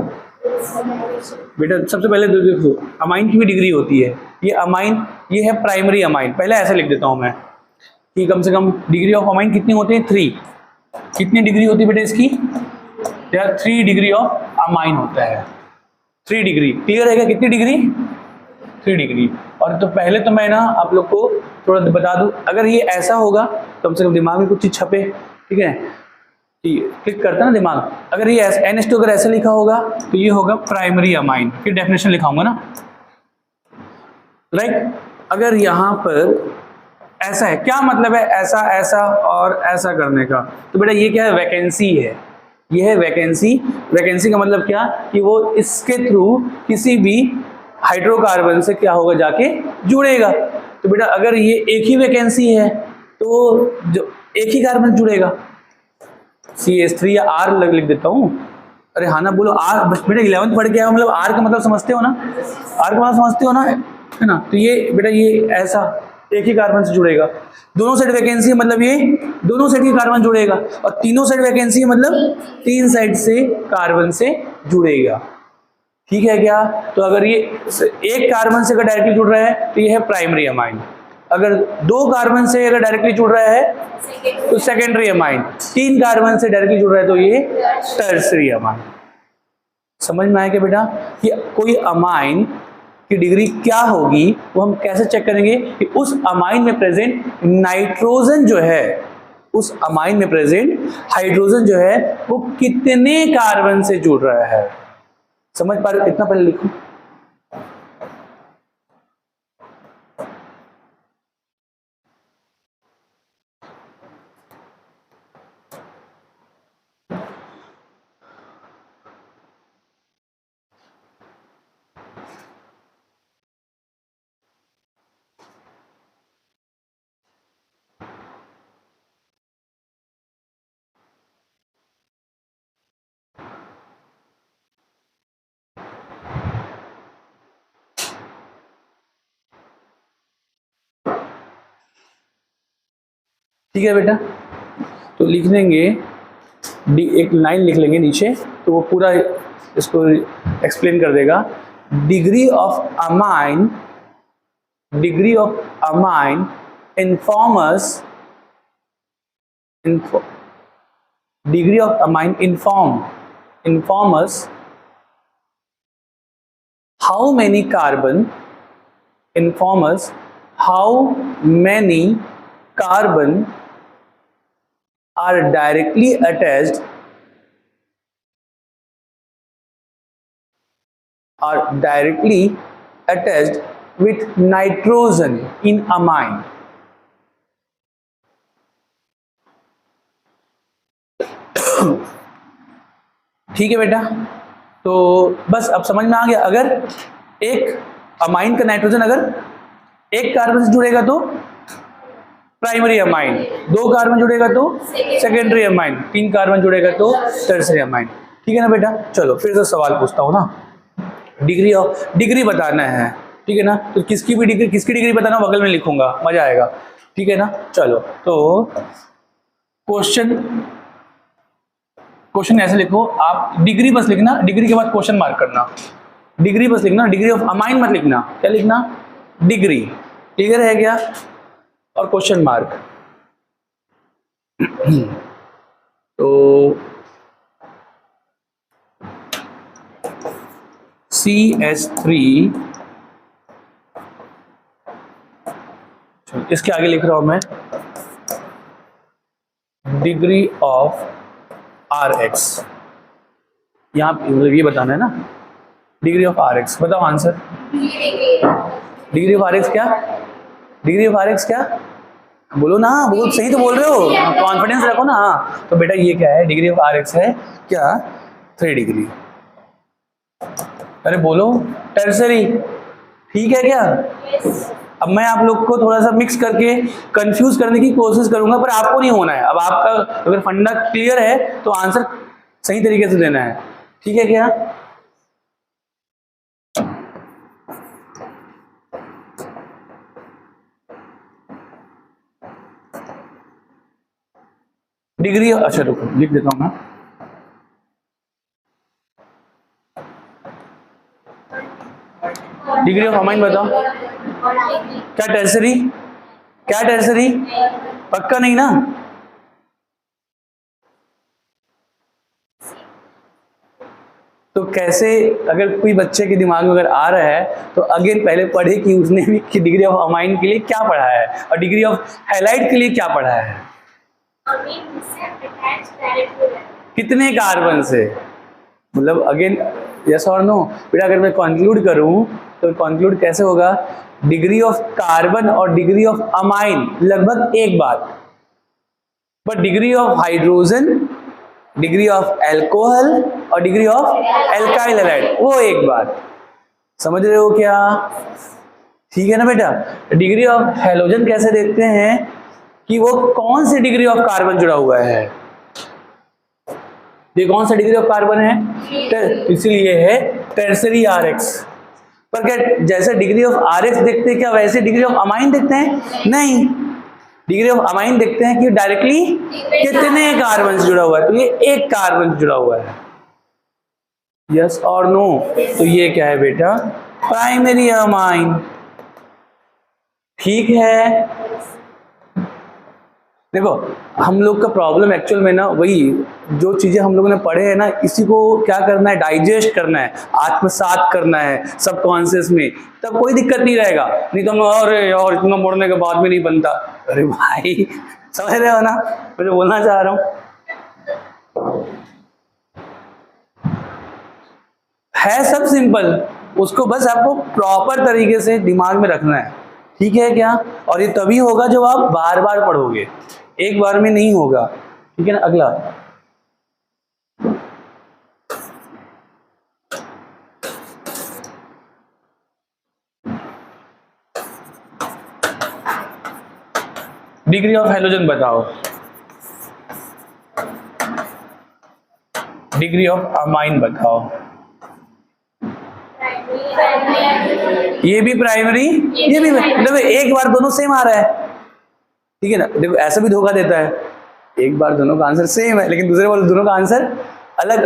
बेटा, सबसे पहले देखो अमाइन की भी डिग्री होती है। ये अमाइन, ये है प्राइमरी अमाइन, पहले ऐसे लिख देता हूं मैं कि कम से कम डिग्री ऑफ अमाइन कितनी होती है, 3। कितनी डिग्री होती है बेटा इसकी, यार 3 डिग्री ऑफ अमाइन होता है, 3 डिग्री। क्लियर है क्या, कितनी डिग्री, 3 डिग्री। और तो पहले तो मैं ना आप लोग को थोड़ा बता दूं, अगर ये ऐसा होगा कम से कम दिमाग में कुछ चीज छपे, ठीक है, क्लिक करता है ना दिमाग। अगर ये NH2 अगर ऐसे लिखा होगा तो ये होगा प्राइमरी अमाइन, फिर डेफिनेशन लिखाऊंगा ना, राइट। अगर यहाँ पर ऐसा है, क्या मतलब है ऐसा ऐसा और ऐसा करने का, तो बेटा ये क्या है, वैकेंसी है, ये है वैकेंसी। वैकेंसी का मतलब क्या, कि वो इसके थ्रू किसी भी हाइड्रोकार्बन से क्या होगा, जाके जुड़ेगा। तो बेटा अगर ये एक ही वैकेंसी है तो जो एक ही कार्बन जुड़ेगा, CH3 या R लिख देता हूँ। अरे हाँ ना बोलो, R बेटा 11th पढ़ के आया, मतलब R का मतलब समझते हो ना, R का मतलब समझते हो ना, है ना। तो ये बेटा ये ऐसा एक ही कार्बन से जुड़ेगा, दोनों साइड वैकेंसी है मतलब ये दोनों साइड के कार्बन जुड़ेगा, और तीनों साइड वैकेंसी है मतलब 3 साइड से कार्बन से जुड़ेगा, ठीक है क्या। तो अगर ये एक कार्बन से अगर डायरेक्टली जुड़ रहा है तो ये है प्राइमरी अमाइन, अगर 2 कार्बन से अगर डायरेक्टली जुड़ रहा है तो सेकेंडरी अमाइन, 3 कार्बन से डायरेक्टली जुड़ रहा है तो ये टर्सरी अमाइन। समझ में आया क्या बेटा, कि कोई अमाइन की डिग्री क्या होगी वो हम कैसे चेक करेंगे, कि उस अमाइन में प्रेजेंट नाइट्रोजन जो है, उस अमाइन में प्रेजेंट हाइड्रोजन जो है वो कितने कार्बन से जुड़ रहा है। समझ पा रहे, इतना पहले लिखो। ठीक है बेटा, तो लिख लेंगे एक लाइन लिख लेंगे नीचे, तो वो पूरा इसको एक्सप्लेन कर देगा। Degree of amine, degree of amine informs, degree of amine informs how many carbon, informs how many carbon are directly attached with nitrogen in amine। ठीक है बेटा, तो बस अब समझ में आ गया। अगर एक अमाइन का नाइट्रोजन अगर एक कार्बन से जुड़ेगा तो प्राइमरी अमाइन, 2 कार्बन जुड़ेगा तो सेकेंडरी अमाइन, 3 कार्बन जुड़ेगा तो टर्सरी अमाइन। ठीक है ना बेटा, चलो फिर से सवाल पूछता हूँ ना, डिग्री बताना है, ठीक है ना। तो किसकी डिग्री बताना बगल में लिखूंगा, मजा आएगा, ठीक है ना। चलो तो क्वेश्चन ऐसे लिखो, आप डिग्री बस लिखना, डिग्री के बाद क्वेश्चन मार्क करना, डिग्री बस लिखना, डिग्री ऑफ अमाइन मत लिखना। क्या लिखना, डिग्री। क्लियर है क्या? और क्वेश्चन मार्क। तो CH3, इसके आगे लिख रहा हूं मैं डिग्री ऑफ RX। यहां ये बताना है ना, डिग्री ऑफ RX। बताओ आंसर। डिग्री ऑफ RX क्या? डिग्री ऑफ RX क्या? बोलो ना, बहुत सही तो बोल रहे हो, कॉन्फिडेंस रखो ना। हाँ तो बेटा ये क्या है? डिग्री ऑफ RX है क्या? 3 डिग्री। अरे बोलो, टर्सरी। ठीक है क्या? अब मैं आप लोग को थोड़ा सा मिक्स करके कंफ्यूज करने की कोशिश करूंगा, पर आपको नहीं होना है। अब आपका अगर फंडा क्लियर है तो आंसर सही तरीके से देना है। ठीक है क्या? डिग्री, अच्छा रुको लिख देता हूं मैं। डिग्री ऑफ अमाइन बताओ। क्या टर्सरी? क्या टर्सरी? पक्का नहीं ना? तो कैसे, अगर कोई बच्चे के दिमाग में अगर आ रहा है तो अगेन पहले पढ़े कि उसने भी कि डिग्री ऑफ अमाइन के लिए क्या पढ़ा है और डिग्री ऑफ हैलाइड के लिए क्या पढ़ा है। कितने कार्बन से, मतलब अगेन यस और नो। बेटा अगर मैं कंक्लूड करूं तो कंक्लूड कैसे होगा? डिग्री ऑफ कार्बन और डिग्री ऑफ अमाइन लगभग एक बात, but degree of hydrogen, degree of alcohol और डिग्री ऑफ एल्काइल हैलाइड वो एक बात। समझ रहे हो क्या? ठीक है ना बेटा? डिग्री ऑफ हैलोजन कैसे देखते हैं कि वो कौन सी डिग्री ऑफ कार्बन जुड़ा हुआ है। ये कौन सा डिग्री ऑफ कार्बन है? इसलिए है टर्सरी RX। पर क्या जैसे डिग्री ऑफ RX देखते हैं क्या वैसे डिग्री ऑफ अमाइन देखते हैं? नहीं, डिग्री ऑफ अमाइन देखते हैं कि डायरेक्टली कितने कार्बन से जुड़ा हुआ है। तो ये एक कार्बन से जुड़ा हुआ है। यस और नो? तो ये क्या है बेटा? Primary amine. ठीक है। देखो हम लोग का प्रॉब्लम एक्चुअल में ना वही जो चीजें हम लोगों ने पढ़े हैं ना, इसी को क्या करना है? डाइजेस्ट करना है, आत्मसात करना है सब कॉन्शियस में, तब कोई दिक्कत नहीं रहेगा। नहीं तो हम अरे और इतना पढ़ने के बाद में नहीं बनता। अरे भाई समझ रहे हो ना मैं जो बोलना चाह रहा हूं? है सब सिंपल, उसको बस आपको प्रॉपर तरीके से दिमाग में रखना है। ठीक है क्या? और ये तभी होगा जब आप बार बार पढ़ोगे, एक बार में नहीं होगा। ठीक है ना? अगला डिग्री ऑफ हैलोजन बताओ। डिग्री ऑफ अमाइन बताओ। ये भी प्राइमरी, ये भी देखो एक बार दोनों सेम आ रहा है। ठीक है ना? देखो ऐसा भी धोखा देता है, एक बार दोनों का आंसर सेम है लेकिन दूसरे बार दोनों का आंसर अलग,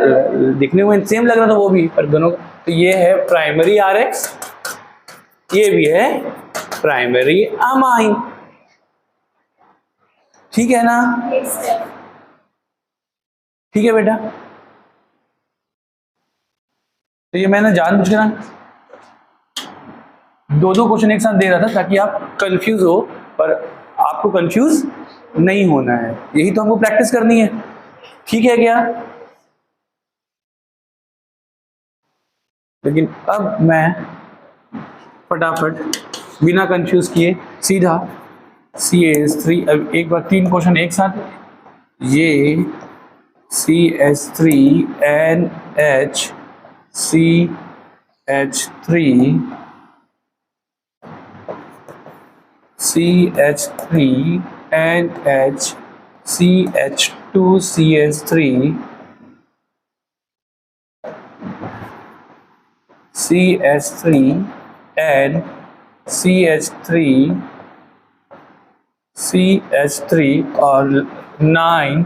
दिखने में सेम लग रहा था वो भी, पर दोनों। तो ये है प्राइमरी RX, ये भी है प्राइमरी अमाइन। ठीक है ना? ठीक है बेटा? तो ये मैंने जानबूझ के ना दो क्वेश्चन एक साथ दे रहा था ताकि आप कंफ्यूज हो, पर आपको कंफ्यूज नहीं होना है, यही तो हमको प्रैक्टिस करनी है। ठीक है क्या? लेकिन अब मैं फटाफट बिना कंफ्यूज किए सीधा CH3, अब एक बार 3 क्वेश्चन एक साथ। ये CH3NH CH3 CH3NH CH2CH3 CH3N CH3 CH3 और 9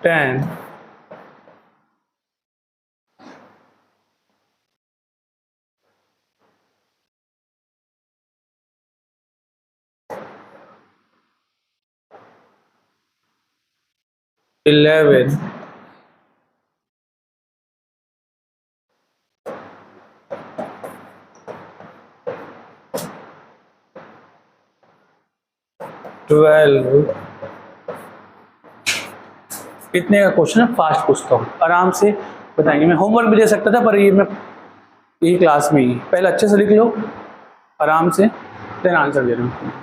10 11 12 इतने का क्वेश्चन है, फास्ट पूछता हूँ, आराम से बताएंगे। मैं होमवर्क भी दे सकता था पर ये मैं यही क्लास में ही पहले अच्छे से लिख लो आराम से, देन आंसर दे रहा हूँ।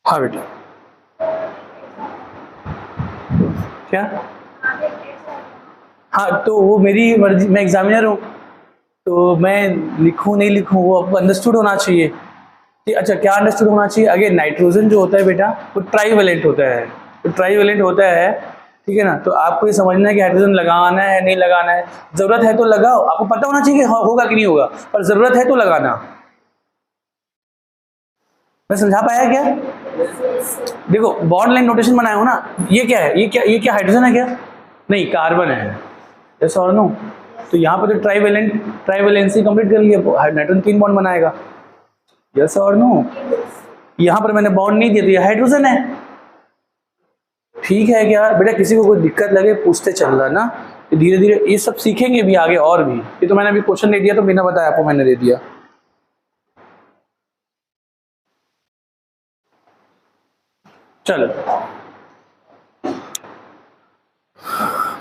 हाँ बेटा, क्या? हाँ तो वो मेरी मर्जी, मैं एग्जामिनर हूँ तो मैं लिखूँ नहीं लिखूँ वो आपको अंडरस्टूड होना चाहिए। ठीक, अच्छा क्या अंडरस्टूड होना चाहिए? अगेन नाइट्रोजन जो होता है बेटा वो ट्राईवेलेंट होता है, तो ट्राईवेलेंट होता है, ठीक है ना। तो आपको ये समझना है कि हाइड्रोजन लगाना है नहीं लगाना है, जरूरत है तो लगाओ, आपको पता होना चाहिए कि होगा कि नहीं होगा, पर जरूरत है तो लगाना। मैं समझा पाया क्या? देखो बॉन्ड लाइन नोटेशन बनाया हो ना, ये क्या है, ये क्या हाइड्रोजन है क्या? नहीं, कार्बन है, यस और नो। तो यहाँ पर तो ट्राईवेलेंसी कंप्लीट कर लिया, नाइट्रोजन 3 बॉन्ड बनाएगा, यस और नो। यहाँ पर मैंने बॉन्ड नहीं दिया तो ये हाइड्रोजन है, ठीक है क्या बेटा? किसी को कोई दिक्कत लगे पूछते चल रहा ना, धीरे धीरे ये सब सीखेंगे भी आगे और भी। ये तो मैंने अभी क्वेश्चन दे दिया तो बिना बताया आपको मैंने दे दिया। चलो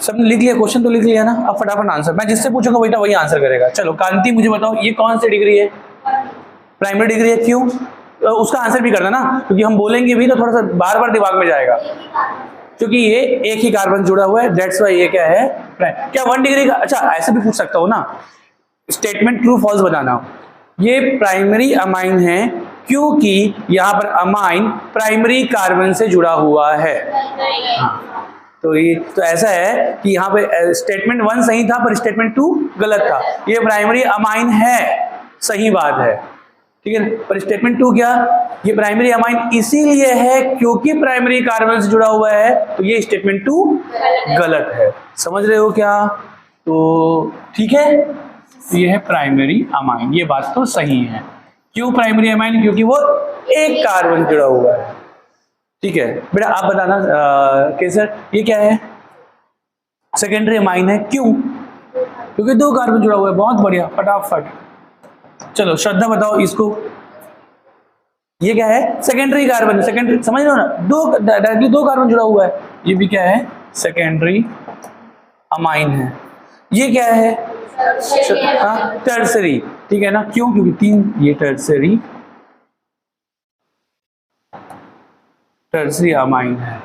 सबने लिख लिया, क्वेश्चन तो लिख लिया ना, अब फटाफट आंसर, मैं जिससे पूछूंगा बेटा वही आंसर करेगा। चलो कांति मुझे बताओ ये कौन सी डिग्री है? प्राइमरी डिग्री है, क्यों? उसका आंसर भी करना ना, क्योंकि हम बोलेंगे भी तो थोड़ा सा बार बार दिमाग में जाएगा, क्योंकि ये एक ही कार्बन जुड़ा हुआ है, दैट्स वाई ये क्या है? क्या 1 डिग्री का? अच्छा ऐसे भी पूछ सकता हूँ ना, स्टेटमेंट ट्रू फॉल्स बनाना। ये प्राइमरी अमाइन है क्योंकि यहाँ पर अमाइन प्राइमरी कार्बन से जुड़ा हुआ है। हाँ। तो ये तो ऐसा है कि यहाँ पे स्टेटमेंट 1 सही था पर स्टेटमेंट 2 गलत था। ये प्राइमरी अमाइन है, सही बात है, ठीक है, पर स्टेटमेंट 2 क्या? ये प्राइमरी अमाइन इसीलिए है क्योंकि प्राइमरी कार्बन से जुड़ा हुआ है, तो ये स्टेटमेंट 2 गलत है। समझ रहे हो क्या? तो ठीक है, तो ये है प्राइमरी अमाइन, ये बात तो सही है। क्यों प्राइमरी अमाइन? क्योंकि वो एक कार्बन जुड़ा हुआ है, ठीक है। बेटा आप बताना कैसर ये क्या है? सेकेंडरी अमाइन है, क्यों? क्योंकि 2 कार्बन जुड़ा हुआ है। बहुत बढ़िया, फटाफट। चलो श्रद्धा बताओ इसको, ये क्या है? सेकेंडरी कार्बन, सेकेंडरी समझ लो ना, डायरेक्टली 2 कार्बन जुड़ा हुआ है, ये भी क्या है? सेकेंडरी अमाइन है। ये क्या है? टर्सरी, ठीक है ना, क्यों? क्योंकि 3 ये टर्सरी अमाइन है।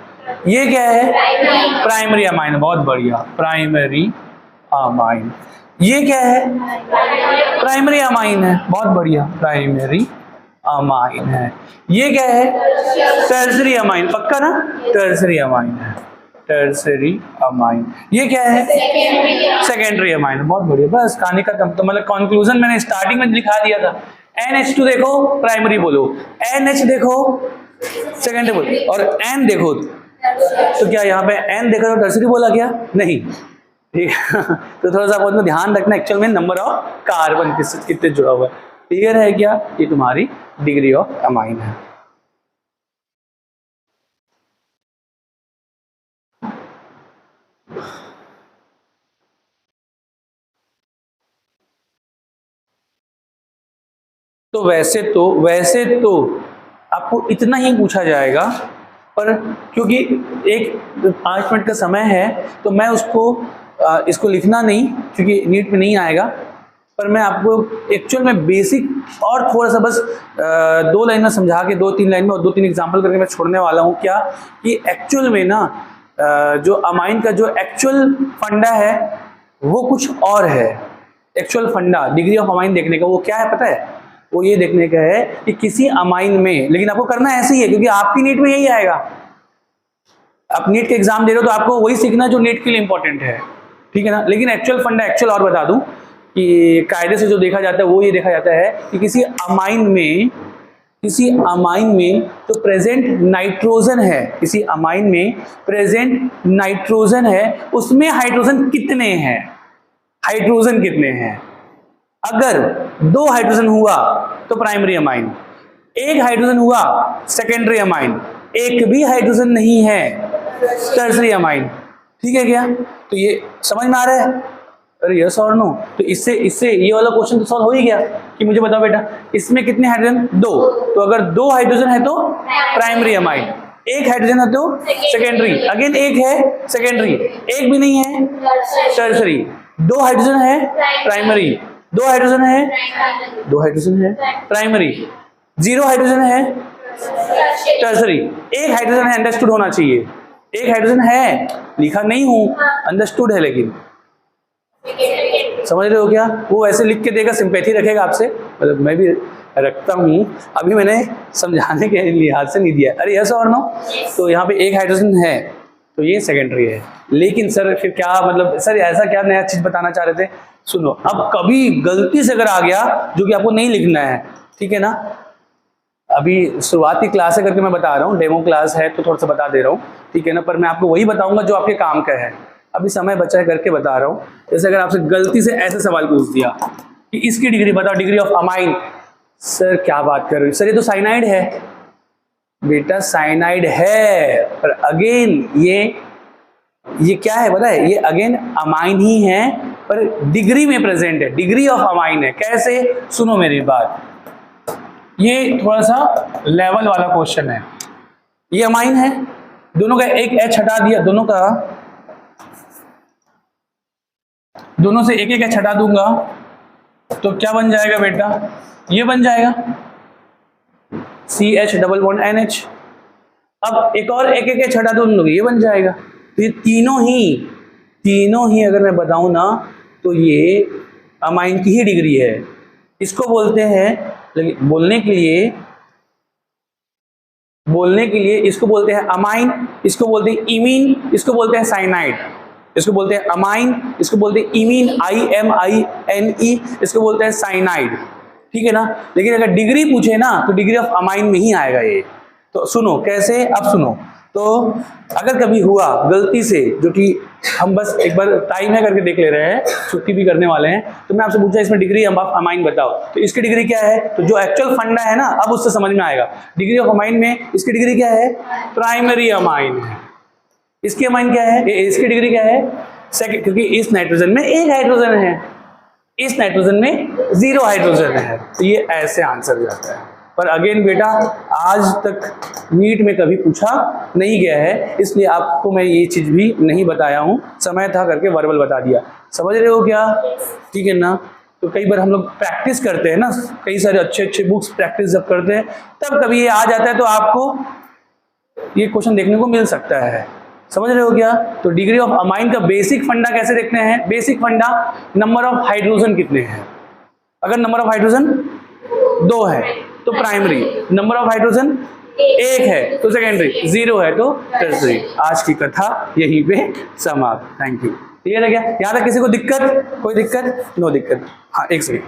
ये क्या है? प्राइमरी अमाइन, बहुत बढ़िया, प्राइमरी अमाइन। ये क्या है? प्राइमरी अमाइन है, बहुत बढ़िया, प्राइमरी अमाइन है। ये क्या है? टर्सरी अमाइन, पक्का ना? टर्सरी अमाइन है, टर्सरी अमाइन। ये क्या है? सेकेंडरी अमाइन, बहुत बढ़िया। बस कहानी खत्म। तो मतलब कंक्लूजन मैंने स्टार्टिंग में दिखा दिया था। NH2 देखो प्राइमरी बोलो, NH देखो सेकेंडरी बोलो, और N देखो तो क्या यहाँ पे N देखा तो टर्सरी बोला क्या? नहीं, ठीक है। तो थोड़ा सा बहुत ध्यान रखना, एक्चुअल में नंबर ऑफ कार्बन कितने जुड़ा हुआ है। क्लियर है क्या? ये तुम्हारी डिग्री ऑफ अमाइन है। तो वैसे तो आपको इतना ही पूछा जाएगा, पर क्योंकि एक 5 मिनट का समय है तो मैं उसको इसको लिखना नहीं, क्योंकि नीट में नहीं आएगा, पर मैं आपको एक्चुअल में बेसिक और थोड़ा सा बस 2 लाइन में समझा के 2-3 लाइन में और 2-3 एग्जाम्पल करके मैं छोड़ने वाला हूँ। क्या कि एक्चुअल में ना जो अमाइन का जो एक्चुअल फंडा है वो कुछ और है। एक्चुअल फंडा डिग्री ऑफ अमाइन देखने का वो क्या है पता है? वो ये देखने का है कि किसी अमाइन में, लेकिन आपको करना ऐसे ही है क्योंकि आपकी नीट में यही आएगा। आप नीट के एग्जाम दे रहे हो तो आपको वही सीखना जो नीट के लिए इंपॉर्टेंट है, ठीक है ना। लेकिन एक्चुअल फंडा एक्चुअल और बता दूं कि कायदे से जो देखा जाता है वो ये देखा जाता है कि किसी अमाइन में तो प्रेजेंट नाइट्रोजन है, किसी अमाइन में प्रेजेंट नाइट्रोजन है, उसमें हाइड्रोजन कितने हैं, हाइड्रोजन कितने हैं। अगर 2 हाइड्रोजन हुआ तो प्राइमरी अमाइन, 1 हाइड्रोजन हुआ सेकेंडरी अमाइन, 1 भी हाइड्रोजन नहीं है टर्शरी अमाइन, ठीक है क्या? तो ये समझ में आ रहा है? अरे यस और नो? तो इससे ये वाला क्वेश्चन तो सॉल्व हो ही गया कि मुझे बताओ बेटा इसमें कितने हाइड्रोजन? 2। तो अगर 2 हाइड्रोजन है तो प्राइमरी अमाइन, 1 हाइड्रोजन है तो सेकेंडरी, अगेन 1 है सेकेंडरी, 1 भी नहीं है टर्शरी, 2 हाइड्रोजन है प्राइमरी, 2 हाइड्रोजन है प्राइमरी, 0 हाइड्रोजन है टर्शरी, 1 हाइड्रोजन है, अंडरस्टूड होना चाहिए। 1 हाइड्रोजन है, लिखा नहीं हूं, अंडरस्टूड है, लेकिन समझ रहे हो क्या? वो ऐसे लिख के देगा, सिंपैथी रखेगा आपसे, मतलब मैं भी रखता हूं, अभी मैंने समझाने के लिहाज से नहीं दिया। अरे यस और नो? तो यहाँ पे 1 हाइड्रोजन है तो ये सेकेंडरी है। लेकिन सर फिर क्या मतलब, सर ऐसा क्या नया चीज बताना चाह रहे थे? सुनो, अब कभी गलती से अगर आ गया जो कि आपको नहीं लिखना है, ठीक है ना, अभी शुरुआती क्लास है करके मैं बता रहा हूँ, डेमो क्लास है तो थोड़ा सा बता दे रहा हूँ, ठीक है ना, पर मैं आपको वही बताऊंगा जो आपके काम का है। अभी समय बचा है करके बता रहा हूँ। जैसे अगर आपसे गलती से ऐसे सवाल पूछ दिया कि इसकी डिग्री बताओ, डिग्री ऑफ अमाइन, सर क्या बात कर रहे हो सर, ये तो साइनाइड है। बेटा साइनाइड है, पर अगेन ये क्या है पता है? ये अगेन अमाइन ही है पर डिग्री में प्रेजेंट है, डिग्री ऑफ अमाइन है। कैसे? सुनो मेरी बात, ये थोड़ा सा लेवल वाला क्वेश्चन है। ये अमाइन है, दोनों का एक एच हटा दिया, दोनों से एक एच हटा दूंगा तो क्या बन जाएगा बेटा? ये बन जाएगा CH डबल बॉन्ड NH। अब एक और एक एच हटा दूंगा, ये बन जाएगा। तो ये तीनों ही अगर मैं बताऊं ना तो ये अमाइन की ही डिग्री है। इसको बोलते हैं, लेकिन बोलने के लिए इसको बोलते हैं अमाइन, इसको बोलते हैं इमीन, इसको बोलते हैं साइनाइड, इसको बोलते हैं अमाइन, इसको बोलते हैं इमीन IMINE, इसको बोलते हैं साइनाइड, ठीक है ना। लेकिन अगर डिग्री पूछे ना तो डिग्री ऑफ अमाइन में ही आएगा ये। तो सुनो कैसे, अब सुनो। तो अगर कभी हुआ गलती से, जो कि हम बस एक बार टाइम है करके देख ले रहे हैं, छुट्टी भी करने वाले हैं, तो मैं आपसे पूछा इसमें डिग्री ऑफ अमाइन बताओ, तो इसकी डिग्री क्या है? तो जो एक्चुअल फंडा है ना, अब उससे समझ में आएगा। डिग्री ऑफ अमाइन में इसकी डिग्री क्या है? प्राइमरी अमाइन है। इसकी अमाइन क्या है? इसकी डिग्री क्या है? सेकंड, क्योंकि इस नाइट्रोजन में 1 हाइड्रोजन है, इस नाइट्रोजन में 0 हाइड्रोजन है, तो ये ऐसे आंसर जाता है। पर अगेन बेटा आज तक नीट में कभी पूछा नहीं गया है, इसलिए आपको मैं ये चीज भी नहीं बताया हूँ, समय था करके वर्बल बता दिया। समझ रहे हो क्या? ठीक है ना। तो कई बार हम लोग प्रैक्टिस करते हैं ना, कई सारे अच्छे बुक्स प्रैक्टिस जब करते हैं तब कभी ये आ जाता है, तो आपको ये क्वेश्चन देखने को मिल सकता है। समझ रहे हो क्या? तो डिग्री ऑफ अमाइन का बेसिक फंडा कैसे देखते हैं? बेसिक फंडा, नंबर ऑफ हाइड्रोजन कितने हैं। अगर नंबर ऑफ हाइड्रोजन 2 है तो प्राइमरी, नंबर ऑफ हाइड्रोजन 1 है तो सेकेंडरी, 0 है तो टर्शरी। आज की कथा यहीं पे समाप्त। Thank you. क्लियर है क्या? यहाँ तक किसी को दिक्कत? कोई दिक्कत? नो दिक्कत। हाँ एक सेकेंड।